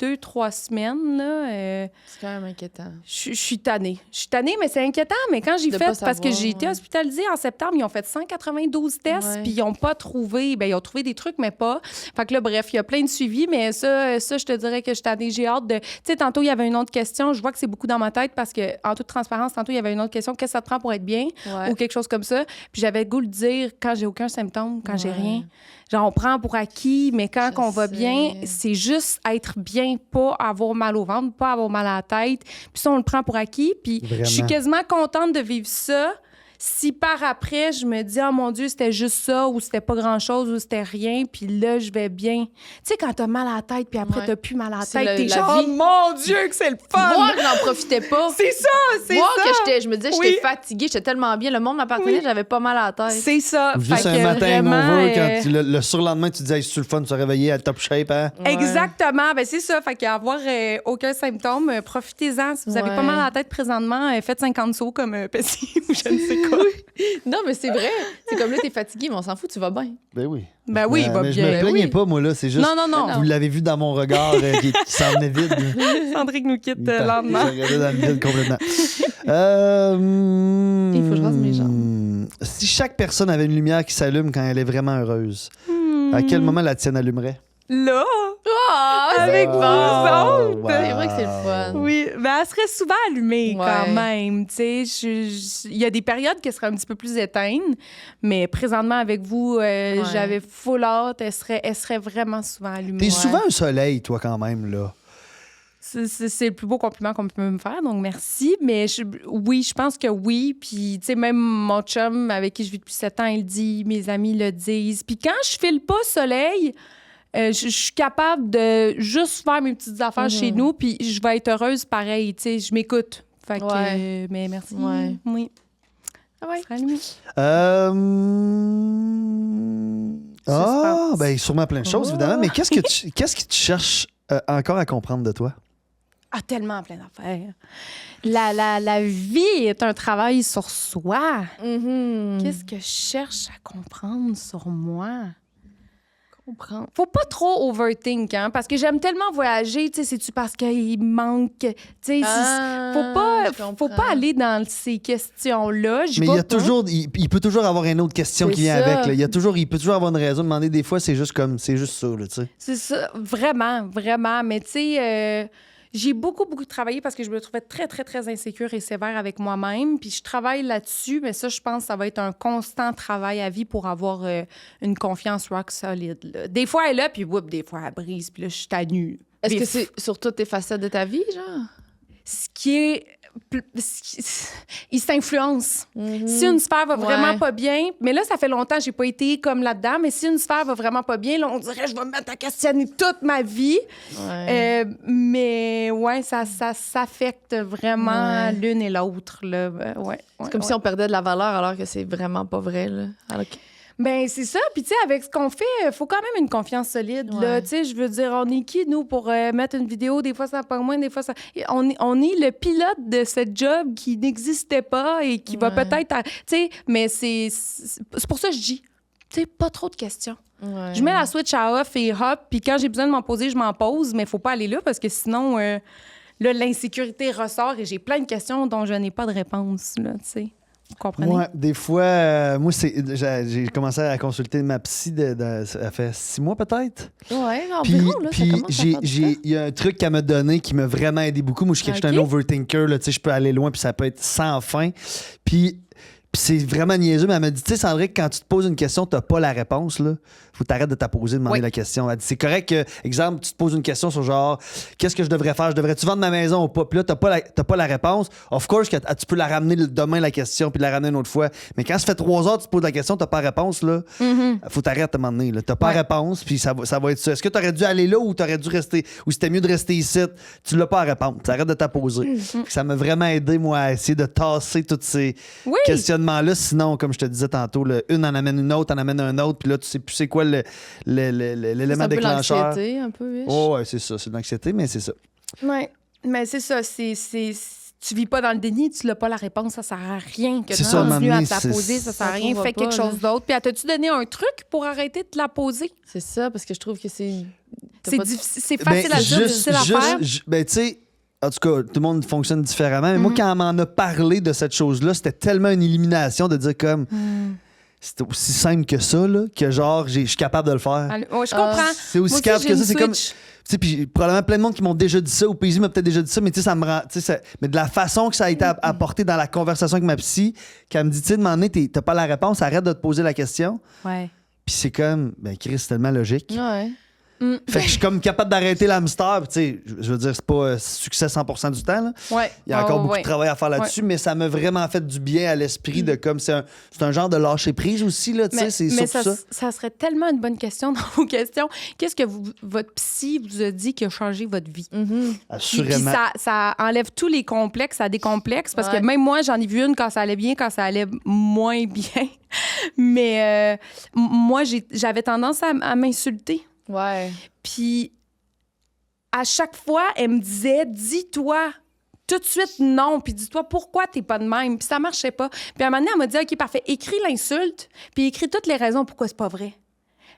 2-3 semaines, là. C'est quand même inquiétant. Je suis tannée. Je suis tannée, mais c'est inquiétant. Mais quand j'ai De fait, pas parce que savoir, j'ai été hospitalisée en septembre, ils ont fait 192 tests, Ouais. puis ils n'ont pas trouvé. Bien, ils ont trouvé des trucs, mais pas. Fait que là, bref, il y a plein de suivis, mais ça, je te dirais que je suis tannée. J'ai hâte de. Tu sais, tantôt, il y avait une autre question. Je vois que c'est beaucoup dans ma tête parce que, en toute transparence, tantôt, il y avait une autre question. Qu'est-ce que ça te prend pour être bien? Ouais. Ou quelque chose comme ça. Puis j'avais le goût de dire quand j'ai aucun symptôme, quand j'ai Ouais. rien. Genre, on prend pour acquis, mais quand Je on va sais. bien, c'est juste être bien, pas avoir mal au ventre, pas avoir mal à la tête. Puis ça, on le prend pour acquis. Puis Vraiment. je suis quasiment contente de vivre ça. Si par après, je me dis, oh mon Dieu, c'était juste ça, ou c'était pas grand-chose, ou c'était rien, puis là, je vais bien. Tu sais, quand t'as mal à la tête, puis après, Ouais. t'as plus mal à la C'est tête, t'es la genre, vie. oh mon Dieu, que c'est le fun! Moi, que j'en profitais pas. C'est ça, c'est Moi, ça! que je me disais, j'étais fatiguée, j'étais tellement bien. Le monde m'appartenait, Oui. j'avais pas mal à la tête. C'est ça. Ou juste Fait un que matin vraiment, hangover, quand le surlendemain, tu te disais, c'est le fun de se réveiller à top shape, hein? Ouais. Exactement. Ben c'est ça. Fait qu'avoir aucun symptôme, profitez-en. Si vous avez Ouais. pas mal à la tête présentement, faites 50 sauts comme Pessi ou je ne sais quoi. Non, mais c'est vrai. C'est comme là, t'es fatigué, mais on s'en fout, tu vas bien. Ben oui. Ben oui, il va mais je bien. me plaignais oui. pas, moi, là. C'est juste. Non, non, non. Vous l'avez vu dans mon regard qui s'en venait vide. Sandrick nous quitte Il lentement. regardait dans le vide complètement. Il faut que je rase mes Si chaque personne avait une lumière qui s'allume quand elle est vraiment heureuse, à quel moment la tienne allumerait? Là, Ah, avec vous autres. wow. C'est vrai que c'est le fun. Oui, ben elle serait souvent allumée Ouais. quand même. Tu sais, il y a des périodes qui seraient un petit peu plus éteintes, mais présentement avec vous, j'avais full hâte. Elle serait vraiment souvent allumée. T'es souvent un soleil, toi, quand même, là. C'est le plus beau compliment qu'on peut me faire, donc merci. Mais oui, je pense que oui. Puis, tu sais, même mon chum avec qui je vis depuis 7 ans, il le dit, mes amis le disent. Puis quand je file pas soleil, je suis capable de juste faire mes petites affaires chez nous, puis je vais être heureuse pareil. Tu sais, je m'écoute. Fait que, Ouais. mais merci. Ouais. Oui. Ah ouais. Ça sera allumé. Ben sûrement plein de choses, évidemment. Mais qu'est-ce que tu cherches encore à comprendre de toi? Ah, tellement plein d'affaires. La vie est un travail sur soi. Qu'est-ce que je cherche à comprendre sur moi? Comprendre. Faut pas trop overthink, hein, parce que j'aime tellement voyager, tu sais, c'est-tu parce qu'il manque, tu sais, faut pas aller dans ces questions-là. Mais il peut toujours avoir une autre question C'est qui vient ça. avec. Là. Il peut toujours avoir une raison de demander. Des fois, c'est juste ça, là, tu sais. C'est ça, vraiment, vraiment. Mais tu sais, j'ai beaucoup travaillé parce que je me trouvais très, très, très insécure et sévère avec moi-même. Puis je travaille là-dessus, mais ça, je pense que ça va être un constant travail à vie pour avoir une confiance rock solide. Là. Des fois, elle est là, puis des fois, elle brise, puis là, je suis à nu. Est-ce Mais que c'est sur toutes tes facettes de ta vie, genre? ce qui est... Il s'influence. Si une sphère va vraiment Ouais. pas bien, mais là, ça fait longtemps que j'ai pas été comme là-dedans, mais si une sphère va vraiment pas bien, là, on dirait que je vais me mettre à questionner toute ma vie. Ouais. Mais ouais, ça s'affecte vraiment Ouais. l'une et l'autre. Là. Ouais, C'est comme si on perdait de la valeur alors que c'est vraiment pas vrai, là. Alors que- Ben c'est ça. Puis tu sais, avec ce qu'on fait, il faut quand même une confiance solide. Là, Ouais. tu sais, je veux dire, on est qui nous pour mettre une vidéo? Des fois ça pas moins, des fois ça. On est le pilote de ce job qui n'existait pas et qui va Ouais. peut-être, tu sais, mais c'est pour ça que je dis, tu sais, pas trop de questions. Ouais. Je mets la switch à off et hop, puis quand j'ai besoin de m'en poser, je m'en pose, mais faut pas aller là parce que sinon, là, l'insécurité ressort et j'ai plein de questions dont je n'ai pas de réponse. Là, tu sais. Vous comprenez? Ouais, des fois, moi, j'ai commencé à consulter ma psy, ça fait 6 mois peut-être. Ouais, Puis, environ, là, ça puis commence à faire du temps. il y a un truc qu'elle m'a donné qui m'a vraiment aidé beaucoup. Moi, je suis un Ok. overthinker, là, tu sais, je peux aller loin, puis ça peut être sans fin. Puis c'est vraiment niaiseux, mais elle m'a dit, tu sais, Sandrick, quand tu te poses une question, t'as pas la réponse, là. Faut t'arrêter de t'apposer, de demander Oui. la question. Elle dit, c'est correct que, exemple, tu te poses une question sur genre, qu'est-ce que je devrais faire? Je devrais-tu vendre ma maison ou pas? Puis là, t'as pas la réponse. Of course, que tu peux la ramener demain, la question, puis la ramener une autre fois. Mais quand ça fait 3 heures, tu te poses la question, t'as pas la réponse, là. Faut t'arrêter à un moment donné, là. T'as pas la réponse, puis ça va être ça. Est-ce que t'aurais dû aller là ou t'aurais dû rester, ou c'était mieux de rester ici? Tu l'as pas à répondre. T'arrêtes de t'apposer. Ça m'a vraiment aidé, moi, à essayer de tasser tous ces Oui. questionnements élément-là. Sinon, comme je te disais tantôt, une en amène une autre, en amène un autre, puis là, tu sais plus c'est quoi l'élément déclencheur. C'est l'anxiété, un peu, Oh, ouais, c'est ça. C'est de l'anxiété, mais c'est ça. Ouais. Mais c'est ça, tu vis pas dans le déni, tu n'as pas la réponse, ça sert à rien que C'est tu ça, continues à m'amener, te la c'est- poser, ça sert à ça rien, trouvera fais quelque pas, chose d'autre. Puis t'as-tu donné un truc pour arrêter de te la poser? C'est ça, parce que je trouve que c'est... t'as C'est pas- difficile, c'est facile à dire, juste- difficile à faire. Ben, tu sais, en tout cas, tout le monde fonctionne différemment. Mais moi, Mhm. quand on m'en a parlé de cette chose-là, c'était tellement une élimination de dire comme. C'est aussi simple que ça, là, que genre, je suis capable de le faire. Ouais, je comprends. C'est aussi Moi calme j'ai que ça. une C'est comme. switch. Tu sais, puis probablement plein de monde qui m'ont déjà dit ça, ou Paisy m'a peut-être déjà dit ça, mais tu sais, ça me rend. Tu sais, mais de la façon que ça a été apporté dans la conversation avec ma psy, qu'elle me dit, tu sais, de m'en t'as pas la réponse, arrête de te poser la question. Ouais. Puis c'est comme, ben, Chris, c'est tellement logique. Ouais. Fait que je suis comme capable d'arrêter l'hamster. Tu sais, je veux dire, c'est pas succès 100% du temps, là. Ouais. Il y a encore Ouais, beaucoup ouais. de travail à faire là-dessus, mais ça m'a vraiment fait du bien à l'esprit de comme c'est un genre de lâcher prise aussi, là, tu sais, c'est mais surtout ça. ça serait tellement une bonne question dans vos questions. Qu'est-ce que votre psy vous a dit qui a changé votre vie? Puis Assurément. ça enlève tous les complexes, ça décomplexe, parce Ouais. que même moi, j'en ai vu une quand ça allait bien, quand ça allait moins bien. Mais moi, j'avais tendance à m'insulter. Ouais. Puis à chaque fois, elle me disait, dis-toi tout de suite non, puis dis-toi pourquoi t'es pas de même. Puis ça marchait pas. Puis à un moment donné, elle m'a dit, OK, parfait, écris l'insulte, puis écris toutes les raisons pourquoi c'est pas vrai.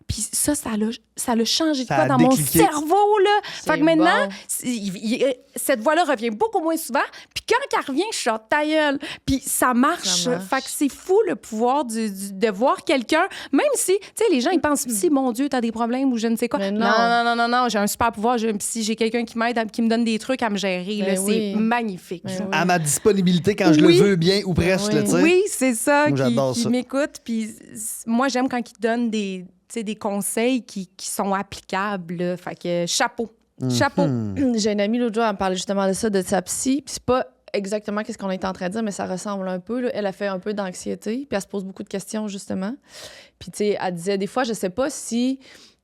Puis ça l'a changé de Ça quoi a dans mon décliqué. cerveau, là. C'est Fait que maintenant, bon. cette voix-là revient beaucoup moins souvent. Puis quand elle revient, je chante ta gueule. Puis ça marche. Ça marche. Fait que c'est fou, le pouvoir de voir quelqu'un, même si, tu sais, les gens, ils pensent, si, mon Dieu, t'as des problèmes ou je ne sais quoi. Mais non. Non, j'ai un super pouvoir. Si j'ai quelqu'un qui m'aide, qui me donne des trucs à me gérer, là, Ben oui. c'est magnifique. Ben oui. À ma disponibilité quand je Oui. le veux bien ou presque, Oui. là, tu sais. Oui, c'est ça, Moi, j'adore qui ça. m'écoute. Puis moi, j'aime quand ils donnent des conseils qui sont applicables. Là. Fait que chapeau. Chapeau. J'ai une amie l'autre jour, elle me parlait justement de ça, de sa psy. Puis c'est pas exactement ce qu'on est en train de dire, mais ça ressemble un peu. Là. Elle a fait un peu d'anxiété, puis elle se pose beaucoup de questions, justement. Puis, tu sais, elle disait, des fois, je sais pas si...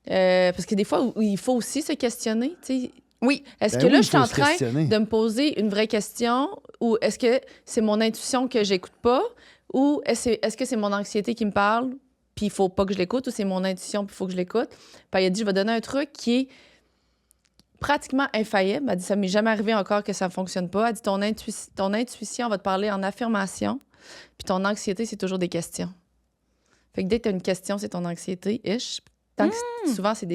parce que des fois, il faut aussi se questionner, tu sais. Oui. Est-ce Ben que oui, là, il je suis faut en se train questionner. de me poser une vraie question, ou est-ce que c'est mon intuition que j'écoute pas, ou est-ce que c'est mon anxiété qui me parle, puis il faut pas que je l'écoute, ou c'est mon intuition, puis il faut que je l'écoute? Puis elle a dit, je vais donner un truc qui est pratiquement infaillible. Elle dit, ça m'est jamais arrivé encore que ça ne fonctionne pas. Elle dit, ton intuition va te parler en affirmation, puis ton anxiété, c'est toujours des questions. Fait que dès que tu as une question, c'est ton anxiété-ish. Tant que souvent, c'est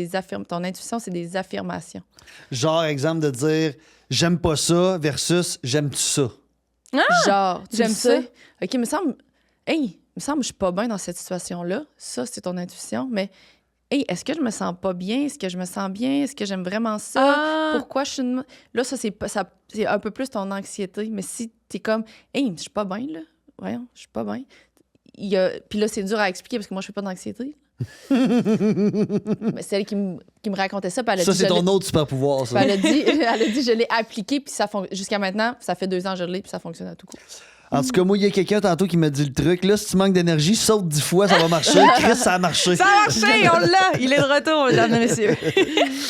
ton intuition, c'est des affirmations. Genre, exemple de dire j'aime pas ça versus j'aime-tu ça. Genre, tu j'aime le sais. ça. OK, me semble que je suis pas bien dans cette situation-là. Ça, c'est ton intuition. Mais, est-ce que je me sens pas bien? Est-ce que je me sens bien? Est-ce que j'aime vraiment ça? Ah. Pourquoi je suis... Là, ça, c'est un peu plus ton anxiété. Mais si t'es comme, je suis pas bien, là. Voyons, je suis pas bien. Puis là, c'est dur à expliquer parce que moi, je fais pas d'anxiété. Mais c'est elle qui me racontait ça. Puis elle a Ça, dit, c'est je ton l'ai- autre super pouvoir, ça. puis elle a dit, je l'ai appliqué, puis jusqu'à maintenant, ça fait 2 ans que je l'ai, puis ça fonctionne à tout coup. En tout cas, moi, il y a quelqu'un tantôt qui m'a dit le truc. Là, si tu manques d'énergie, saute 10 fois, ça va marcher. Chris, ça a marché. Ça a marché, on l'a. Il est de retour, mesdames et messieurs.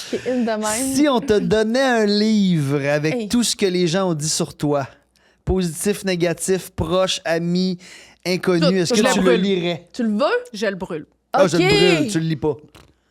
C'est une de même. Si on te donnait un livre avec Hey. tout ce que les gens ont dit sur toi, positif, négatif, proche, ami, inconnu, Tout, est-ce je que le tu le brûle. lirais? Tu le veux? Je le brûle. Ah, je le OK. brûle, tu le lis pas.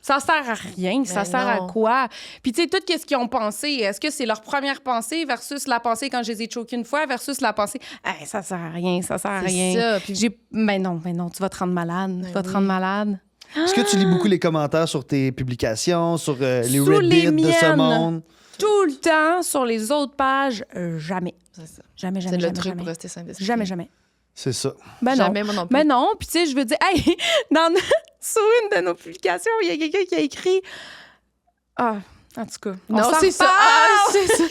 Ça sert à rien. Ça sert à non. quoi? Puis, tu sais, tout ce qu'ils ont pensé, est-ce que c'est leur première pensée versus la pensée quand je les ai choqués une fois versus la pensée, hey, ça sert à rien, ça sert à C'est rien. ça, puis- Mais non, tu vas te rendre malade. Tu vas te rendre malade. Est-ce que tu lis beaucoup les commentaires sur tes publications, sur les Sous Reddit les de ce miennes. monde? Tout le temps, sur les autres pages, jamais. C'est ça. Jamais, C'est jamais, le jamais, truc jamais. pour rester sain d'esprit. Jamais, jamais. C'est ça. Ben non. Jamais, moi non plus. Mais non, puis tu sais, je veux dire, hey, sous une de nos publications, il y a quelqu'un qui a écrit. Ah, en tout cas. on Non, s'en c'est ça. reparle. Ah, c'est ça.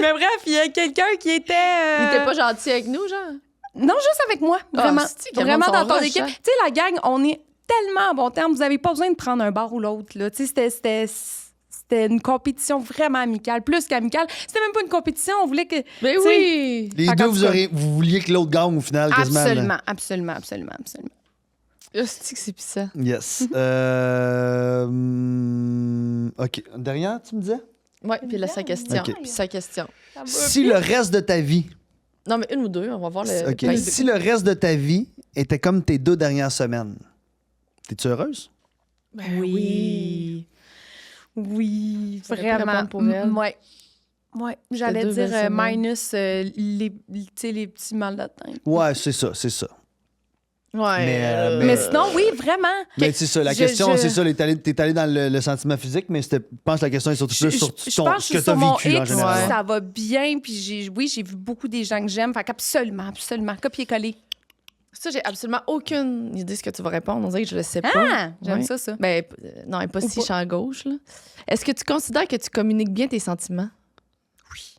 Mais bref, il y a quelqu'un qui était. Il était pas gentil avec nous, genre? Non, juste avec moi. Vraiment. c'est-tu quel Vraiment monde dans sont ton rush, équipe. hein? Tu sais, la gang, on est tellement en bon terme. Vous n'avez pas besoin de prendre un bar ou l'autre. Là. Tu sais, c'était une compétition vraiment amicale, plus qu'amicale. C'était même pas une compétition. On voulait que. Mais tu sais, oui! Les Fait deux, qu'en tout cas- vous vouliez que l'autre gagne au final, quasiment. là. Absolument, absolument, absolument, absolument. C'est que c'est puissant. Yes. OK. Derrière, tu me disais? Ouais, puis là, sa question. OK. Puis sa question. Si le reste de ta vie, Non, mais une ou deux, on va voir le... OK. Si le reste de ta vie étaient comme tes 2 dernières semaines. T'es-tu heureuse? Ben Oui. Oui, Ça aurait pu vraiment. répondre pour elle. Ouais. Ouais, j'allais 2 belles dire semaines. minus les petits mal de tête. Ouais, c'est ça, c'est ça. Ouais. Mais- Mais sinon, oui, vraiment. Mais c'est ça, la Je- question, je- c'est ça, t'es allé dans le sentiment physique, mais je pense que la question est surtout plus sur je ton, pense ce que que sur t'as mon vécu en X, général. ça va bien. Puis j'ai vu beaucoup des gens que j'aime. Fait qu'absolument, absolument. Copier-coller. Ça, j'ai absolument aucune idée de ce que tu vas répondre. On dirait que je le sais pas. Ah, j'aime Ouais. ça. Ben, non, elle est pas Ou si pas. champ gauche, là. Est-ce que tu considères que tu communiques bien tes sentiments? Oui.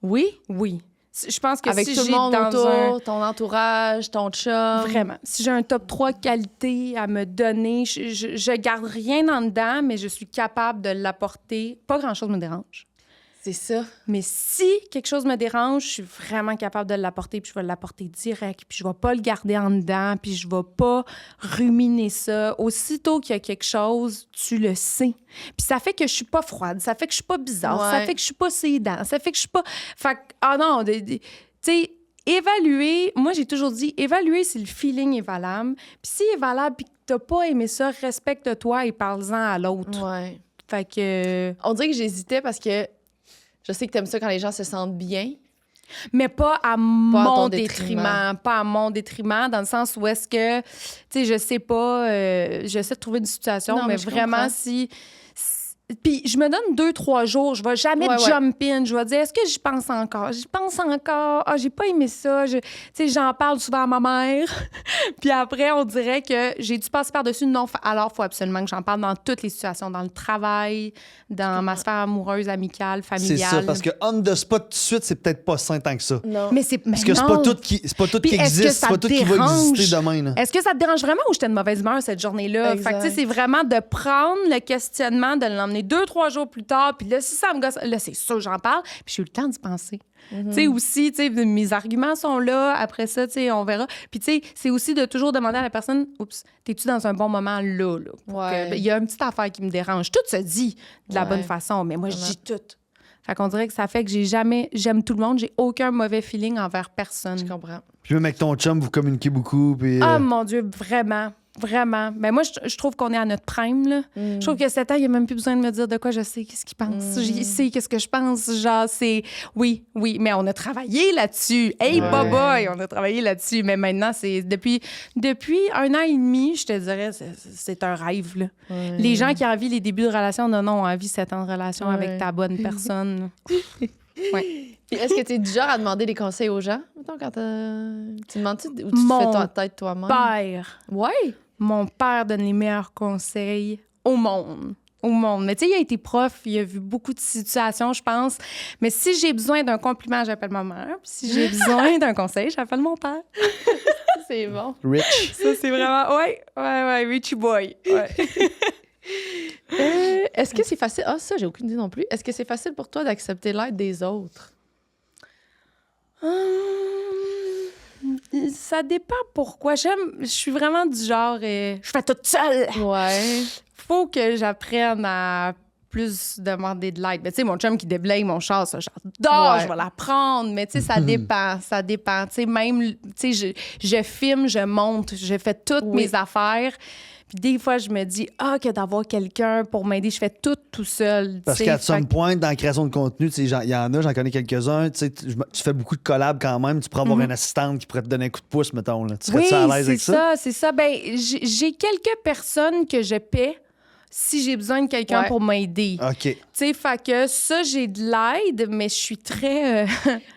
Oui? Oui. Je pense que Avec si tout le j'ai monde dans autour, un... ton entourage, ton chum. Vraiment. Si j'ai un top 3 qualités à me donner, je garde rien en dedans, mais je suis capable de l'apporter. Pas grand-chose me dérange. C'est ça. Mais si quelque chose me dérange, je suis vraiment capable de l'apporter, puis je vais l'apporter direct, puis je vais pas le garder en dedans, puis je vais pas ruminer ça. Aussitôt qu'il y a quelque chose, tu le sais. Puis ça fait que je suis pas froide, ça fait que je suis pas bizarre, ça Ouais. fait que je suis pas sédant, ça fait que je suis pas... Fait que, ah non, tu sais, évaluer, moi j'ai toujours dit, évaluer si le feeling est valable. Puis s'il est valable, puis que t'as pas aimé ça, respecte-toi et parle-en à l'autre. Ouais. Fait que... On dirait que j'hésitais parce que je sais que t'aimes ça quand les gens se sentent bien. Mais pas à ton mon détriment. détriment. Pas à mon détriment, dans le sens où est-ce que, tu sais, je sais pas, j'essaie de trouver une situation, Non, mais mais je vraiment, comprends. si... Puis je me donne 2-3 jours, je vais jamais Ouais, ouais. jump in, je vais dire, est-ce que j'y pense encore? J'y pense encore, ah, j'ai pas aimé ça, tu sais, j'en parle souvent à ma mère, puis après, on dirait que j'ai dû passer par-dessus, non, alors il faut absolument que j'en parle dans toutes les situations, dans le travail, dans ma sphère amoureuse, amicale, C'est familiale. ça, parce que on the spot tout de suite, c'est peut-être pas sain tant que ça. Non. Mais c'est... Parce que c'est pas tout qui Puis est-ce que existe, ça c'est pas te tout qui va dérange? exister demain. Là. Est-ce que ça te dérange vraiment ou j'étais de mauvaise humeur cette journée-là? Exact. Fait que, tu sais, c'est vraiment de prendre le questionnement, de l'emmener 2-3 jours plus tard, puis là, si ça me gosse, là, c'est sûr, j'en parle, puis j'ai eu le temps d'y penser. Tu sais, aussi, tu sais, mes arguments sont là, après ça, tu sais, on verra. Puis, tu sais, c'est aussi de toujours demander à la personne, oups, t'es-tu dans un bon moment là? Pour Ouais. que- il y a une petite affaire qui me dérange. Tout se dit de la Ouais. bonne façon, mais moi, je Vraiment. dis tout. Fait qu'on dirait que ça fait que j'aime tout le monde, j'ai aucun mauvais feeling envers personne. Je comprends. Puis même avec ton chum, vous communiquez beaucoup. Puis, Ah, mon Dieu, vraiment. Vraiment. Ben moi, je trouve qu'on est à notre prime, là. Je trouve que 7 ans, il n'y a même plus besoin de me dire de quoi je sais, qu'est-ce qu'il pense. Il sait qu'est-ce que je pense. Genre, c'est... Oui, mais on a travaillé là-dessus. Hey, Ouais. boy, on a travaillé là-dessus. Mais maintenant, c'est... Depuis 1 an et demi, je te dirais, c'est un rêve, là. Ouais. Les gens qui envient les débuts de relation, non, ont envie 7 ans de relation Ouais. avec ta bonne personne. Ouais. Puis est-ce que tu es du genre à demander des conseils aux gens? Mettons, quand tu demandes-tu ou tu te Mon fais ta tête toi-même? Père. Ouais. Mon père donne les meilleurs conseils au monde. Au monde. Mais tu sais, il a été prof, il a vu beaucoup de situations, je pense. Mais si j'ai besoin d'un compliment, j'appelle ma mère. Puis si j'ai besoin d'un conseil, j'appelle mon père. C'est bon. Rich. Ça, c'est vraiment... Ouais, Richie Boy. Ouais. Est-ce que c'est facile? Ah, ça, j'ai aucune idée non plus. Est-ce que c'est facile pour toi d'accepter l'aide des autres? Ça dépend pourquoi. Je suis vraiment du genre... je fais tout seule. Ouais. Faut que j'apprenne à plus demander de l'aide. Mais tu sais, mon chum qui déblaye mon char, ça, j'adore, Ouais. je vais l'apprendre. Mais tu sais, ça dépend. Tu sais, même, tu sais, je filme, je monte, je fais toutes Oui. mes affaires. Puis des fois, je me dis, que d'avoir quelqu'un pour m'aider, je fais tout seul. Parce tu sais. qu'à some Fait que- point, dans la création de contenu, tu sais, il y en a, j'en connais quelques-uns. Tu sais, tu fais beaucoup de collabs quand même. Tu pourrais avoir une assistante qui pourrait te donner un coup de pouce, mettons. Là. Tu Oui, serais-tu à l'aise avec ça? c'est ça. Ben, j'ai quelques personnes que je paie si j'ai besoin de quelqu'un Ouais. pour m'aider. OK. Tu sais, fait que ça, j'ai de l'aide, mais je suis très...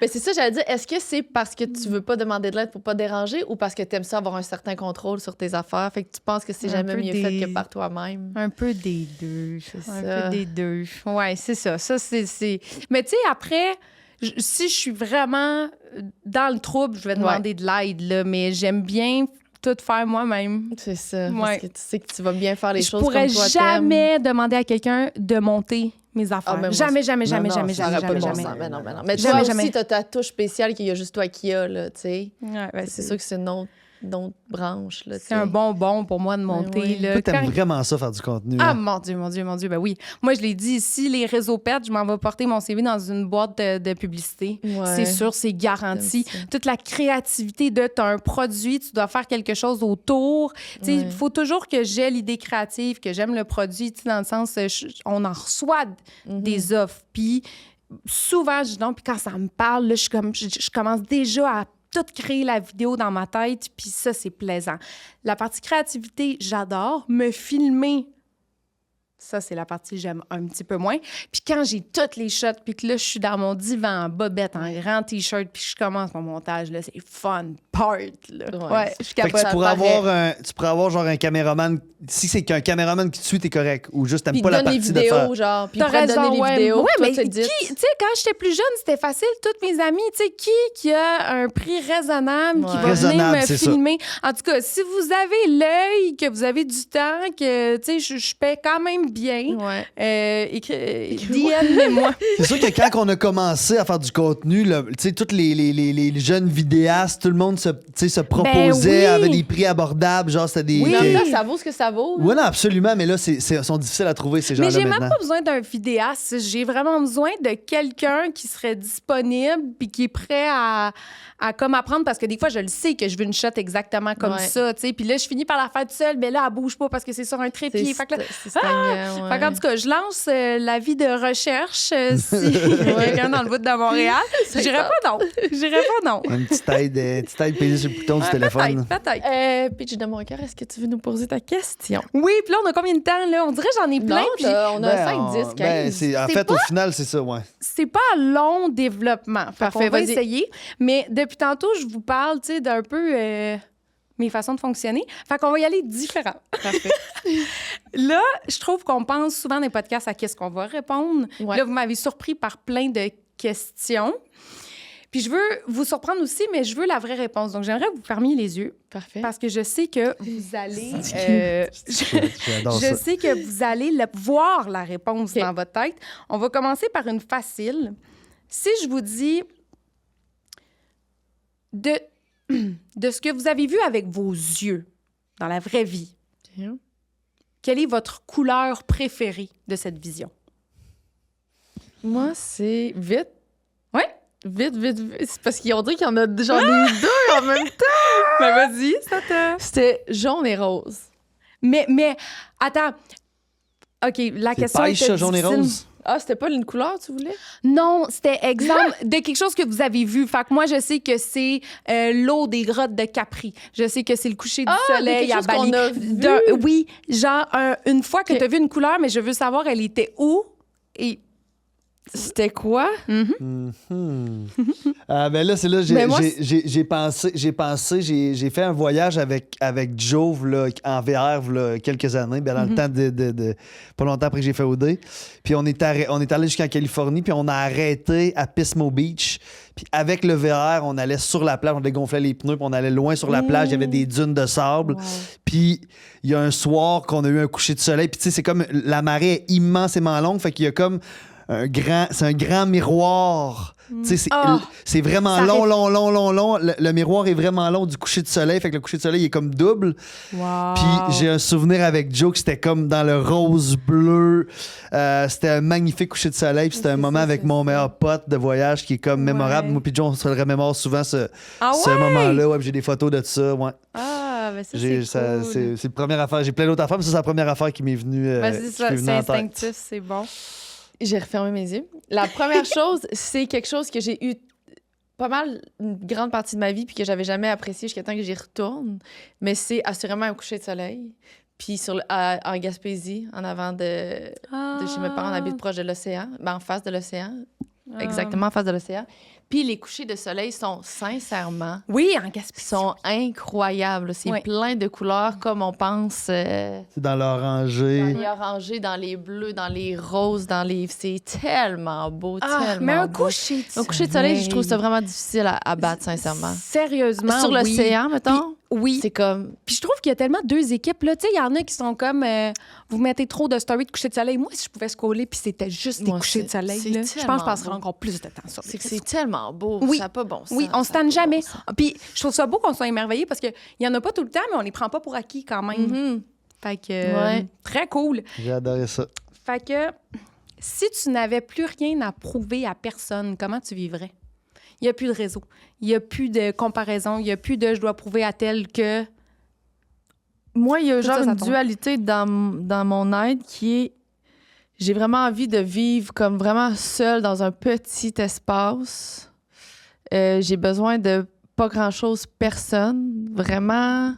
Ben, c'est ça, j'allais dire. Est-ce que c'est parce que tu veux pas demander de l'aide pour pas déranger ou parce que tu aimes ça avoir un certain contrôle sur tes affaires? Fait que tu penses que c'est Un jamais peu mieux des- fait que par toi-même? Un peu des deux. C'est Un ça. peu des deux. Ouais, c'est ça. Ça, c'est... Mais tu sais, après, si je suis vraiment dans le trouble, je vais demander de l'aide, là. Mais j'aime bien tout faire moi-même. C'est ça. Ouais. Parce que tu sais que tu vas bien faire les Je choses pourrais comme toi jamais demander à quelqu'un de monter mes affaires. Ah, ben moi, jamais. Non, Ça aurait pas de bon jamais. sens. Mais non. Mais Jamais, toi jamais. aussi, t'as ta touche spéciale qu'il y a juste toi qui a, là, tu sais. Ouais, C'est sûr que c'est une autre d'autres branches. Là, C'est un bonbon pour moi de monter. oui. Là, Toi, t'aimes quand- vraiment ça, faire du contenu. Ah, hein? mon Dieu, mon Dieu, mon Dieu, ben oui. Moi, je l'ai dit ici, les réseaux pètent, je m'en vais porter mon CV dans une boîte de publicité. Ouais. C'est sûr, c'est garanti. J'aime ça. Toute la créativité de t'as un produit, tu dois faire quelque chose autour. Tu sais, il Ouais. faut toujours que j'ai l'idée créative, que j'aime le produit, tu sais, dans le sens, on en reçoit des offres. Puis souvent, je dis non, puis quand ça me parle, là, je commence déjà à tout créer la vidéo dans ma tête, puis ça, c'est plaisant. La partie créativité, j'adore. Me filmer, ça, c'est la partie que j'aime un petit peu moins. Puis quand j'ai toutes les shots, puis que là, je suis dans mon divan en bobette, en grand T-shirt, puis je commence mon montage, là, c'est fun part, là. Ouais. Je suis Fait que capable. tu pourrais avoir genre un caméraman. Si c'est qu'un caméraman qui te suit, t'es correct. Ou juste, t'aimes Puis pas la donne les partie de faire. vidéos, genre. Puis T'as pourrait donner les ouais. vidéos. Ouais, toi, mais tu dis. tu sais, quand j'étais plus jeune, c'était facile. Toutes mes amies, tu sais, qui a un prix raisonnable, qui Ouais. va venir Raisonnable, me c'est ça. filmer. En tout cas, si vous avez l'œil, que vous avez du temps, que, tu sais, je paie quand même bien, Ouais. DM-moi. C'est sûr que quand on a commencé à faire du contenu, là, tu sais, tous les jeunes vidéastes, tout le monde se, tu sais, se proposait, oui. avait des prix abordables, genre c'était des. Oui. Mais en que- même temps, ça vaut ce que ça vaut. Ouais, non, absolument, mais là, sont difficiles à trouver, ces Mais gens-là, j'ai même maintenant. pas besoin d'un vidéaste. J'ai vraiment besoin de quelqu'un qui serait disponible puis qui est prêt à comme apprendre, parce que des fois, je le sais que je veux une shot exactement comme Ouais. ça, tu sais. Puis là, je finis par la faire toute seule, mais là, elle bouge pas parce que c'est sur un trépied. Fait que là, C'est stagnant, fait qu'en tout cas, je lance l'avis de recherche si il y a quelqu'un dans le bout de Montréal. J'irais pas non. J'irais pas non. Une petite aide pesée sur le bouton du Ouais, téléphone. Peut-être. Pitch de mon cœur, est-ce que tu veux nous poser ta question? Oui, puis là, on a combien de temps, là? On dirait que j'en ai plein. Non, puis on a Ben, 5, 10, 15. ben, en C'est fait, au final, c'est ça, ouais. c'est pas à long développement. Fait Parfait, qu'on va vas-y. essayer. Mais depuis tantôt, je vous parle, tu sais, d'un peu mes façons de fonctionner. Fait qu'on va y aller différent. Parfait. Là, je trouve qu'on pense souvent dans les podcasts à qu'est-ce qu'on va répondre. Ouais. Là, vous m'avez surpris par plein de questions. Puis je veux vous surprendre aussi, mais je veux la vraie réponse. Donc, j'aimerais que vous fermiez les yeux Parfait. parce que je sais que vous allez... J'adore Je ça. sais que vous allez voir la réponse OK. dans votre tête. On va commencer par une facile. Si je vous dis de ce que vous avez vu avec vos yeux dans la vraie vie, quelle est votre couleur préférée de cette vision? Moi, c'est vite. Ouais? Vite. C'est parce qu'ils ont dit qu'il y en a j'en ai deux en même temps. Ben vas-y, ça te... C'était jaune et rose. Mais attends. OK, la C'est question pêche, était ça, jaune et difficile. rose? Ah, c'était pas une couleur, tu voulais? Non, c'était exemple de quelque chose que vous avez vu. Fait que moi, je sais que c'est l'eau des grottes de Capri. Je sais que c'est le coucher du soleil quelque à chose Bali. qu'on a vu. Oui, genre une fois que OK. tu as vu une couleur, mais je veux savoir elle était où et C'était quoi? Ben là, c'est là, Mais moi, j'ai fait un voyage avec Joe là, en VR là, quelques années, ben, dans le temps de pas longtemps après que j'ai fait OD. Puis on est allé jusqu'en Californie, puis on a arrêté à Pismo Beach. Puis avec le VR, on allait sur la plage, on dégonflait les pneus, puis on allait loin sur la plage, il y avait des dunes de sable. Puis il y a un soir qu'on a eu un coucher de soleil, puis tu sais, c'est comme la marée est immensément longue, fait qu'il y a comme c'est un grand miroir. Tu sais, c'est vraiment Ça long. Le miroir est vraiment long du coucher de soleil. Fait que le coucher de soleil il est comme double. wow. Puis j'ai un souvenir avec Joe que c'était comme dans le rose bleu. C'était un magnifique coucher de soleil. Puis c'était un moment avec mon meilleur pote de voyage qui est comme mémorable. Ouais. Moi puis Joe, on se le remémore souvent ce ouais? moment-là. Ouais, puis j'ai des photos de ça. Ouais. Ah, ben ça, J'ai- c'est cool. c'est la première affaire. J'ai plein d'autres affaires, mais ça, c'est la première affaire qui m'est venue. Vas-y, qui ça, m'est venue c'est en tête. instinctif, c'est bon. J'ai refermé mes yeux. La première chose, c'est quelque chose que j'ai eu pas mal une grande partie de ma vie puis que j'avais jamais apprécié jusqu'à temps que j'y retourne. Mais c'est assurément un coucher de soleil. Puis en Gaspésie, en avant de chez mes parents, on habite proche de l'océan, en face de l'océan. Exactement en face de l'océan. Puis les couchers de soleil sont sincèrement... Oui, en Gaspésie. sont incroyables. C'est Oui. plein de couleurs comme on pense. C'est dans l'orangé. Dans les orangés, dans les bleus, dans les roses, dans les... C'est tellement beau, tellement mais un beau. coucher de Un coucher de soleil, je trouve ça vraiment difficile à battre, sincèrement. Sérieusement, Sur oui. l'océan, mettons? Oui. C'est comme... Puis je trouve qu'il y a tellement deux équipes. Là, tu sais, il y en a qui sont comme vous mettez trop de stories de coucher de soleil. Moi, si je pouvais scroller puis c'était juste des Moi, couchers de soleil, c'est là, je pense que je tellement passerais beau. encore plus de temps sur C'est que les c'est réseaux. tellement beau. Oui. Ça n'a pas bon sens. Oui, on se ça a tanne pas jamais. bon sens. Puis je trouve ça beau qu'on soit émerveillés parce qu'il y en a pas tout le temps, mais on les prend pas pour acquis quand même. Mhm. Fait que Ouais. très cool. J'ai adoré ça. Fait que si tu n'avais plus rien à prouver à personne, comment tu vivrais? Il n'y a plus de réseau. Il n'y a plus de comparaison. Il n'y a plus de je dois prouver à tel que. Moi, il y a Tout genre ça, ça une tombe. dualité dans mon être qui est... J'ai vraiment envie de vivre comme vraiment seule dans un petit espace. J'ai besoin de pas grand-chose, personne. Vraiment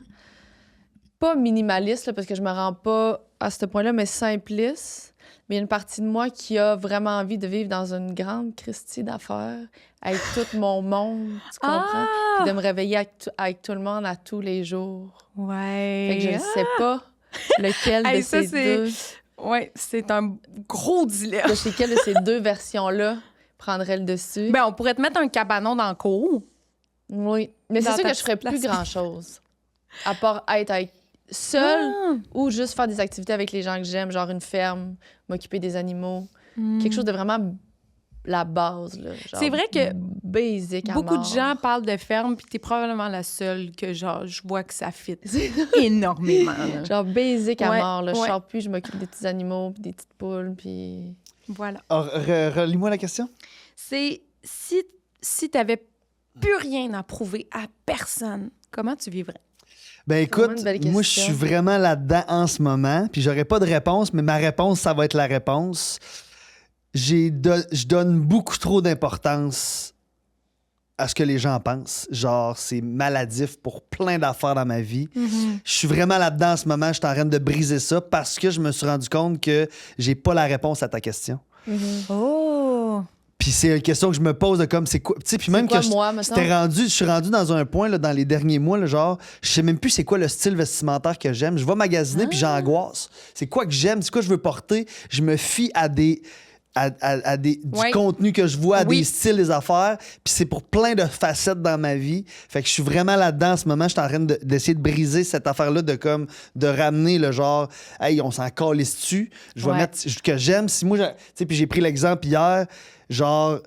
pas minimaliste, là, parce que je me rends pas à ce point-là, mais simpliste. Mais il y a une partie de moi qui a vraiment envie de vivre dans une grande Christie d'affaires avec tout mon monde, tu comprends? Puis de me réveiller avec tout le monde à tous les jours. Ouais. Fait que je ne sais pas lequel Hey, de ça, ces c'est- deux... Ouais, c'est un gros dilemme. de chez quelle de ces deux versions-là prendrait le dessus. Ben, on pourrait te mettre un cabanon dans le cour. Oui. Mais c'est Dans sûr ta que je ferais petite plus place. grand-chose. À part être avec seule Ah. ou juste faire des activités avec les gens que j'aime, genre une ferme, m'occuper des animaux. Hmm. Quelque chose de vraiment la base, là. Genre C'est vrai que basic à beaucoup de mort. gens parlent de ferme, puis t'es probablement la seule que, genre, je vois que ça fit énormément. là. Genre basic à Ouais, mort, là. Je ouais. sors plus, je m'occupe des petits animaux, puis des petites poules, puis... Voilà. Alors, relis-moi la question. C'est si t'avais plus rien à prouver à personne, comment tu vivrais? Ben vraiment écoute, une belle moi je question. suis vraiment là-dedans en ce moment, puis j'aurais pas de réponse, mais ma réponse, ça va être la réponse. Je donne beaucoup trop d'importance à ce que les gens pensent. Genre, c'est maladif pour plein d'affaires dans ma vie. Je suis vraiment là-dedans en ce moment, je suis en train de briser ça parce que je me suis rendu compte que j'ai pas la réponse à ta question. Oh! Puis c'est une question que je me pose de comme c'est quoi, tu sais, puis même quoi, que moi, mettons? je suis rendu dans un point là, dans les derniers mois là, genre je sais même plus c'est quoi le style vestimentaire que j'aime, je vais magasiner puis j'angoisse. C'est quoi que j'aime, c'est quoi que je veux porter, je me fie à du Ouais. contenu que je vois, à Oui. des styles, des affaires, puis c'est pour plein de facettes dans ma vie. Fait que je suis vraiment là-dedans en ce moment, je suis en train d'essayer de briser cette affaire-là de ramener le genre hey, on s'en calisse dessus, je vais Ouais. mettre ce que j'aime. Si moi tu sais, puis j'ai pris l'exemple hier, genre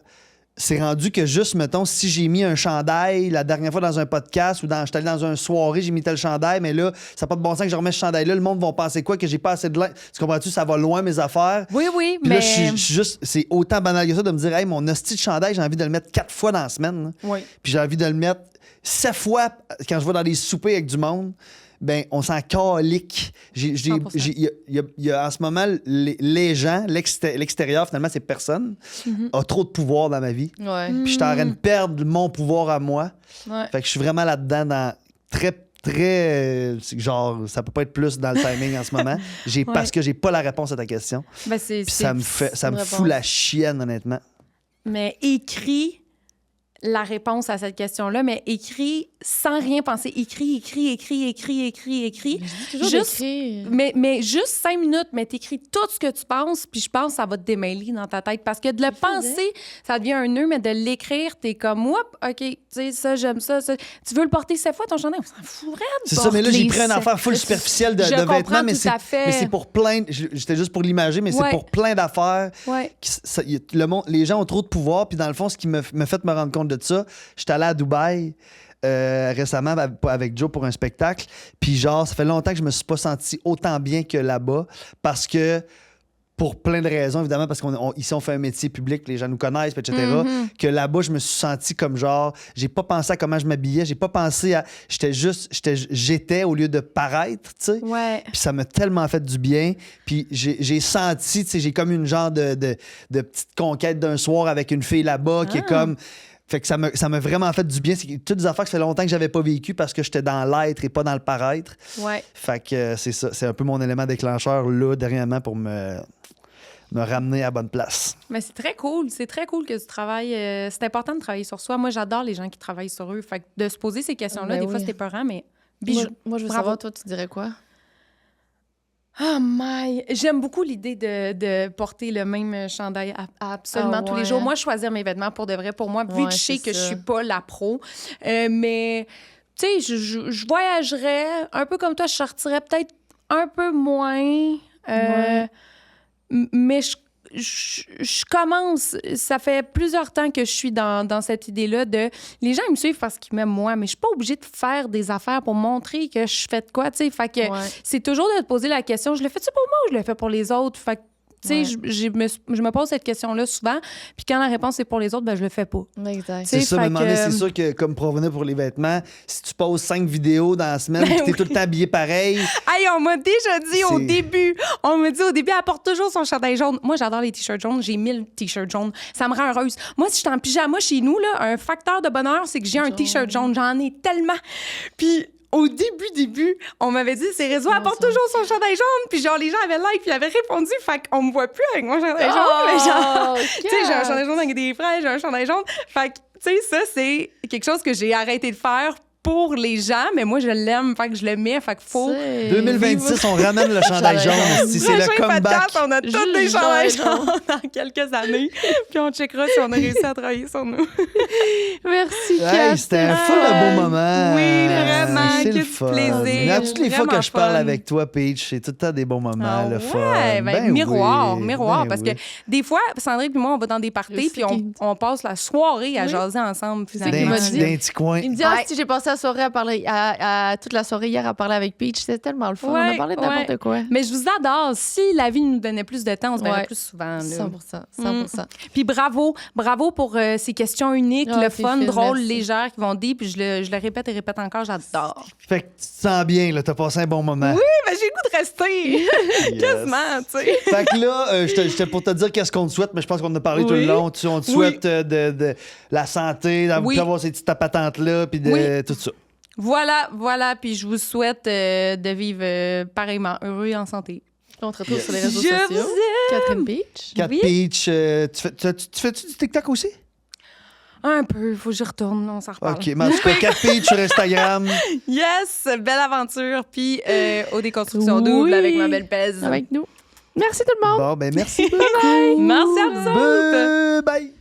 c'est rendu que juste, mettons, si j'ai mis un chandail la dernière fois dans un podcast ou j'étais allé dans une soirée, j'ai mis tel chandail, mais là, ça n'a pas de bon sens que je remets ce chandail-là, le monde va penser quoi? Que j'ai pas assez de linge. Tu comprends-tu? Ça va loin, mes affaires. Oui, oui, Puis mais... là, je suis juste, c'est autant banal que ça de me dire, hey, mon hostie de chandail, j'ai envie de le mettre 4 fois dans la semaine. là. Oui. Puis j'ai envie de le mettre 7 fois quand je vais dans des soupers avec du monde. Ben, on s'en calique. Il 100%. y a en ce moment, les gens, l'extérieur, finalement, c'est personne, Mm-hmm. a trop de pouvoir dans ma vie. Ouais. Puis je suis en train de perdre mon pouvoir à moi. Ouais. Fait que je suis vraiment là-dedans, dans très, genre, ça peut pas être plus dans le timing en ce moment. Parce que j'ai pas la réponse à ta question. Ben, Puis ça me une fout réponse. la chienne, honnêtement. Mais écris la réponse à cette question-là, mais écris sans rien penser. Écris. Toujours Juste- d'écrire. Mais juste 5 minutes, mais t'écris tout ce que tu penses, puis je pense que ça va te démêler dans ta tête. Parce que de le penser, ça devient un nœud, mais de l'écrire, t'es comme, oups, OK, tu sais, ça, j'aime ça. Tu veux le porter 7 fois, ton chandail? On s'en foutrait de C'est ça, mais là, j'ai porter pris une sept- affaire full superficielle de Je vêtements, comprends mais tout à fait. c'est pour plein. J'étais juste pour l'imager, mais c'est Ouais. pour plein d'affaires. Ouais. Les gens ont trop de pouvoir, puis dans le fond, ce qui me fait me rendre compte de ça, j'étais allé à Dubaï récemment avec Joe pour un spectacle, puis genre, ça fait longtemps que je me suis pas senti autant bien que là-bas, parce que pour plein de raisons, évidemment, parce qu'ici, on fait un métier public, les gens nous connaissent, etc. Que là-bas, je me suis senti comme genre, j'ai pas pensé à comment je m'habillais, j'ai pas pensé à. J'étais au lieu de paraître, tu sais. Ouais. Puis ça m'a tellement fait du bien. Puis j'ai senti, tu sais, j'ai comme une genre de petite conquête d'un soir avec une fille là-bas qui est comme. Fait que ça m'a vraiment fait du bien. C'est toutes des affaires que ça fait longtemps que j'avais pas vécu parce que j'étais dans l'être et pas dans le paraître. Ouais. Fait que c'est ça. C'est un peu mon élément déclencheur là, dernièrement, pour me ramener à la bonne place. Mais c'est très cool. C'est très cool que tu travailles. C'est important de travailler sur soi. Moi, j'adore les gens qui travaillent sur eux. Fait que de se poser ces questions-là, Ben des fois, oui. c'est épeurant, mais bijou. Moi, je veux Bravo. savoir, toi, tu dirais quoi? Oh my! J'aime beaucoup l'idée de porter le même chandail à absolument Ah tous les ouais. jours. Moi, choisir mes vêtements pour de vrai, pour moi, vu Ouais, que je sais c'est que je ça. suis pas la pro. Mais tu sais, je voyagerais un peu comme toi, je sortirais peut-être un peu moins. Mais je commence, ça fait plusieurs temps que je suis dans cette idée-là de les gens ils me suivent parce qu'ils m'aiment moi, mais je suis pas obligée de faire des affaires pour montrer que je fais de quoi, tu sais. Fait que c'est toujours de te poser la question, je le fais-tu pour moi ou je le fais pour les autres? Fait que tu sais, je me pose cette question-là souvent. Puis quand la réponse est pour les autres, ben je le fais pas. Exact. C'est ça, fait mais que- c'est sûr que, comme pour revenir pour les vêtements, si tu poses 5 vidéos dans la semaine Ben puis t'es oui. tout le temps habillé pareil, Hey, on m'a déjà dit au C'est- début, elle porte toujours son chandail jaune. Moi, j'adore les t-shirts jaunes. J'ai 1000 t-shirts jaunes. Ça me rend heureuse. Moi, si je suis en pyjama chez nous, là, un facteur de bonheur, c'est que j'ai un t-shirt jaune. J'en ai tellement. Puis au début, on m'avait dit, ces réseaux apportent toujours son chandail jaune. Puis genre, les gens avaient like, puis ils avaient répondu. Fait qu'on me voit plus avec mon chandail jaune. Mais genre, tu sais, j'ai un chandail jaune avec des fraises, j'ai un chandail jaune. Fait que, tu sais, ça, c'est quelque chose que j'ai arrêté de faire pour les gens, mais moi, je l'aime, fait que je le mets, fait qu'il faut... 2026, on ramène le chandail jaune. Si c'est le Prochain comeback. podcast, on a tous Juste des le chandails chandail jaunes dans quelques années, puis on checkera si on a réussi à travailler sur nous. Merci, Hey, Kat. c'était un full de beau moment. Oui, vraiment, C'est que le du fun. plaisir, Mais toutes les fois vraiment que je parle fun. avec toi, Peach, c'est tout le temps des bons moments, le fun. Ouais, ben, miroir, oui, miroir. ben parce oui. que des fois, Sandrine et moi, on va dans des parties, Aussi, puis on passe la soirée à jaser ensemble. ça qu'il m'a dit. D'un petit coin. Il me dit, si j'ai passé la soirée à parler, à toute la soirée hier à parler avec Peach, c'était tellement le fun. On a Ouais, parlé de n'importe ouais. quoi. Mais je vous adore. Si la vie nous donnait plus de temps, on se verrait Ouais. plus souvent. Là. 100%. Puis bravo pour ces questions uniques, Ah, le t'es fun, fine, drôle, merci. légères, qui vont dire, puis je le répète et répète encore, j'adore. Fait que tu te sens bien, là, t'as passé un bon moment. Oui, ben j'ai le goût de rester. Yes. Quasiment, tu sais. Fait que là, j'étais pour te dire qu'est-ce qu'on te souhaite, mais je pense qu'on en a parlé tout le Oui. long. On te souhaite de la santé, Oui. d'avoir ces petites patentes-là, puis de Oui. tout ça. Voilà. Puis je vous souhaite de vivre pareillement heureux et en santé. On te retrouve sur les réseaux Je sociaux. vous aime. Catherine Peach. Kat Oui. Peach, tu fais-tu du TikTok aussi? Un peu, faut que j'y retourne, on s'en reparle. OK, mais en tout cas, Kat Peach sur Instagram. Yes, belle aventure. Puis aux déconstructions doubles avec ma belle pèse. Avec nous. Merci tout le monde. Bon, ben merci beaucoup. Merci à vous autres. Bye.